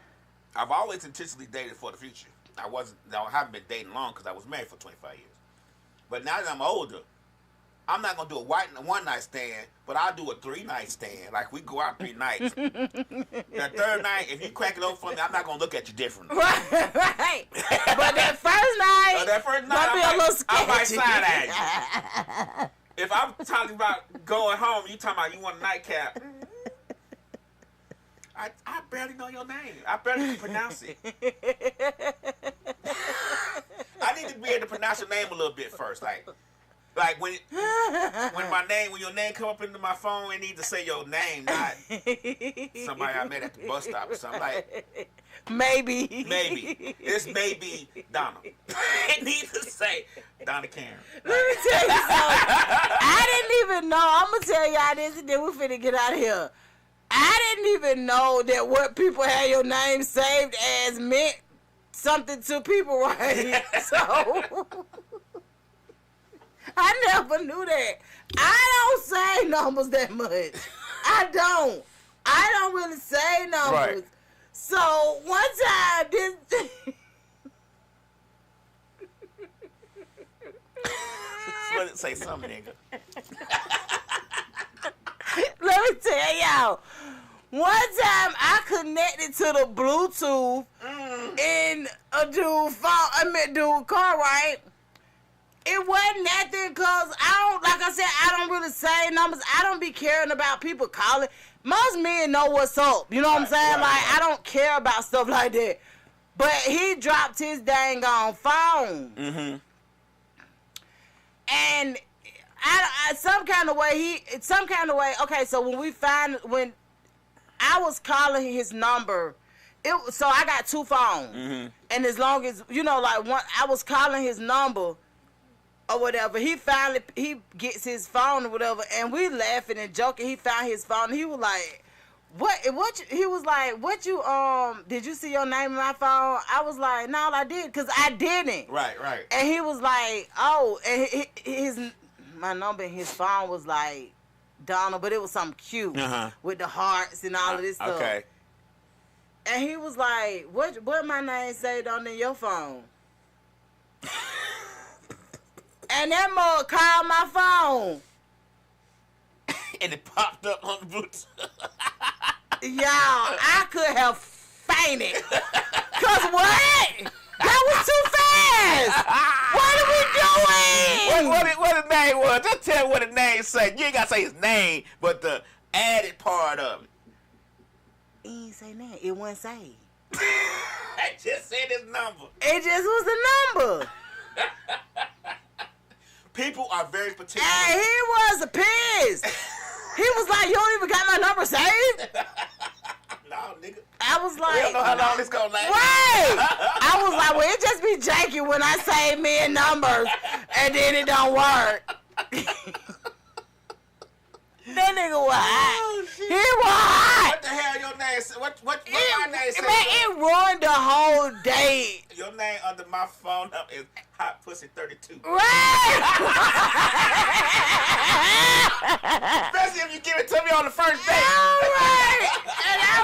Speaker 6: I've always intentionally dated for the future. I haven't been dating long because I was married for 25 years. But now that I'm older, I'm not going to do a one-night stand, but I'll do a 3-night stand. Like, we go out 3 nights. The third night, if you crack it open for me, I'm not going to look at you differently.
Speaker 3: Right. But that first night, might be a little sketchy.
Speaker 6: I might side at you. If I'm talking about going home, you talking about you want a nightcap. I barely know your name. I barely can pronounce it. I need to be able to pronounce your name a little bit first. Like when your name come up into my phone, it needs to say your name, not somebody I met at the bus stop or something. Like
Speaker 3: maybe.
Speaker 6: It's maybe Donna. It needs to say Donna Karen.
Speaker 3: Let me tell you something. I didn't even know. I'm gonna tell y'all this, and then we're finna get out of here. I didn't even know that what people had your name saved as meant something to people, right? So I never knew that. I don't say numbers that much. I don't really say numbers.
Speaker 6: Right.
Speaker 3: So one time
Speaker 6: Say something, nigga.
Speaker 3: let me tell y'all. One time I connected to the Bluetooth in a dude's car, right? It wasn't nothing because like I said, I don't really say numbers. I don't be caring about people calling. Most men know what's up. You know what I'm saying? I don't care about stuff like that. But he dropped his dang on phone. Mm-hmm. And some kind of way, okay, so when I was calling his number, so I got 2 phones. Mm-hmm. And as long as, I was calling his number or whatever, he gets his phone or whatever, and we laughing and joking. He found his phone, and he was like, he was like, did you see your name in my phone? I was like, no, I did, because I didn't.
Speaker 6: Right.
Speaker 3: And he was like, oh, and my number in his phone was like Donald, but it was something cute with the hearts and all of this stuff.
Speaker 6: Okay.
Speaker 3: And he was like, what my name saved on in your phone? And that mug called my phone.
Speaker 6: And it popped up on the Bluetooth.
Speaker 3: Y'all, I could have fainted. Cause what? That was too fast. What are we doing?
Speaker 6: What his name was? Just tell what his name said. You ain't gotta say his name, but the added part of it.
Speaker 3: He ain't say that. It wasn't saved.
Speaker 6: I just said his number.
Speaker 3: It just was the number.
Speaker 6: People are very particular.
Speaker 3: And he was pissed. He was like, you don't even got my number saved?
Speaker 6: No, nigga.
Speaker 3: I was like,
Speaker 6: We don't know how long this gonna last.
Speaker 3: Right. I was like, well, it just be janky when I save men numbers and then it don't work. That nigga was hot.
Speaker 6: Oh, shit.
Speaker 3: He was hot.
Speaker 6: What the hell your name said? What my name said?
Speaker 3: Man, it ruined the whole date.
Speaker 6: Your name under my phone up is Hot Pussy 32.
Speaker 3: Right.
Speaker 6: Especially if you give it to me on the first date.
Speaker 3: All right. And I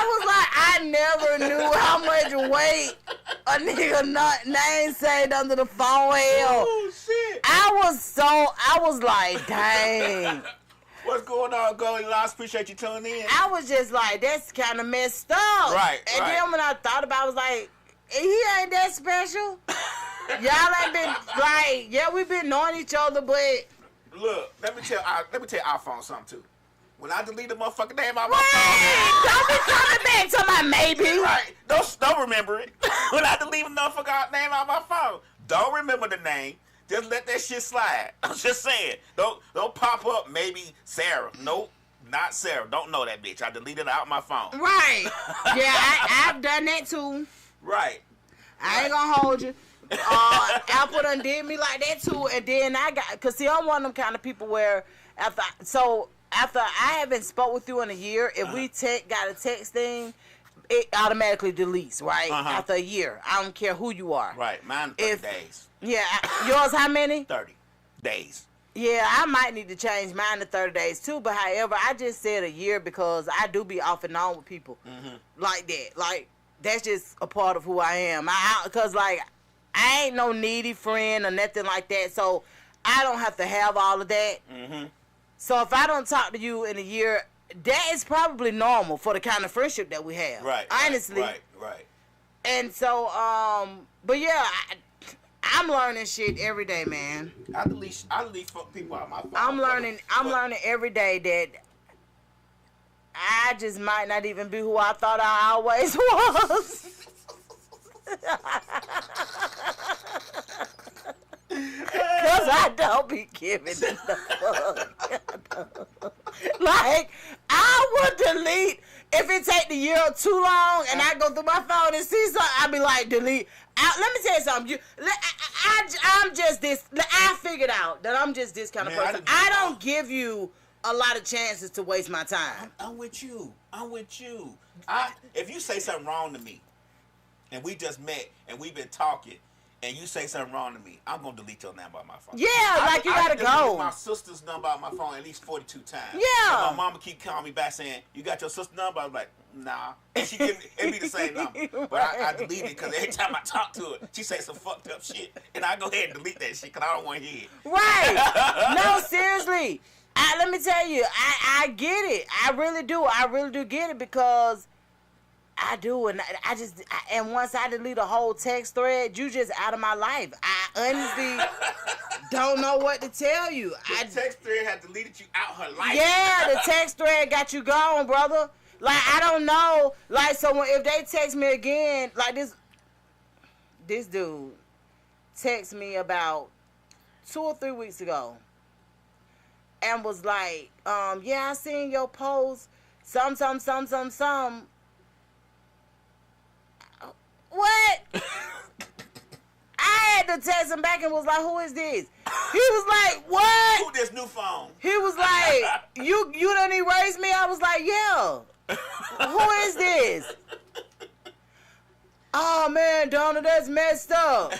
Speaker 3: was like, I never knew how much weight a nigga name saved under the phone held.
Speaker 6: Oh, shit.
Speaker 3: I was like, dang.
Speaker 6: What's going on, Goldie Lost? Appreciate you tuning in.
Speaker 3: I was just like, that's kind of messed up.
Speaker 6: Right,
Speaker 3: And then when I thought about it, I was like, he ain't that special. Y'all ain't been, like, yeah, we've been knowing each other, but...
Speaker 6: Look, let me tell iPhone something, too. When I delete the motherfucking name out my
Speaker 3: Wait, don't be coming back to my maybe.
Speaker 6: phone. Right. Don't remember it. When I delete the motherfucking name out my phone, don't remember the name. Just let that shit slide. I'm just saying. Don't pop up maybe Sarah. Nope. Not Sarah. Don't know that bitch. I deleted her out my phone.
Speaker 3: Right. Yeah, I've done that too.
Speaker 6: Right.
Speaker 3: I ain't gonna hold you. Apple done did me like that too, and then cause see, I'm one of them kind of people where after I haven't spoke with you in a year, if we got a text thing, it automatically deletes, right? After a year. I don't care who you are.
Speaker 6: Right. Mine 30 days.
Speaker 3: Yeah. Yours how many?
Speaker 6: 30 days.
Speaker 3: Yeah, I might need to change mine to 30 days too, but however, I just said a year because I do be off and on with people like that. Like, that's just a part of who I am. Because, like, I ain't no needy friend or nothing like that, so I don't have to have all of that. So if I don't talk to you in a year, that is probably normal for the kind of friendship that we have.
Speaker 6: Right.
Speaker 3: Honestly.
Speaker 6: Right.
Speaker 3: And so, but yeah, I'm learning shit every day, man.
Speaker 6: I delete people out my phone.
Speaker 3: I'm learning every day that I just might not even be who I thought I always was. Because I don't be giving the fuck. Like, I would delete, if it take the year or too long and I go through my phone and see something, I'd be like, delete. Let me tell you something. I'm just this. I figured out that I'm just this kind of person. I don't give you a lot of chances to waste my time.
Speaker 6: I'm with you. If you say something wrong to me, and we just met, and we've been talking, and you say something wrong to me, I'm going to delete your number on my phone.
Speaker 3: Yeah, like you got to go.
Speaker 6: My sister's number on my phone at least 42 times.
Speaker 3: Yeah.
Speaker 6: And my mama keep calling me back saying, you got your sister's number? I'm like, nah. And she give me, it be the same number. But I delete it because every time I talk to her, she say some fucked up shit. And I go ahead and delete that shit because I don't want to hear it.
Speaker 3: Right. No, seriously. Let me tell you, I get it. I really do. I really do get it because I do, and and once I delete a whole text thread, you just out of my life. I honestly don't know what to tell you.
Speaker 6: The text thread had deleted you out her life.
Speaker 3: Yeah, the text thread got you gone, brother. Like, I don't know. Like, so if they text me again, like this dude text me about 2 or 3 weeks ago and was like, yeah, I seen your post, some. What? I had to text him back and was like, who is this? He was like, what?
Speaker 6: Who this new phone?
Speaker 3: He was like, you done erased me? I was like, yeah. Who is this? Oh, man, Donna, that's messed up.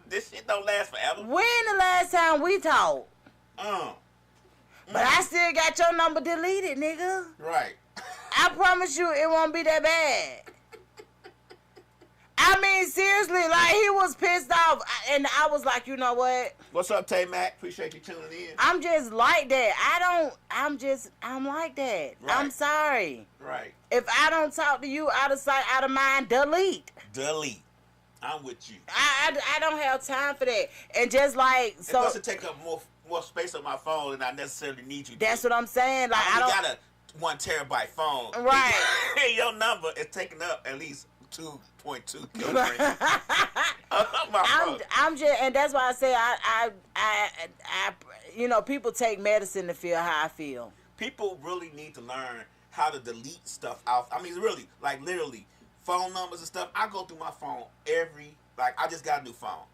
Speaker 6: This shit don't last forever.
Speaker 3: When the last time we talked? But I still got your number deleted, nigga.
Speaker 6: Right.
Speaker 3: I promise you it won't be that bad. I mean, seriously, like, he was pissed off, and I was like, you know what?
Speaker 6: What's up, Tay Mac? Appreciate you tuning in.
Speaker 3: I'm just like that. I'm like that.
Speaker 6: Right.
Speaker 3: I'm sorry.
Speaker 6: Right.
Speaker 3: If I don't talk to you, out of sight, out of mind, delete.
Speaker 6: I'm with you.
Speaker 3: I don't have time for that. And just like, so.
Speaker 6: It doesn't take up more space on my phone than I necessarily need you to.
Speaker 3: That's what I'm saying. Like, I don't
Speaker 6: got a 1 terabyte phone.
Speaker 3: Right.
Speaker 6: Your number is taking up at least 2.2
Speaker 3: I'm just, and that's why I say I you know, people take medicine to feel how I feel.
Speaker 6: People really need to learn how to delete stuff out. I mean, really, like, literally, phone numbers and stuff. I go through my phone I just got a new phone.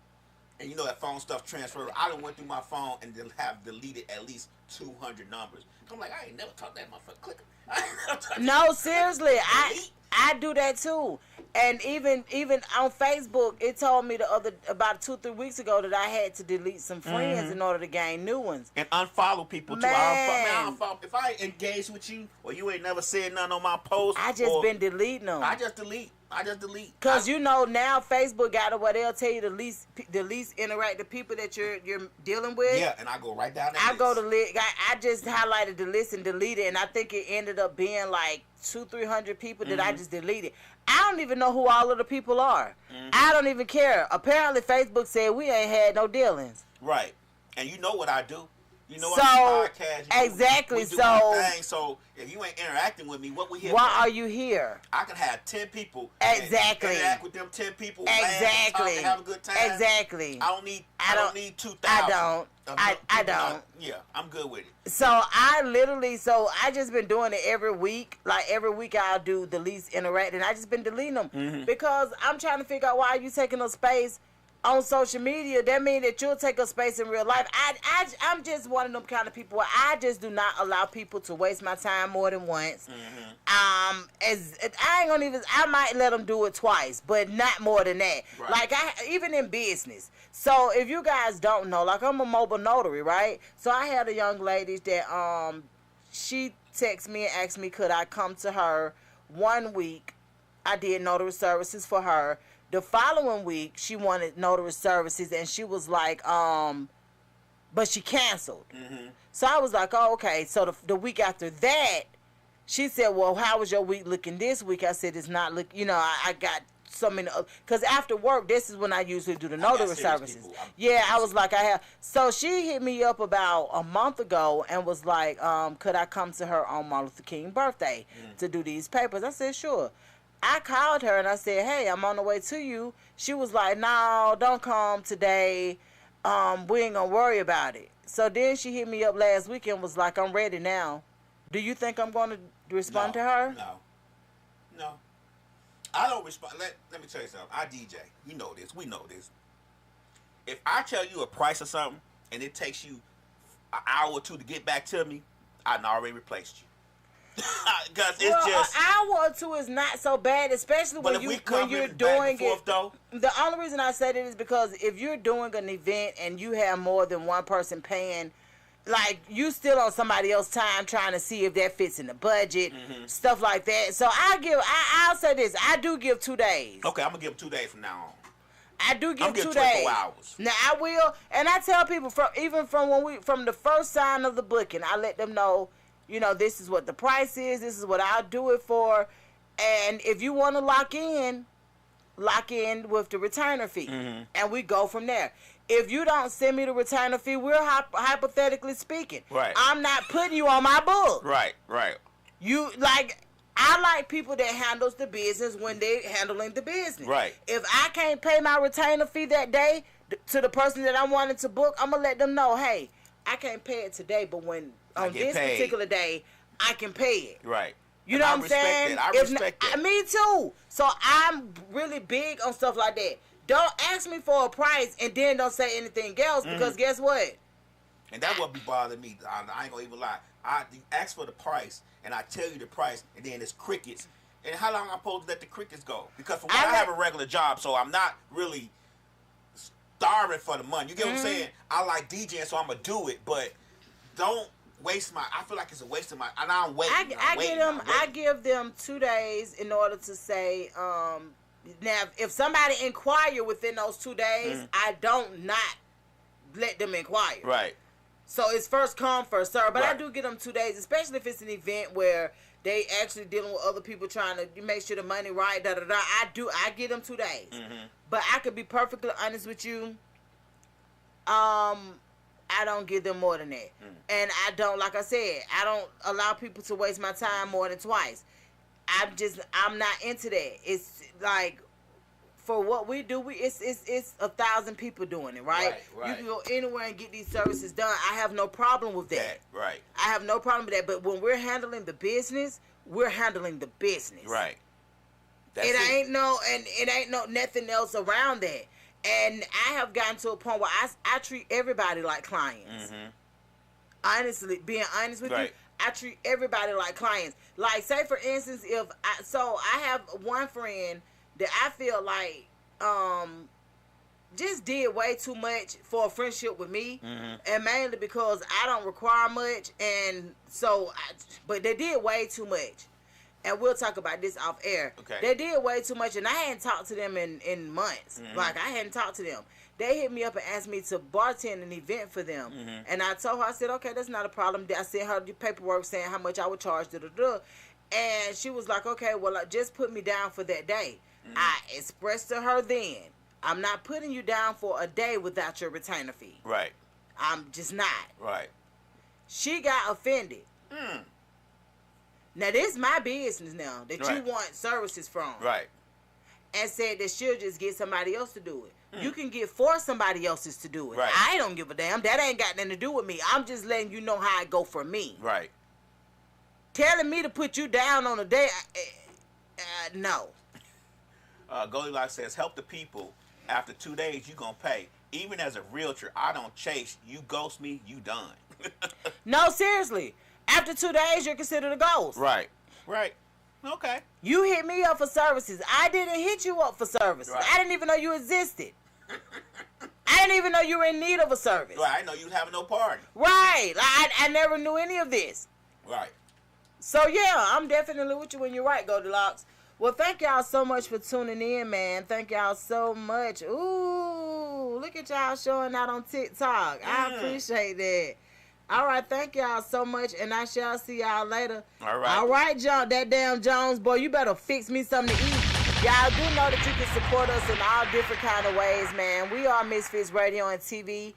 Speaker 6: And you know that phone stuff transfer. I done went through my phone and have deleted at least 200 numbers. I'm like, I ain't never talked that motherfucker. Click.
Speaker 3: No, seriously, I do that too. And even on Facebook, it told me about 2-3 weeks ago that I had to delete some friends in order to gain new ones.
Speaker 6: And unfollow people too.
Speaker 3: Man.
Speaker 6: I unfollow. If I engage with you or you ain't never said nothing on my post,
Speaker 3: I just been deleting them.
Speaker 6: I just delete.
Speaker 3: Cause you know now Facebook got where they'll tell you the least interactive people that you're dealing with.
Speaker 6: Yeah, and I go right down that
Speaker 3: I
Speaker 6: list.
Speaker 3: go to I just highlighted the list and deleted, and I think it ended up being like 200-300 people that I just deleted. I don't even know who all of the people are. I don't even care. Apparently Facebook said we ain't had no dealings.
Speaker 6: Right. And you know what I do? You know
Speaker 3: So,
Speaker 6: what? Podcast, you know,
Speaker 3: exactly,
Speaker 6: we do
Speaker 3: so-
Speaker 6: our thing, so if you ain't interacting with me, what we here
Speaker 3: Why
Speaker 6: for?
Speaker 3: are you here?
Speaker 6: I can have 10 people.
Speaker 3: Exactly.
Speaker 6: And interact with them 10 people. Laugh and talk
Speaker 3: Exactly.
Speaker 6: and have a good time.
Speaker 3: Exactly.
Speaker 6: I don't need 2,000.
Speaker 3: I don't. I don't.
Speaker 6: Yeah, I'm good with it.
Speaker 3: So I just been doing it every week. Like every week I'll do the least interact, and I just been deleting them because I'm trying to figure out why you taking up space on social media. That means that you'll take up space in real life. I'm just one of them kind of people where I just do not allow people to waste my time more than once. I might let them do it twice, but not more than that.
Speaker 6: Right.
Speaker 3: Like even in business. So if you guys don't know, like I'm a mobile notary, right? So I had a young lady that she texted me and asked me could I come to her 1 week. I did notary services for her. The following week she wanted notary services and she was like, but she canceled. So I was like, oh, okay. So the week after that, she said, well, how was your week looking this week? I said, it's not look, I got so many, because after work, this is when I usually do the notary services. Yeah, I was like, I have. So she hit me up about a month ago and was like, could I come to her on Martin Luther King's birthday to do these papers? I said, sure. I called her and I said, hey, I'm on the way to you. She was like, no, don't come today. We ain't gonna worry about it. So then she hit me up last week and was like, I'm ready now. Do you think I'm going to respond to her?
Speaker 6: No. I don't respond. Let me tell you something. I DJ. You know this. We know this. If I tell you a price or something and it takes you an hour or two to get back to me, I've already replaced you. Because it's just.
Speaker 3: An hour or two is not so bad, especially when you're doing it.
Speaker 6: Though,
Speaker 3: the only reason I said it is because if you're doing an event and you have more than one person paying, like you still on somebody else's time trying to see if that fits in the budget, stuff like that. So I'll say this: I do give 2 days.
Speaker 6: okay, I'm gonna give 2 days from now on.
Speaker 3: I do give 2
Speaker 6: 24
Speaker 3: days.
Speaker 6: hours.
Speaker 3: Now I will, and I tell people from the first sign of the booking, I let them know, this is what the price is. This is what I'll do it for, and if you want to lock in with the retainer fee, and we go from there. If you don't send me the retainer fee, we're hypothetically speaking.
Speaker 6: Right.
Speaker 3: I'm not putting you on my book.
Speaker 6: Right.
Speaker 3: I like people that handles the business when they're handling the business.
Speaker 6: Right.
Speaker 3: If I can't pay my retainer fee that day to the person that I wanted to book, I'm going to let them know, hey, I can't pay it today, but on this particular day, I can pay it.
Speaker 6: Right.
Speaker 3: You know what I'm saying?
Speaker 6: I respect that.
Speaker 3: Me too. So I'm really big on stuff like that. Don't ask me for a price and then don't say anything else because guess what?
Speaker 6: And that would be bothering me. I ain't gonna even lie. You ask for the price and I tell you the price and then it's crickets. And how long am I supposed to let the crickets go? Because for one, I have a regular job, so I'm not really starving for the money. You get what I'm saying? I like DJing, so I'm gonna do it, but don't waste I feel like it's a waste of my. And I'm waiting.
Speaker 3: I give them 2 days in order to say. Now, if somebody inquire within those 2 days, I don't not let them inquire.
Speaker 6: Right.
Speaker 3: So it's first come, first serve. But I
Speaker 6: Right.
Speaker 3: do give them 2 days, especially if it's an event where they actually dealing with other people trying to make sure the money right. I give them 2 days. But I could be perfectly honest with you. I don't give them more than that. And I don't, like I said, I don't allow people to waste my time more than twice. I'm not into that. It's like, for what we do, it's 1,000 people doing it, right?
Speaker 6: Right.
Speaker 3: You can go anywhere and get these services done. I have no problem with that.
Speaker 6: Right.
Speaker 3: I have no problem with that. But when we're handling the business, we're handling the business.
Speaker 6: Right.
Speaker 3: It ain't nothing else around that. And I have gotten to a point where I treat everybody like clients. Honestly, being honest with you, I treat everybody like clients. Like, say for instance, I have one friend that I feel like just did way too much for a friendship with me, and mainly because I don't require much, and so but they did way too much. And we'll talk about this off air.
Speaker 6: Okay.
Speaker 3: They did way too much, and I hadn't talked to them in months. Like, I hadn't talked to them. They hit me up and asked me to bartend an event for them. And I told her, I said, okay, that's not a problem. I sent her the paperwork saying how much I would charge, And she was like, okay, well, just put me down for that day. I expressed to her then, I'm not putting you down for a day without your retainer fee.
Speaker 6: Right.
Speaker 3: I'm just not.
Speaker 6: Right.
Speaker 3: She got offended. Now, this is my business now that you want services from.
Speaker 4: Right.
Speaker 3: And said that she'll just get somebody else to do it. You can get for somebody else's to do it.
Speaker 4: Right.
Speaker 3: I don't give a damn. That ain't got nothing to do with me. I'm just letting you know how it go for me.
Speaker 4: Right.
Speaker 3: Telling me to put you down on a day, no.
Speaker 4: Goldilocks says, help the people. After 2 days, you gonna pay. Even as a realtor, I don't chase. You ghost me, you done.
Speaker 3: No, seriously. After 2 days, you're considered a ghost.
Speaker 4: Right. Right. Okay.
Speaker 3: You hit me up for services. I didn't hit you up for services.
Speaker 4: Right.
Speaker 3: I didn't even know you existed. I didn't even know you were in need of a service.
Speaker 4: Right. I know you having no party.
Speaker 3: Right. I never knew any of this.
Speaker 4: Right.
Speaker 3: So, yeah, I'm definitely with you when you're right, Goldilocks. Well, thank y'all so much for tuning in, man. Thank y'all so much. Ooh, look at y'all showing out on TikTok. I appreciate that. All right, thank y'all so much, and I shall see y'all later.
Speaker 4: All right.
Speaker 3: All right, John, that damn Jones, boy, you better fix me something to eat. Y'all do know that you can support us in all different kind of ways, man. We are Misfits Radio and TV,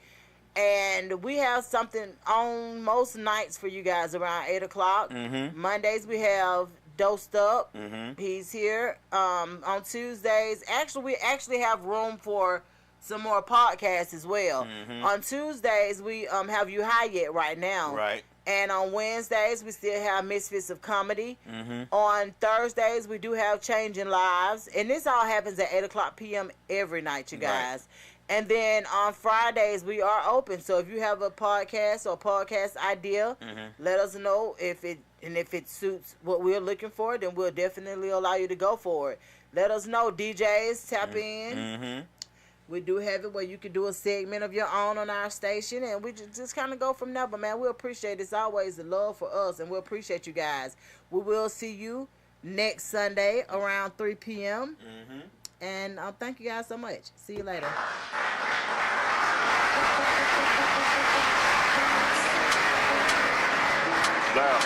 Speaker 3: and we have something on most nights for you guys around 8 o'clock. Mondays, we have Dosed Up. He's here. On Tuesdays, we actually have room for some more podcasts as well. On Tuesdays, we have You High Yet right now.
Speaker 4: Right.
Speaker 3: And on Wednesdays, we still have Misfits of Comedy. On Thursdays, we do have Changing Lives. And this all happens at 8 o'clock p.m. every night, you guys. Right. And then on Fridays, we are open. So if you have a podcast or podcast idea, let us know if it suits what we're looking for, then we'll definitely allow you to go for it. Let us know. DJs, tap in. We do have it where you can do a segment of your own on our station, and we just kind of go from there. But, man, we appreciate it's always the love for us, and we appreciate you guys. We will see you next Sunday around 3 p.m. And thank you guys so much. See you later.
Speaker 1: Loud.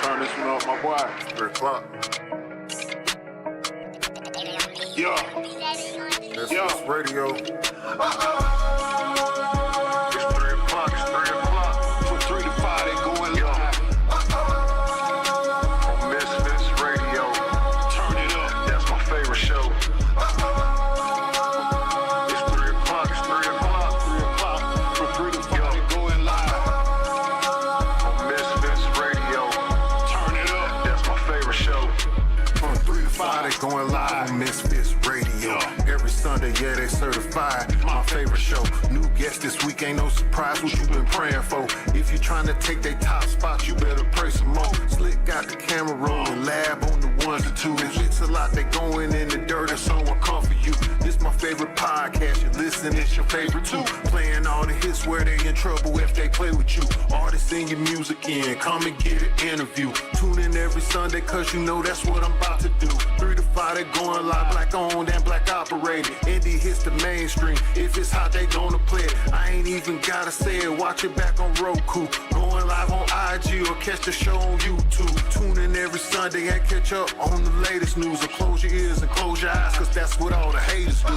Speaker 1: Turn this one up, my boy.
Speaker 2: 3 o'clock.
Speaker 1: Yeah.
Speaker 2: This radio.
Speaker 1: It's 3 o'clock. It's 3 o'clock. From 3 to 5, they going live. On Misfits Radio. Turn it up. That's my favorite show. It's 3 o'clock. It's 3 o'clock. 3 o'clock. From 3 to 5, they going live. On Misfits Radio. Turn it up. That's my favorite show.
Speaker 2: From 3 to 5, they going live on Misfits Radio. Every Sunday, yeah, they certified. My favorite show. New guest this week, ain't no surprise what you been praying for. If you trying to take they top spots, you better pray some more. Slick got the camera rolling, lab on the ones and twos. Mixalot, they going in the dirt and someone come for you. This my favorite podcast, you listen, it's your favorite too. Playing all the hits where they in trouble if they play with you. Artists in your music in, come and get an interview. Tune in every Sunday, cause you know that's what I'm about to do. 3 to 5, they going live, black owned and black operated. Indie hits the mainstream, if it's hot, they gonna play it. I ain't even gotta say it, watch it back on Roku. Going live on IG or catch the show on YouTube. Tune in every Sunday and catch up on the latest news. Or close your ears and close your eyes, cause that's what all the haters do.